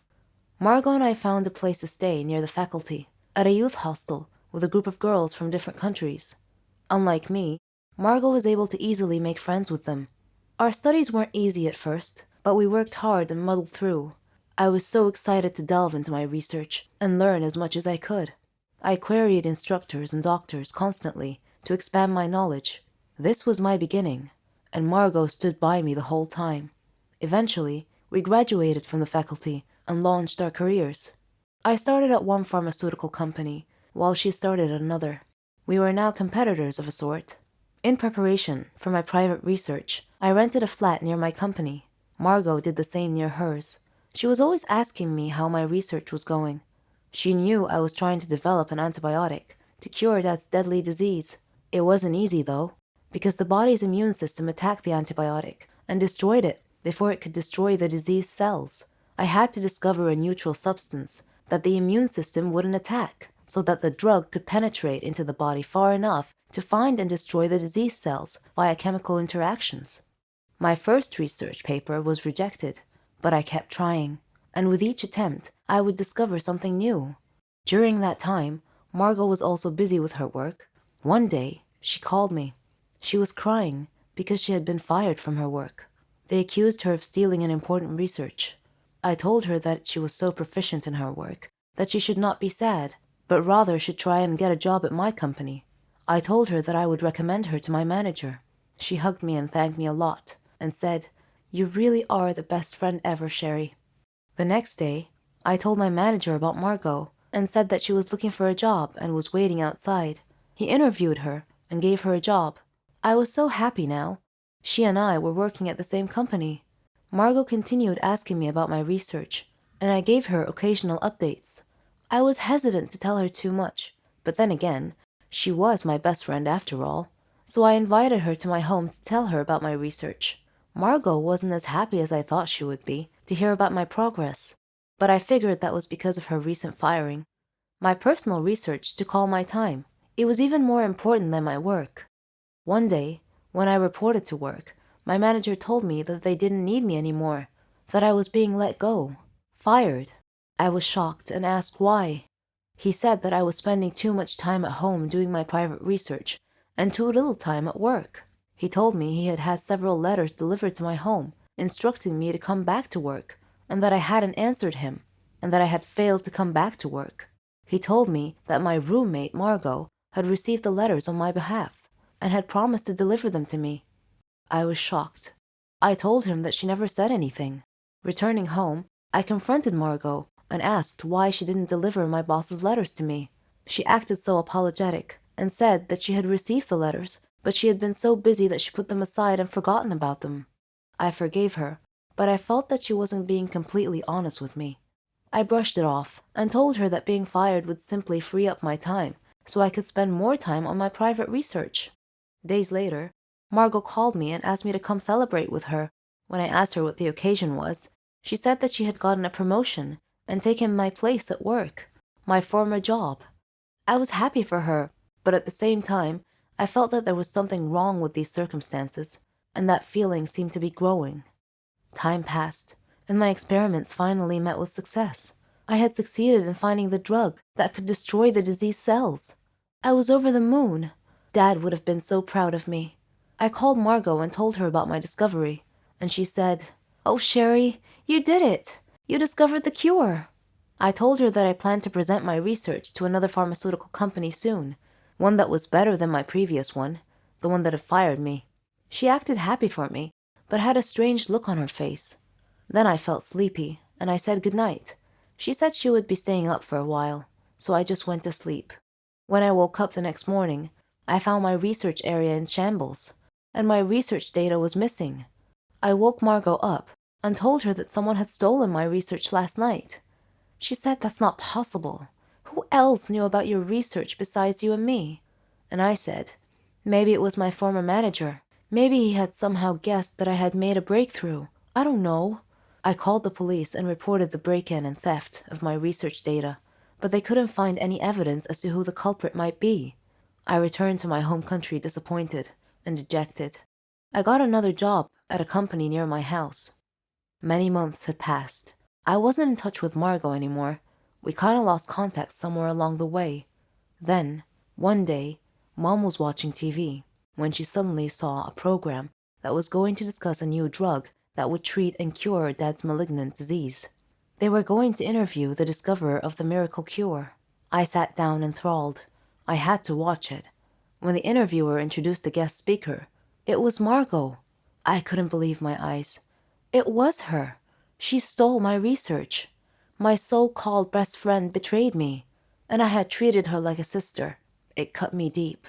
Margot and I found a place to stay near the faculty, at a youth hostel with a group of girls from different countries. Unlike me, Margot was able to easily make friends with them. Our studies weren't easy at first, but we worked hard and muddled through. I was so excited to delve into my research and learn as much as I could. I queried instructors and doctors constantly to expand my knowledge. This was my beginning, and Margot stood by me the whole time. Eventually, we graduated from the faculty and launched our careers. I started at one pharmaceutical company, while she started at another. We were now competitors of a sort. In preparation for my private research, I rented a flat near my company. Margot did the same near hers. She was always asking me how my research was going. She knew I was trying to develop an antibiotic to cure Dad's deadly disease. It wasn't easy, though, because the body's immune system attacked the antibiotic and destroyed it before it could destroy the diseased cells. I had to discover a neutral substance that the immune system wouldn't attack, so that the drug could penetrate into the body far enough to find and destroy the diseased cells via chemical interactions. My first research paper was rejected, but I kept trying, and with each attempt, I would discover something new. During that time, Margot was also busy with her work. One day, she called me. She was crying because she had been fired from her work. They accused her of stealing an important research. I told her that she was so proficient in her work that she should not be sad, but rather should try and get a job at my company. I told her that I would recommend her to my manager. She hugged me and thanked me a lot, and said, "You really are the best friend ever, Sherry." The next day, I told my manager about Margot and said that she was looking for a job and was waiting outside. He interviewed her and gave her a job. I was so happy now. She and I were working at the same company. Margot continued asking me about my research, and I gave her occasional updates. I was hesitant to tell her too much, but then again, she was my best friend after all, so I invited her to my home to tell her about my research. Margot wasn't as happy as I thought she would be to hear about my progress, but I figured that was because of her recent firing. My personal research took all my time. It was even more important than my work. One day, when I reported to work, my manager told me that they didn't need me anymore, that I was being let go, fired. I was shocked and asked why. He said that I was spending too much time at home doing my private research and too little time at work. He told me he had had several letters delivered to my home instructing me to come back to work, and that I hadn't answered him, and that I had failed to come back to work. He told me that my roommate, Margot, had received the letters on my behalf and had promised to deliver them to me. I was shocked. I told him that she never said anything. Returning home, I confronted Margot and asked why she didn't deliver my boss's letters to me. She acted so apologetic and said that she had received the letters, but she had been so busy that she put them aside and forgotten about them. I forgave her, but I felt that she wasn't being completely honest with me. I brushed it off and told her that being fired would simply free up my time so I could spend more time on my private research. Days later, Margot called me and asked me to come celebrate with her. When I asked her what the occasion was, she said that she had gotten a promotion and taken my place at work, my former job. I was happy for her, but at the same time, I felt that there was something wrong with these circumstances, and that feeling seemed to be growing. Time passed, and my experiments finally met with success. I had succeeded in finding the drug that could destroy the diseased cells. I was over the moon. Dad would have been so proud of me. I called Margot and told her about my discovery, and she said, "Oh, Sherry, you did it! You discovered the cure!" I told her that I planned to present my research to another pharmaceutical company soon, one that was better than my previous one, the one that had fired me. She acted happy for me, but had a strange look on her face. Then I felt sleepy, and I said goodnight. She said she would be staying up for a while, so I just went to sleep. When I woke up the next morning, I found my research area in shambles, and my research data was missing. I woke Margot up and told her that someone had stolen my research last night. She said that's not possible. Who else knew about your research besides you and me? And I said, maybe it was my former manager. Maybe he had somehow guessed that I had made a breakthrough. I don't know. I called the police and reported the break-in and theft of my research data, but they couldn't find any evidence as to who the culprit might be. I returned to my home country disappointed and dejected. I got another job at a company near my house. Many months had passed. I wasn't in touch with Margot anymore. We kinda lost contact somewhere along the way. Then, one day, Mom was watching TV when she suddenly saw a program that was going to discuss a new drug that would treat and cure Dad's malignant disease. They were going to interview the discoverer of the miracle cure. I sat down enthralled. I had to watch it. When the interviewer introduced the guest speaker, it was Margot. I couldn't believe my eyes. It was her. She stole my research. My so-called best friend betrayed me, and I had treated her like a sister. It cut me deep.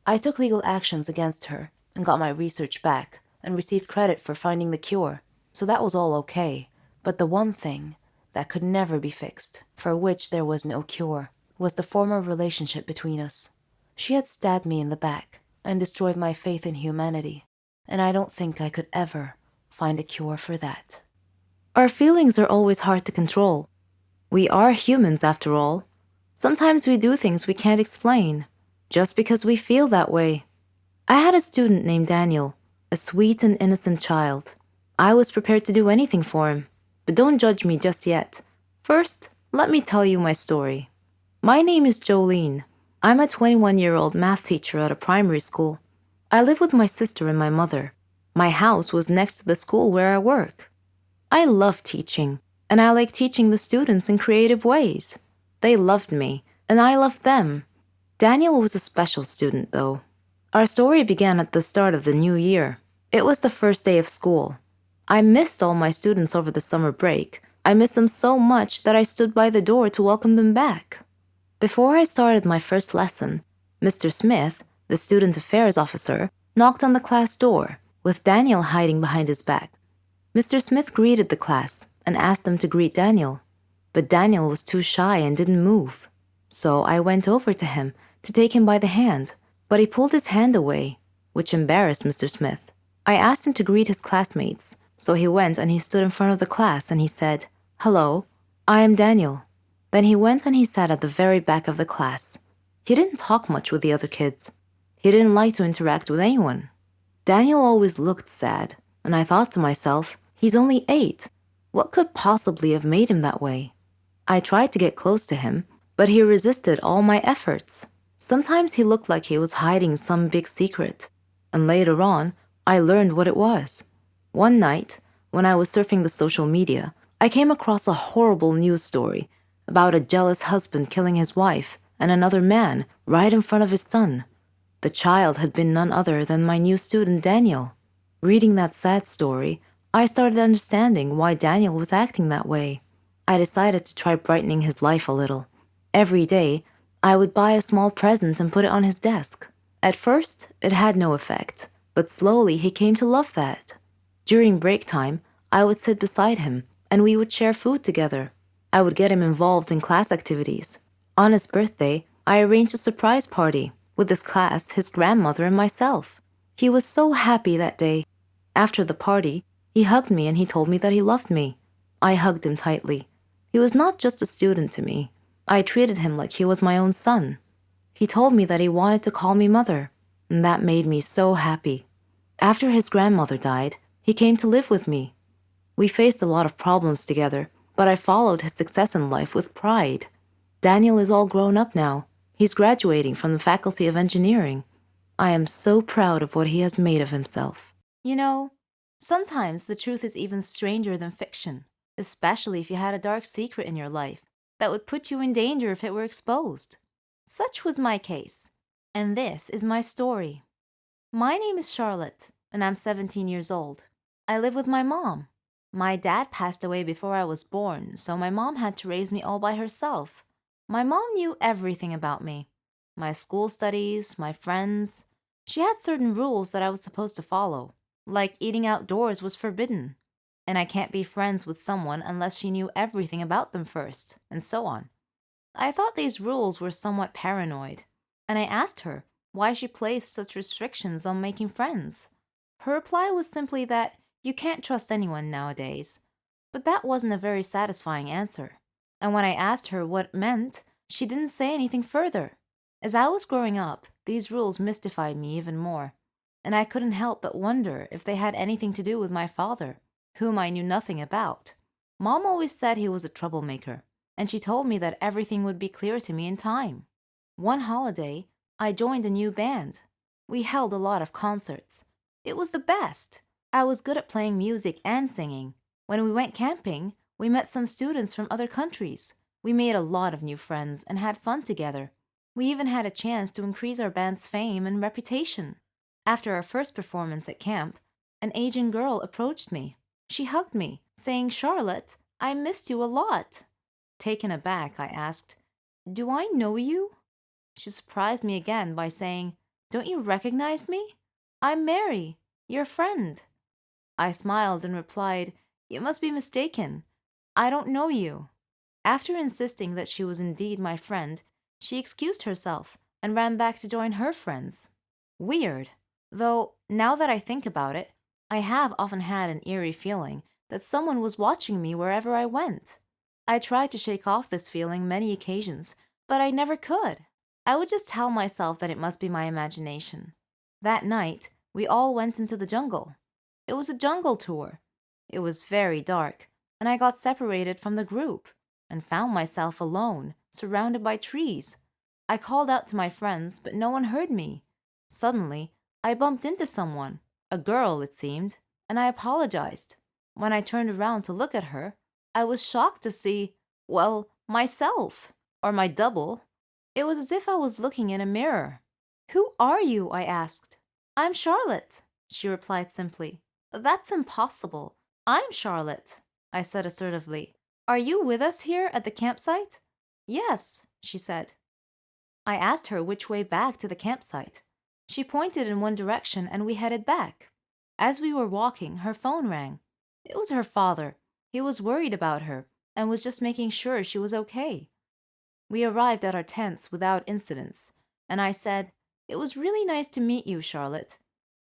I took legal actions against her and got my research back and received credit for finding the cure, so that was all okay. But the one thing that could never be fixed, for which there was no cure, was the former relationship between us. She had stabbed me in the back and destroyed my faith in humanity, and I don't think I could ever find a cure for that. Our feelings are always hard to control. We are humans after all. Sometimes we do things we can't explain, just because we feel that way. I had a student named Daniel, a sweet and innocent child. I was prepared to do anything for him, but don't judge me just yet. First, let me tell you my story. My name is Jolene. I'm a 21-year-old math teacher at a primary school. I live with my sister and my mother. My house was next to the school where I work. I love teaching, and I like teaching the students in creative ways. They loved me, and I loved them. Daniel was a special student, though. Our story began at the start of the new year. It was the first day of school. I missed all my students over the summer break. I missed them so much that I stood by the door to welcome them back. Before I started my first lesson, Mr. Smith, the student affairs officer, knocked on the class door, with Daniel hiding behind his back. Mr. Smith greeted the class and asked them to greet Daniel, but Daniel was too shy and didn't move. So I went over to him to take him by the hand, but he pulled his hand away, which embarrassed Mr. Smith. I asked him to greet his classmates, so he went and he stood in front of the class and he said, "Hello, I am Daniel." Then he went and he sat at the very back of the class. He didn't talk much with the other kids. He didn't like to interact with anyone. Daniel always looked sad, and I thought to myself, he's only 8. What could possibly have made him that way? I tried to get close to him, but he resisted all my efforts. Sometimes he looked like he was hiding some big secret, and later on, I learned what it was. One night, when I was surfing the social media, I came across a horrible news story about a jealous husband killing his wife and another man right in front of his son. The child had been none other than my new student Daniel. Reading that sad story, I started understanding why Daniel was acting that way. I decided to try brightening his life a little. Every day, I would buy a small present and put it on his desk. At first, it had no effect, but slowly he came to love that. During break time, I would sit beside him and we would share food together. I would get him involved in class activities. On his birthday, I arranged a surprise party with his class, his grandmother, and myself. He was so happy that day. After the party, he hugged me and he told me that he loved me. I hugged him tightly. He was not just a student to me. I treated him like he was my own son. He told me that he wanted to call me mother, and that made me so happy. After his grandmother died, he came to live with me. We faced a lot of problems together, but I followed his success in life with pride. Daniel is all grown up now. He's graduating from the Faculty of Engineering. I am so proud of what he has made of himself. You know, sometimes the truth is even stranger than fiction, especially if you had a dark secret in your life that would put you in danger if it were exposed. Such was my case, and this is my story. My name is Charlotte, and I'm 17 years old. I live with my mom. My dad passed away before I was born, so my mom had to raise me all by herself. My mom knew everything about me. My school studies, my friends. She had certain rules that I was supposed to follow, like eating outdoors was forbidden, and I can't be friends with someone unless she knew everything about them first, and so on. I thought these rules were somewhat paranoid, and I asked her why she placed such restrictions on making friends. Her reply was simply that you can't trust anyone nowadays. But that wasn't a very satisfying answer. And when I asked her what it meant, she didn't say anything further. As I was growing up, these rules mystified me even more, and I couldn't help but wonder if they had anything to do with my father, whom I knew nothing about. Mom always said he was a troublemaker, and she told me that everything would be clear to me in time. One holiday, I joined a new band. We held a lot of concerts. It was the best. I was good at playing music and singing. When we went camping, we met some students from other countries. We made a lot of new friends and had fun together. We even had a chance to increase our band's fame and reputation. After our first performance at camp, an Asian girl approached me. She hugged me, saying, "Charlotte, I missed you a lot." Taken aback, I asked, "Do I know you?" She surprised me again by saying, "Don't you recognize me? I'm Mary, your friend." I smiled and replied, "You must be mistaken. I don't know you." After insisting that she was indeed my friend, she excused herself and ran back to join her friends. Weird. Though, now that I think about it, I have often had an eerie feeling that someone was watching me wherever I went. I tried to shake off this feeling many occasions, but I never could. I would just tell myself that it must be my imagination. That night, we all went into the jungle. It was a jungle tour. It was very dark, and I got separated from the group and found myself alone, surrounded by trees. I called out to my friends, but no one heard me. Suddenly, I bumped into someone, a girl it seemed, and I apologized. When I turned around to look at her, I was shocked to see, well, myself, or my double. It was as if I was looking in a mirror. "Who are you?" I asked. "I'm Charlotte," she replied simply. "That's impossible. I'm Charlotte," I said assertively. "Are you with us here at the campsite?" "Yes," she said. I asked her which way back to the campsite. She pointed in one direction and we headed back. As we were walking, her phone rang. It was her father. He was worried about her and was just making sure she was okay. We arrived at our tents without incidents, and I said, "It was really nice to meet you, Charlotte.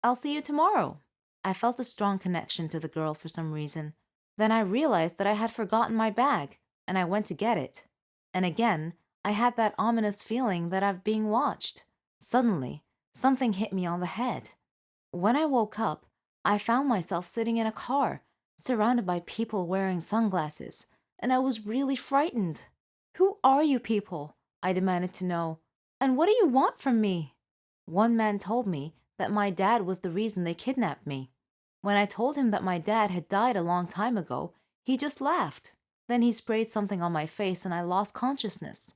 I'll see you tomorrow." I felt a strong connection to the girl for some reason. Then I realized that I had forgotten my bag, and I went to get it. And again, I had that ominous feeling that I'm being watched. Suddenly, something hit me on the head. When I woke up, I found myself sitting in a car, surrounded by people wearing sunglasses, and I was really frightened. "Who are you people? I demanded to know. And what do you want from me? One man told me that my dad was the reason they kidnapped me. When I told him that my dad had died a long time ago, he just laughed. Then he sprayed something on my face and I lost consciousness.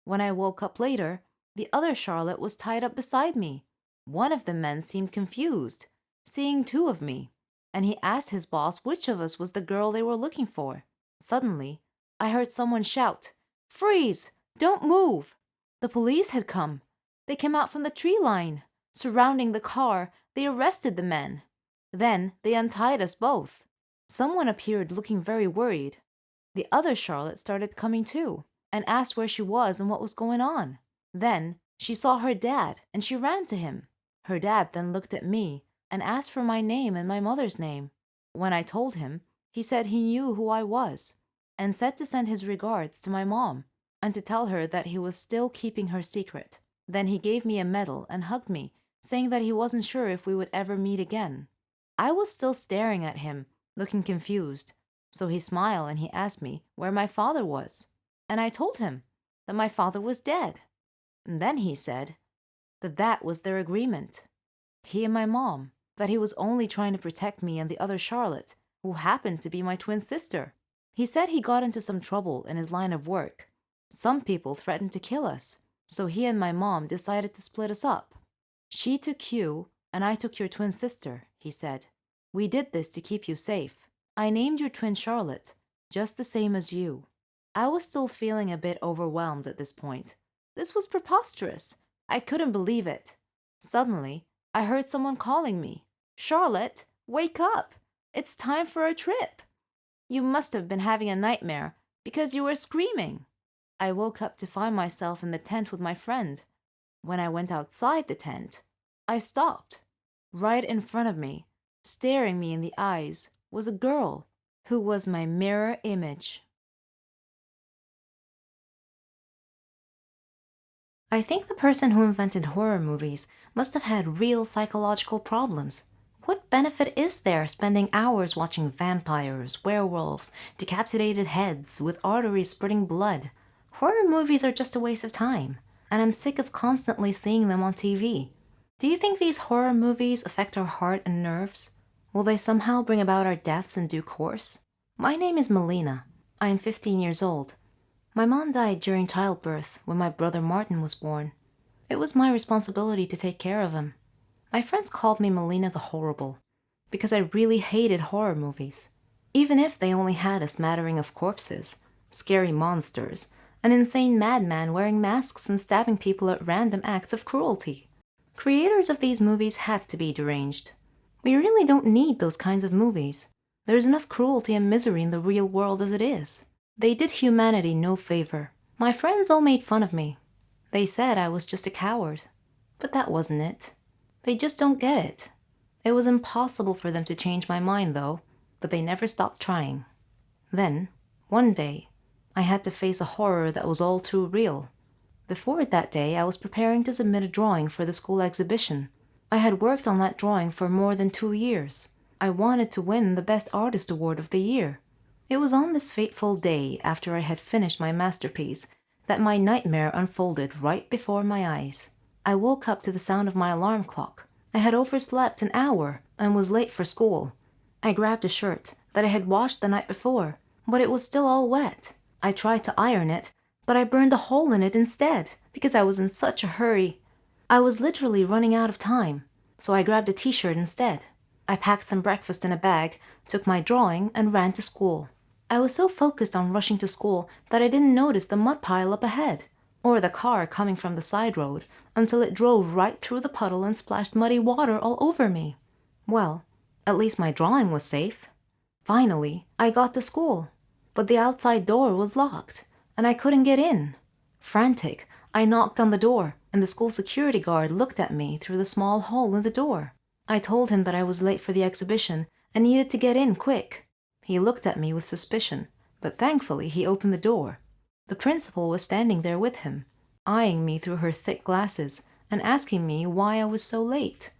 When I woke up later, the other Charlotte was tied up beside me. One of the men seemed confused, seeing two of me, and he asked his boss which of us was the girl they were looking for. Suddenly, I heard someone shout, "Freeze! Don't move!" The police had come. They came out from the tree line. Surrounding the car, they arrested the men. Then they untied us both. Someone appeared looking very worried. The other Charlotte started coming too and asked where she was and what was going on. Then she saw her dad and she ran to him. Her dad then looked at me and asked for my name and my mother's name. When I told him, he said he knew who I was and said to send his regards to my mom and to tell her that he was still keeping her secret. Then he gave me a medal and hugged me, saying that he wasn't sure if we would ever meet again. I was still staring at him, looking confused, so he smiled and he asked me where my father was. And I told him that my father was dead. And then he said that that was their agreement. He and my mom, that he was only trying to protect me and the other Charlotte, who happened to be my twin sister. He said he got into some trouble in his line of work. Some people threatened to kill us, so he and my mom decided to split us up. She took you, and I took your twin sister, he said. We did this to keep you safe. I named your twin Charlotte, just the same as you. I was still feeling a bit overwhelmed at this point. This was preposterous. I couldn't believe it. Suddenly, I heard someone calling me. Charlotte, wake up! It's time for a trip. You must have been having a nightmare because you were screaming. I woke up to find myself in the tent with my friend. When I went outside the tent, I stopped. Right in front of me, staring me in the eyes, was a girl who was my mirror image. I think the person who invented horror movies must have had real psychological problems. What benefit is there spending hours watching vampires, werewolves, decapitated heads with arteries spurting blood? Horror movies are just a waste of time, and I'm sick of constantly seeing them on TV. Do you think these horror movies affect our heart and nerves? Will they somehow bring about our deaths in due course? My name is Melina. I am 15 years old. My mom died during childbirth when my brother Martin was born. It was my responsibility to take care of him. My friends called me Melina the Horrible because I really hated horror movies. Even if they only had a smattering of corpses, scary monsters, an insane madman wearing masks and stabbing people at random acts of cruelty. Creators of these movies had to be deranged. We really don't need those kinds of movies. There's enough cruelty and misery in the real world as it is. They did humanity no favor. My friends all made fun of me. They said I was just a coward. But that wasn't it. They just don't get it. It was impossible for them to change my mind, though, but they never stopped trying. Then, one day, I had to face a horror that was all too real. Before that day, I was preparing to submit a drawing for the school exhibition. I had worked on that drawing for more than 2 years. I wanted to win the Best Artist Award of the year. It was on this fateful day, after I had finished my masterpiece, that my nightmare unfolded right before my eyes. I woke up to the sound of my alarm clock. I had overslept an hour and was late for school. I grabbed a shirt that I had washed the night before, but it was still all wet. I tried to iron it, but I burned a hole in it instead because I was in such a hurry. I was literally running out of time, so I grabbed a t-shirt instead. I packed some breakfast in a bag, took my drawing, and ran to school. I was so focused on rushing to school that I didn't notice the mud pile up ahead, or the car coming from the side road, until it drove right through the puddle and splashed muddy water all over me. Well, at least my drawing was safe. Finally, I got to school, but the outside door was locked, and I couldn't get in. Frantic, I knocked on the door, and the school security guard looked at me through the small hole in the door. I told him that I was late for the exhibition and needed to get in quick. He looked at me with suspicion, but thankfully he opened the door. The principal was standing there with him, eyeing me through her thick glasses and asking me why I was so late.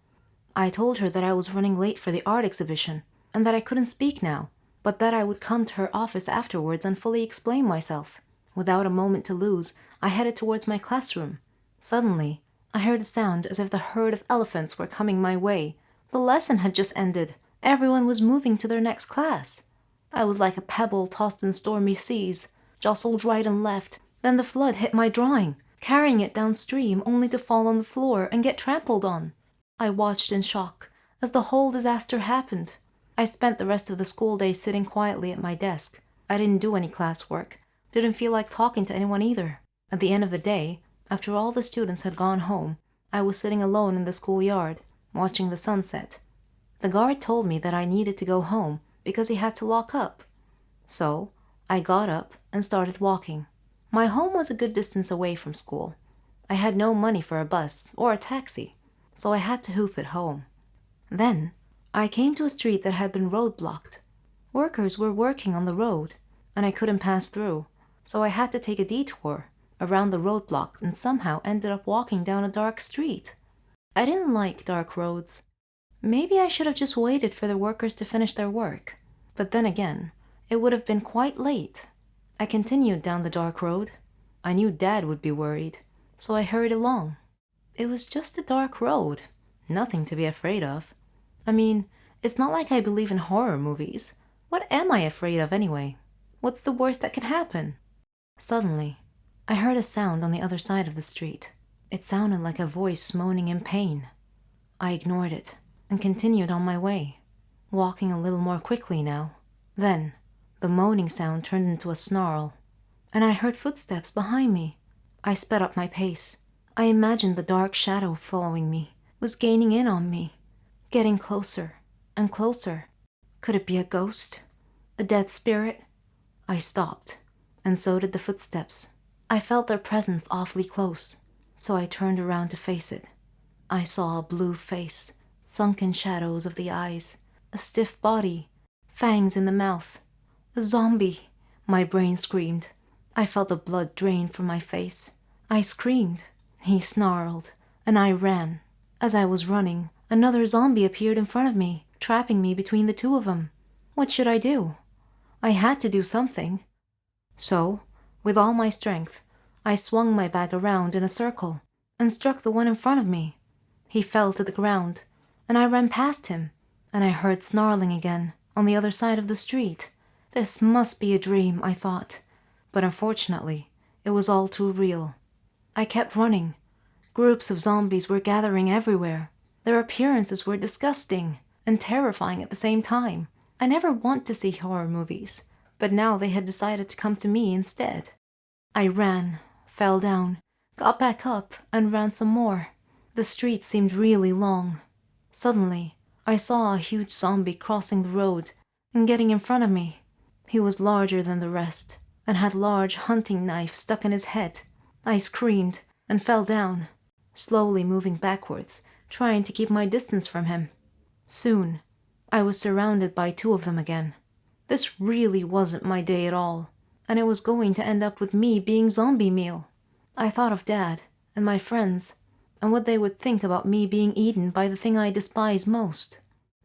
I told her that I was running late for the art exhibition and that I couldn't speak now, but that I would come to her office afterwards and fully explain myself. Without a moment to lose, I headed towards my classroom. Suddenly, I heard a sound as if the herd of elephants were coming my way. The lesson had just ended. Everyone was moving to their next class. I was like a pebble tossed in stormy seas, jostled right and left. Then the flood hit my drawing, carrying it downstream only to fall on the floor and get trampled on. I watched in shock as the whole disaster happened. I spent the rest of the school day sitting quietly at my desk. I didn't do any classwork, didn't feel like talking to anyone either. At the end of the day, after all the students had gone home, I was sitting alone in the schoolyard, watching the sunset. The guard told me that I needed to go home because he had to lock up. So, I got up and started walking. My home was a good distance away from school. I had no money for a bus or a taxi, so I had to hoof it home. Then, I came to a street that had been roadblocked. Workers were working on the road, and I couldn't pass through, so I had to take a detour around the roadblock and somehow ended up walking down a dark street. I didn't like dark roads. Maybe I should have just waited for the workers to finish their work. But then again, it would have been quite late. I continued down the dark road. I knew Dad would be worried, so I hurried along. It was just a dark road, nothing to be afraid of. I mean, it's not like I believe in horror movies. What am I afraid of anyway? What's the worst that can happen? Suddenly, I heard a sound on the other side of the street. It sounded like a voice moaning in pain. I ignored it and continued on my way, walking a little more quickly now. Then, the moaning sound turned into a snarl, and I heard footsteps behind me. I sped up my pace. I imagined the dark shadow following me, was gaining in on me, getting closer and closer. Could it be a ghost? A dead spirit? I stopped, and so did the footsteps. I felt their presence awfully close, so I turned around to face it. I saw a blue face, sunken shadows of the eyes, a stiff body, fangs in the mouth. A zombie! My brain screamed. I felt the blood drain from my face. I screamed. He snarled, and I ran. As I was running, another zombie appeared in front of me, trapping me between the two of them. What should I do? I had to do something. So, with all my strength, I swung my bag around in a circle and struck the one in front of me. He fell to the ground, and I ran past him, and I heard snarling again on the other side of the street. This must be a dream, I thought, but unfortunately, it was all too real. I kept running. Groups of zombies were gathering everywhere. Their appearances were disgusting and terrifying at the same time. I never want to see horror movies, but now they had decided to come to me instead. I ran, fell down, got back up, and ran some more. The street seemed really long. Suddenly, I saw a huge zombie crossing the road and getting in front of me. He was larger than the rest and had large hunting knife stuck in his head. I screamed and fell down, slowly moving backwards, trying to keep my distance from him. Soon, I was surrounded by two of them again. This really wasn't my day at all, and it was going to end up with me being zombie meal. I thought of Dad and my friends and what they would think about me being eaten by the thing I despise most.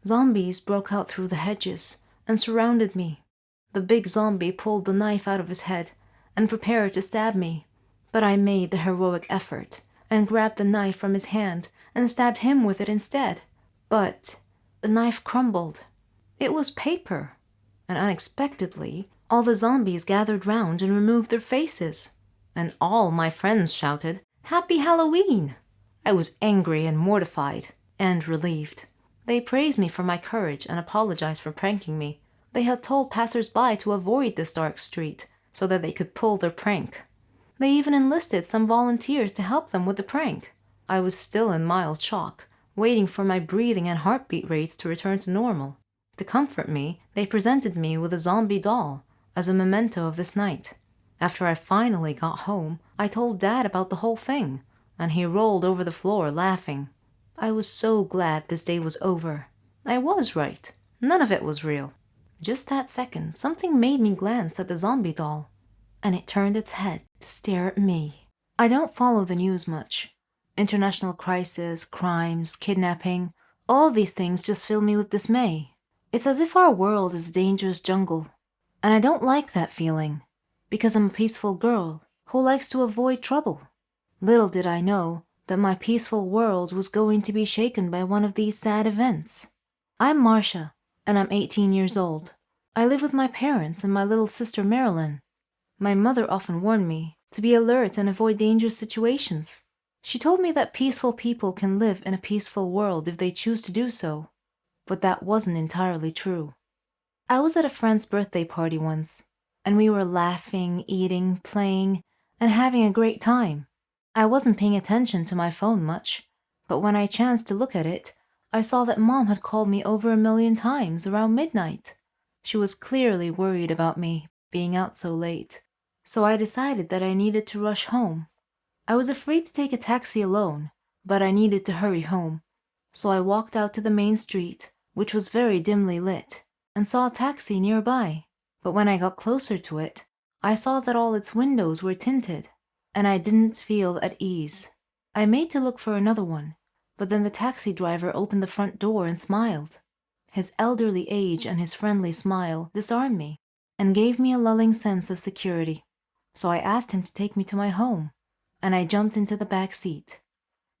Zombies broke out through the hedges and surrounded me. The big zombie pulled the knife out of his head and prepared to stab me, but I made the heroic effort and grabbed the knife from his hand and stabbed him with it instead. But the knife crumbled. It was paper, and unexpectedly, all the zombies gathered round and removed their faces, and all my friends shouted, "Happy Halloween!" I was angry and mortified, and relieved. They praised me for my courage and apologized for pranking me. They had told passers-by to avoid this dark street so that they could pull their prank. They even enlisted some volunteers to help them with the prank. I was still in mild shock, waiting for my breathing and heartbeat rates to return to normal. To comfort me, they presented me with a zombie doll as a memento of this night. After I finally got home, I told Dad about the whole thing, and he rolled over the floor laughing. I was so glad this day was over. I was right. None of it was real. Just that second, something made me glance at the zombie doll, and it turned its head to stare at me. I don't follow the news much. International crisis, crimes, kidnapping, all these things just fill me with dismay. It's as if our world is a dangerous jungle, and I don't like that feeling. Because I'm a peaceful girl who likes to avoid trouble. Little did I know that my peaceful world was going to be shaken by one of these sad events. I'm Marcia, and I'm 18 years old. I live with my parents and my little sister Marilyn. My mother often warned me to be alert and avoid dangerous situations. She told me that peaceful people can live in a peaceful world if they choose to do so, but that wasn't entirely true. I was at a friend's birthday party once, and we were laughing, eating, playing, and having a great time. I wasn't paying attention to my phone much, but when I chanced to look at it, I saw that Mom had called me over 1,000,000 times around midnight. She was clearly worried about me being out so late, so I decided that I needed to rush home. I was afraid to take a taxi alone, but I needed to hurry home, so I walked out to the main street, which was very dimly lit, and saw a taxi nearby. But when I got closer to it, I saw that all its windows were tinted, and I didn't feel at ease. I made to look for another one, but then the taxi driver opened the front door and smiled. His elderly age and his friendly smile disarmed me and gave me a lulling sense of security. So I asked him to take me to my home, and I jumped into the back seat.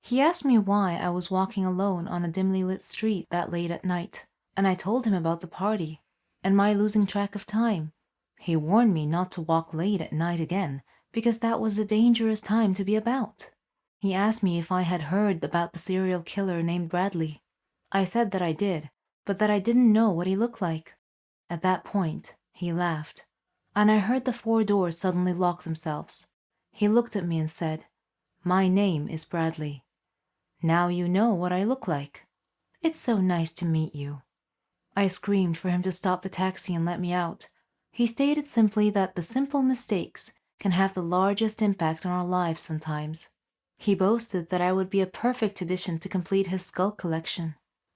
He asked me why I was walking alone on a dimly lit street that late at night, and I told him about the party and my losing track of time. He warned me not to walk late at night again because that was a dangerous time to be about. He asked me if I had heard about the serial killer named Bradley. I said that I did, but that I didn't know what he looked like. At that point, he laughed, and I heard the 4 doors suddenly lock themselves. He looked at me and said, "My name is Bradley. Now you know what I look like. It's so nice to meet you." I screamed for him to stop the taxi and let me out. He stated simply that the simple mistakes can have the largest impact on our lives sometimes. He boasted that I would be a perfect addition to complete his skull collection.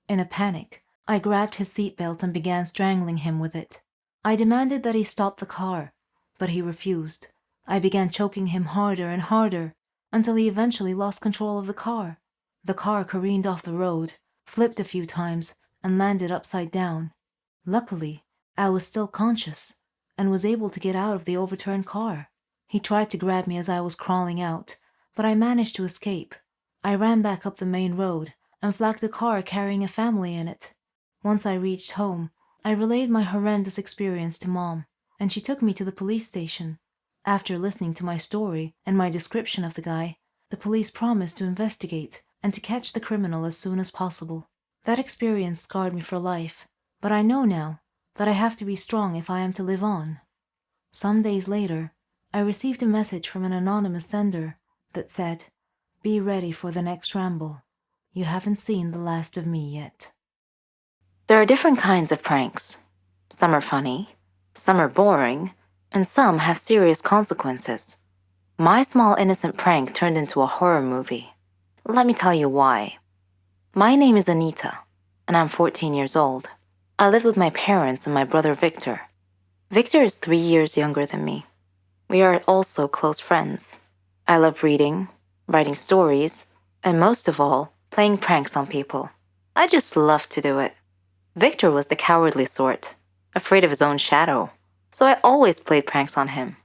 In a panic, I grabbed his seatbelt and began strangling him with it. I demanded that he stop the car, but he refused. I began choking him harder and harder until he eventually lost control of the car. The car careened off the road, flipped a few times, and landed upside down. Luckily, I was still conscious and was able to get out of the overturned car. He tried to grab me as I was crawling out, but I managed to escape. I ran back up the main road and flagged a car carrying a family in it. Once I reached home, I relayed my horrendous experience to Mom, and she took me to the police station. After listening to my story and my description of the guy, the police promised to investigate and to catch the criminal as soon as possible. That experience scarred me for life, but I know now that I have to be strong if I am to live on. Some days later, I received a message from an anonymous sender that said, "Be ready for the next ramble. You haven't seen the last of me yet." There are different kinds of pranks. Some are funny, some are boring, and some have serious consequences. My small innocent prank turned into a horror movie. Let me tell you why. My name is Anita, and I'm 14 years old. I live with my parents and my brother Victor. Victor is 3 years younger than me. We are also close friends. I love reading, writing stories, and most of all, playing pranks on people. I just love to do it. Victor was the cowardly sort, afraid of his own shadow, so I always played pranks on him.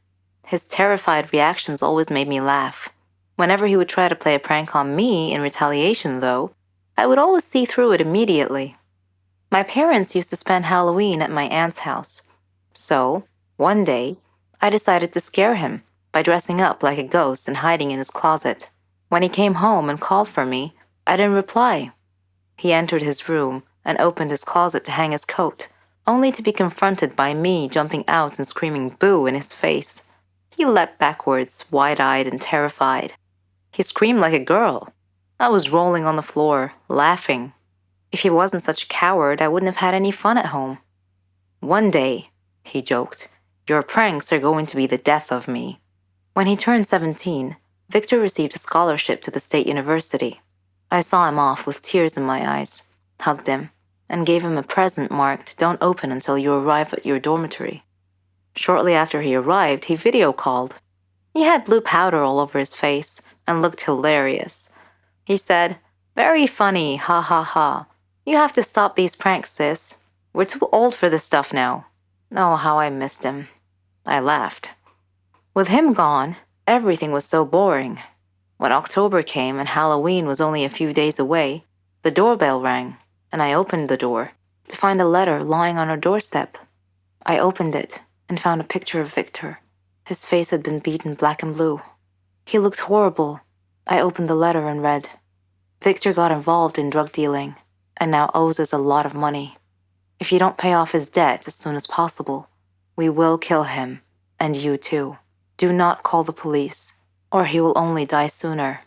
His terrified reactions always made me laugh. Whenever he would try to play a prank on me in retaliation, though, I would always see through it immediately. My parents used to spend Halloween at my aunt's house. So, one day, I decided to scare him by dressing up like a ghost and hiding in his closet. When he came home and called for me, I didn't reply. He entered his room and opened his closet to hang his coat, only to be confronted by me jumping out and screaming "boo" in his face. He leapt backwards, wide-eyed and terrified. He screamed like a girl. I was rolling on the floor, laughing. If he wasn't such a coward, I wouldn't have had any fun at home. "One day," he joked, "your pranks are going to be the death of me." When he turned 17, Victor received a scholarship to the state university. I saw him off with tears in my eyes, hugged him, and gave him a present marked "Don't open until you arrive at your dormitory." Shortly after he arrived, he video called. He had blue powder all over his face and looked hilarious. He said, "Very funny, ha ha ha. You have to stop these pranks, sis. We're too old for this stuff now." Oh, how I missed him. I laughed. With him gone, everything was so boring. When October came and Halloween was only a few days away, the doorbell rang, and I opened the door to find a letter lying on our doorstep. I opened it and found a picture of Victor. His face had been beaten black and blue. He looked horrible. I opened the letter and read, "Victor got involved in drug dealing and now owes us a lot of money. If you don't pay off his debt as soon as possible, we will kill him, and you too. Do not call the police, or he will only die sooner."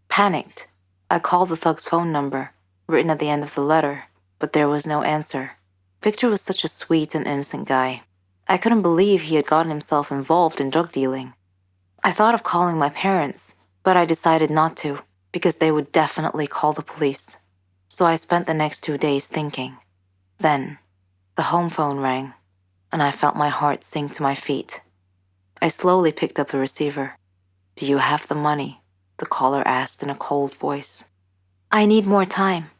Panicked, I called the thug's phone number, written at the end of the letter, but there was no answer. Victor was such a sweet and innocent guy. I couldn't believe he had gotten himself involved in drug dealing. I thought of calling my parents, but I decided not to, because they would definitely call the police. So I spent the next 2 days thinking. Then, the home phone rang, and I felt my heart sink to my feet. I slowly picked up the receiver. "Do you have the money?" the caller asked in a cold voice. "I need more time.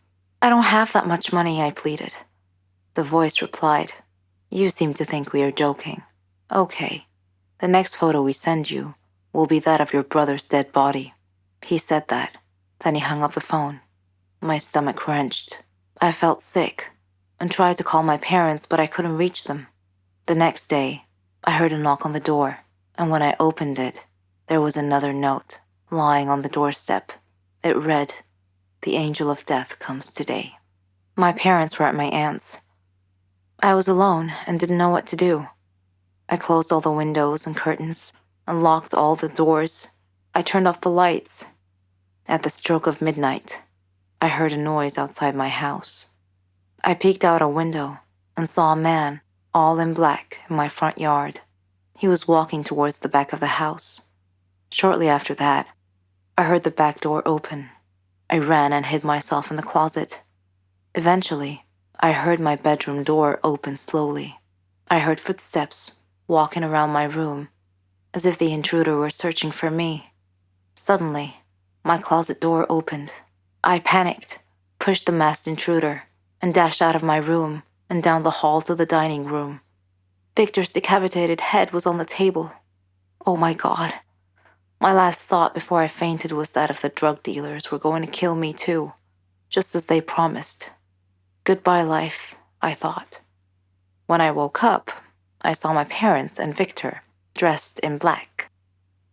I don't have that much money," I pleaded. The voice replied, "You seem to think we are joking. Okay, the next photo we send you will be that of your brother's dead body." He said that. Then he hung up the phone. My stomach wrenched. I felt sick and tried to call my parents, but I couldn't reach them. The next day, I heard a knock on the door, and when I opened it, there was another note lying on the doorstep. It read, "The angel of death comes today." My parents were at my aunt's. I was alone and didn't know what to do. I closed all the windows and curtains and locked all the doors. I turned off the lights. At the stroke of midnight, I heard a noise outside my house. I peeked out a window and saw a man, all in black, in my front yard. He was walking towards the back of the house. Shortly after that, I heard the back door open. I ran and hid myself in the closet. Eventually, I heard my bedroom door open slowly. I heard footsteps walking around my room, as if the intruder were searching for me. Suddenly, my closet door opened. I panicked, pushed the masked intruder, and dashed out of my room and down the hall to the dining room. Victor's decapitated head was on the table. Oh my God. My last thought before I fainted was that if the drug dealers were going to kill me too, just as they promised. Goodbye, life, I thought. When I woke up, I saw my parents and Victor, dressed in black.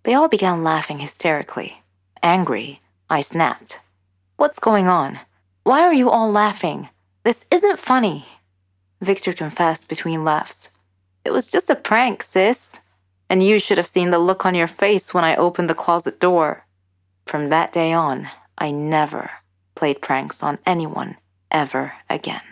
They all began laughing hysterically. Angry, I snapped. "What's going on? Why are you all laughing? This isn't funny." Victor confessed between laughs. "It was just a prank, sis. And you should have seen the look on your face when I opened the closet door." From that day on, I never played pranks on anyone ever again.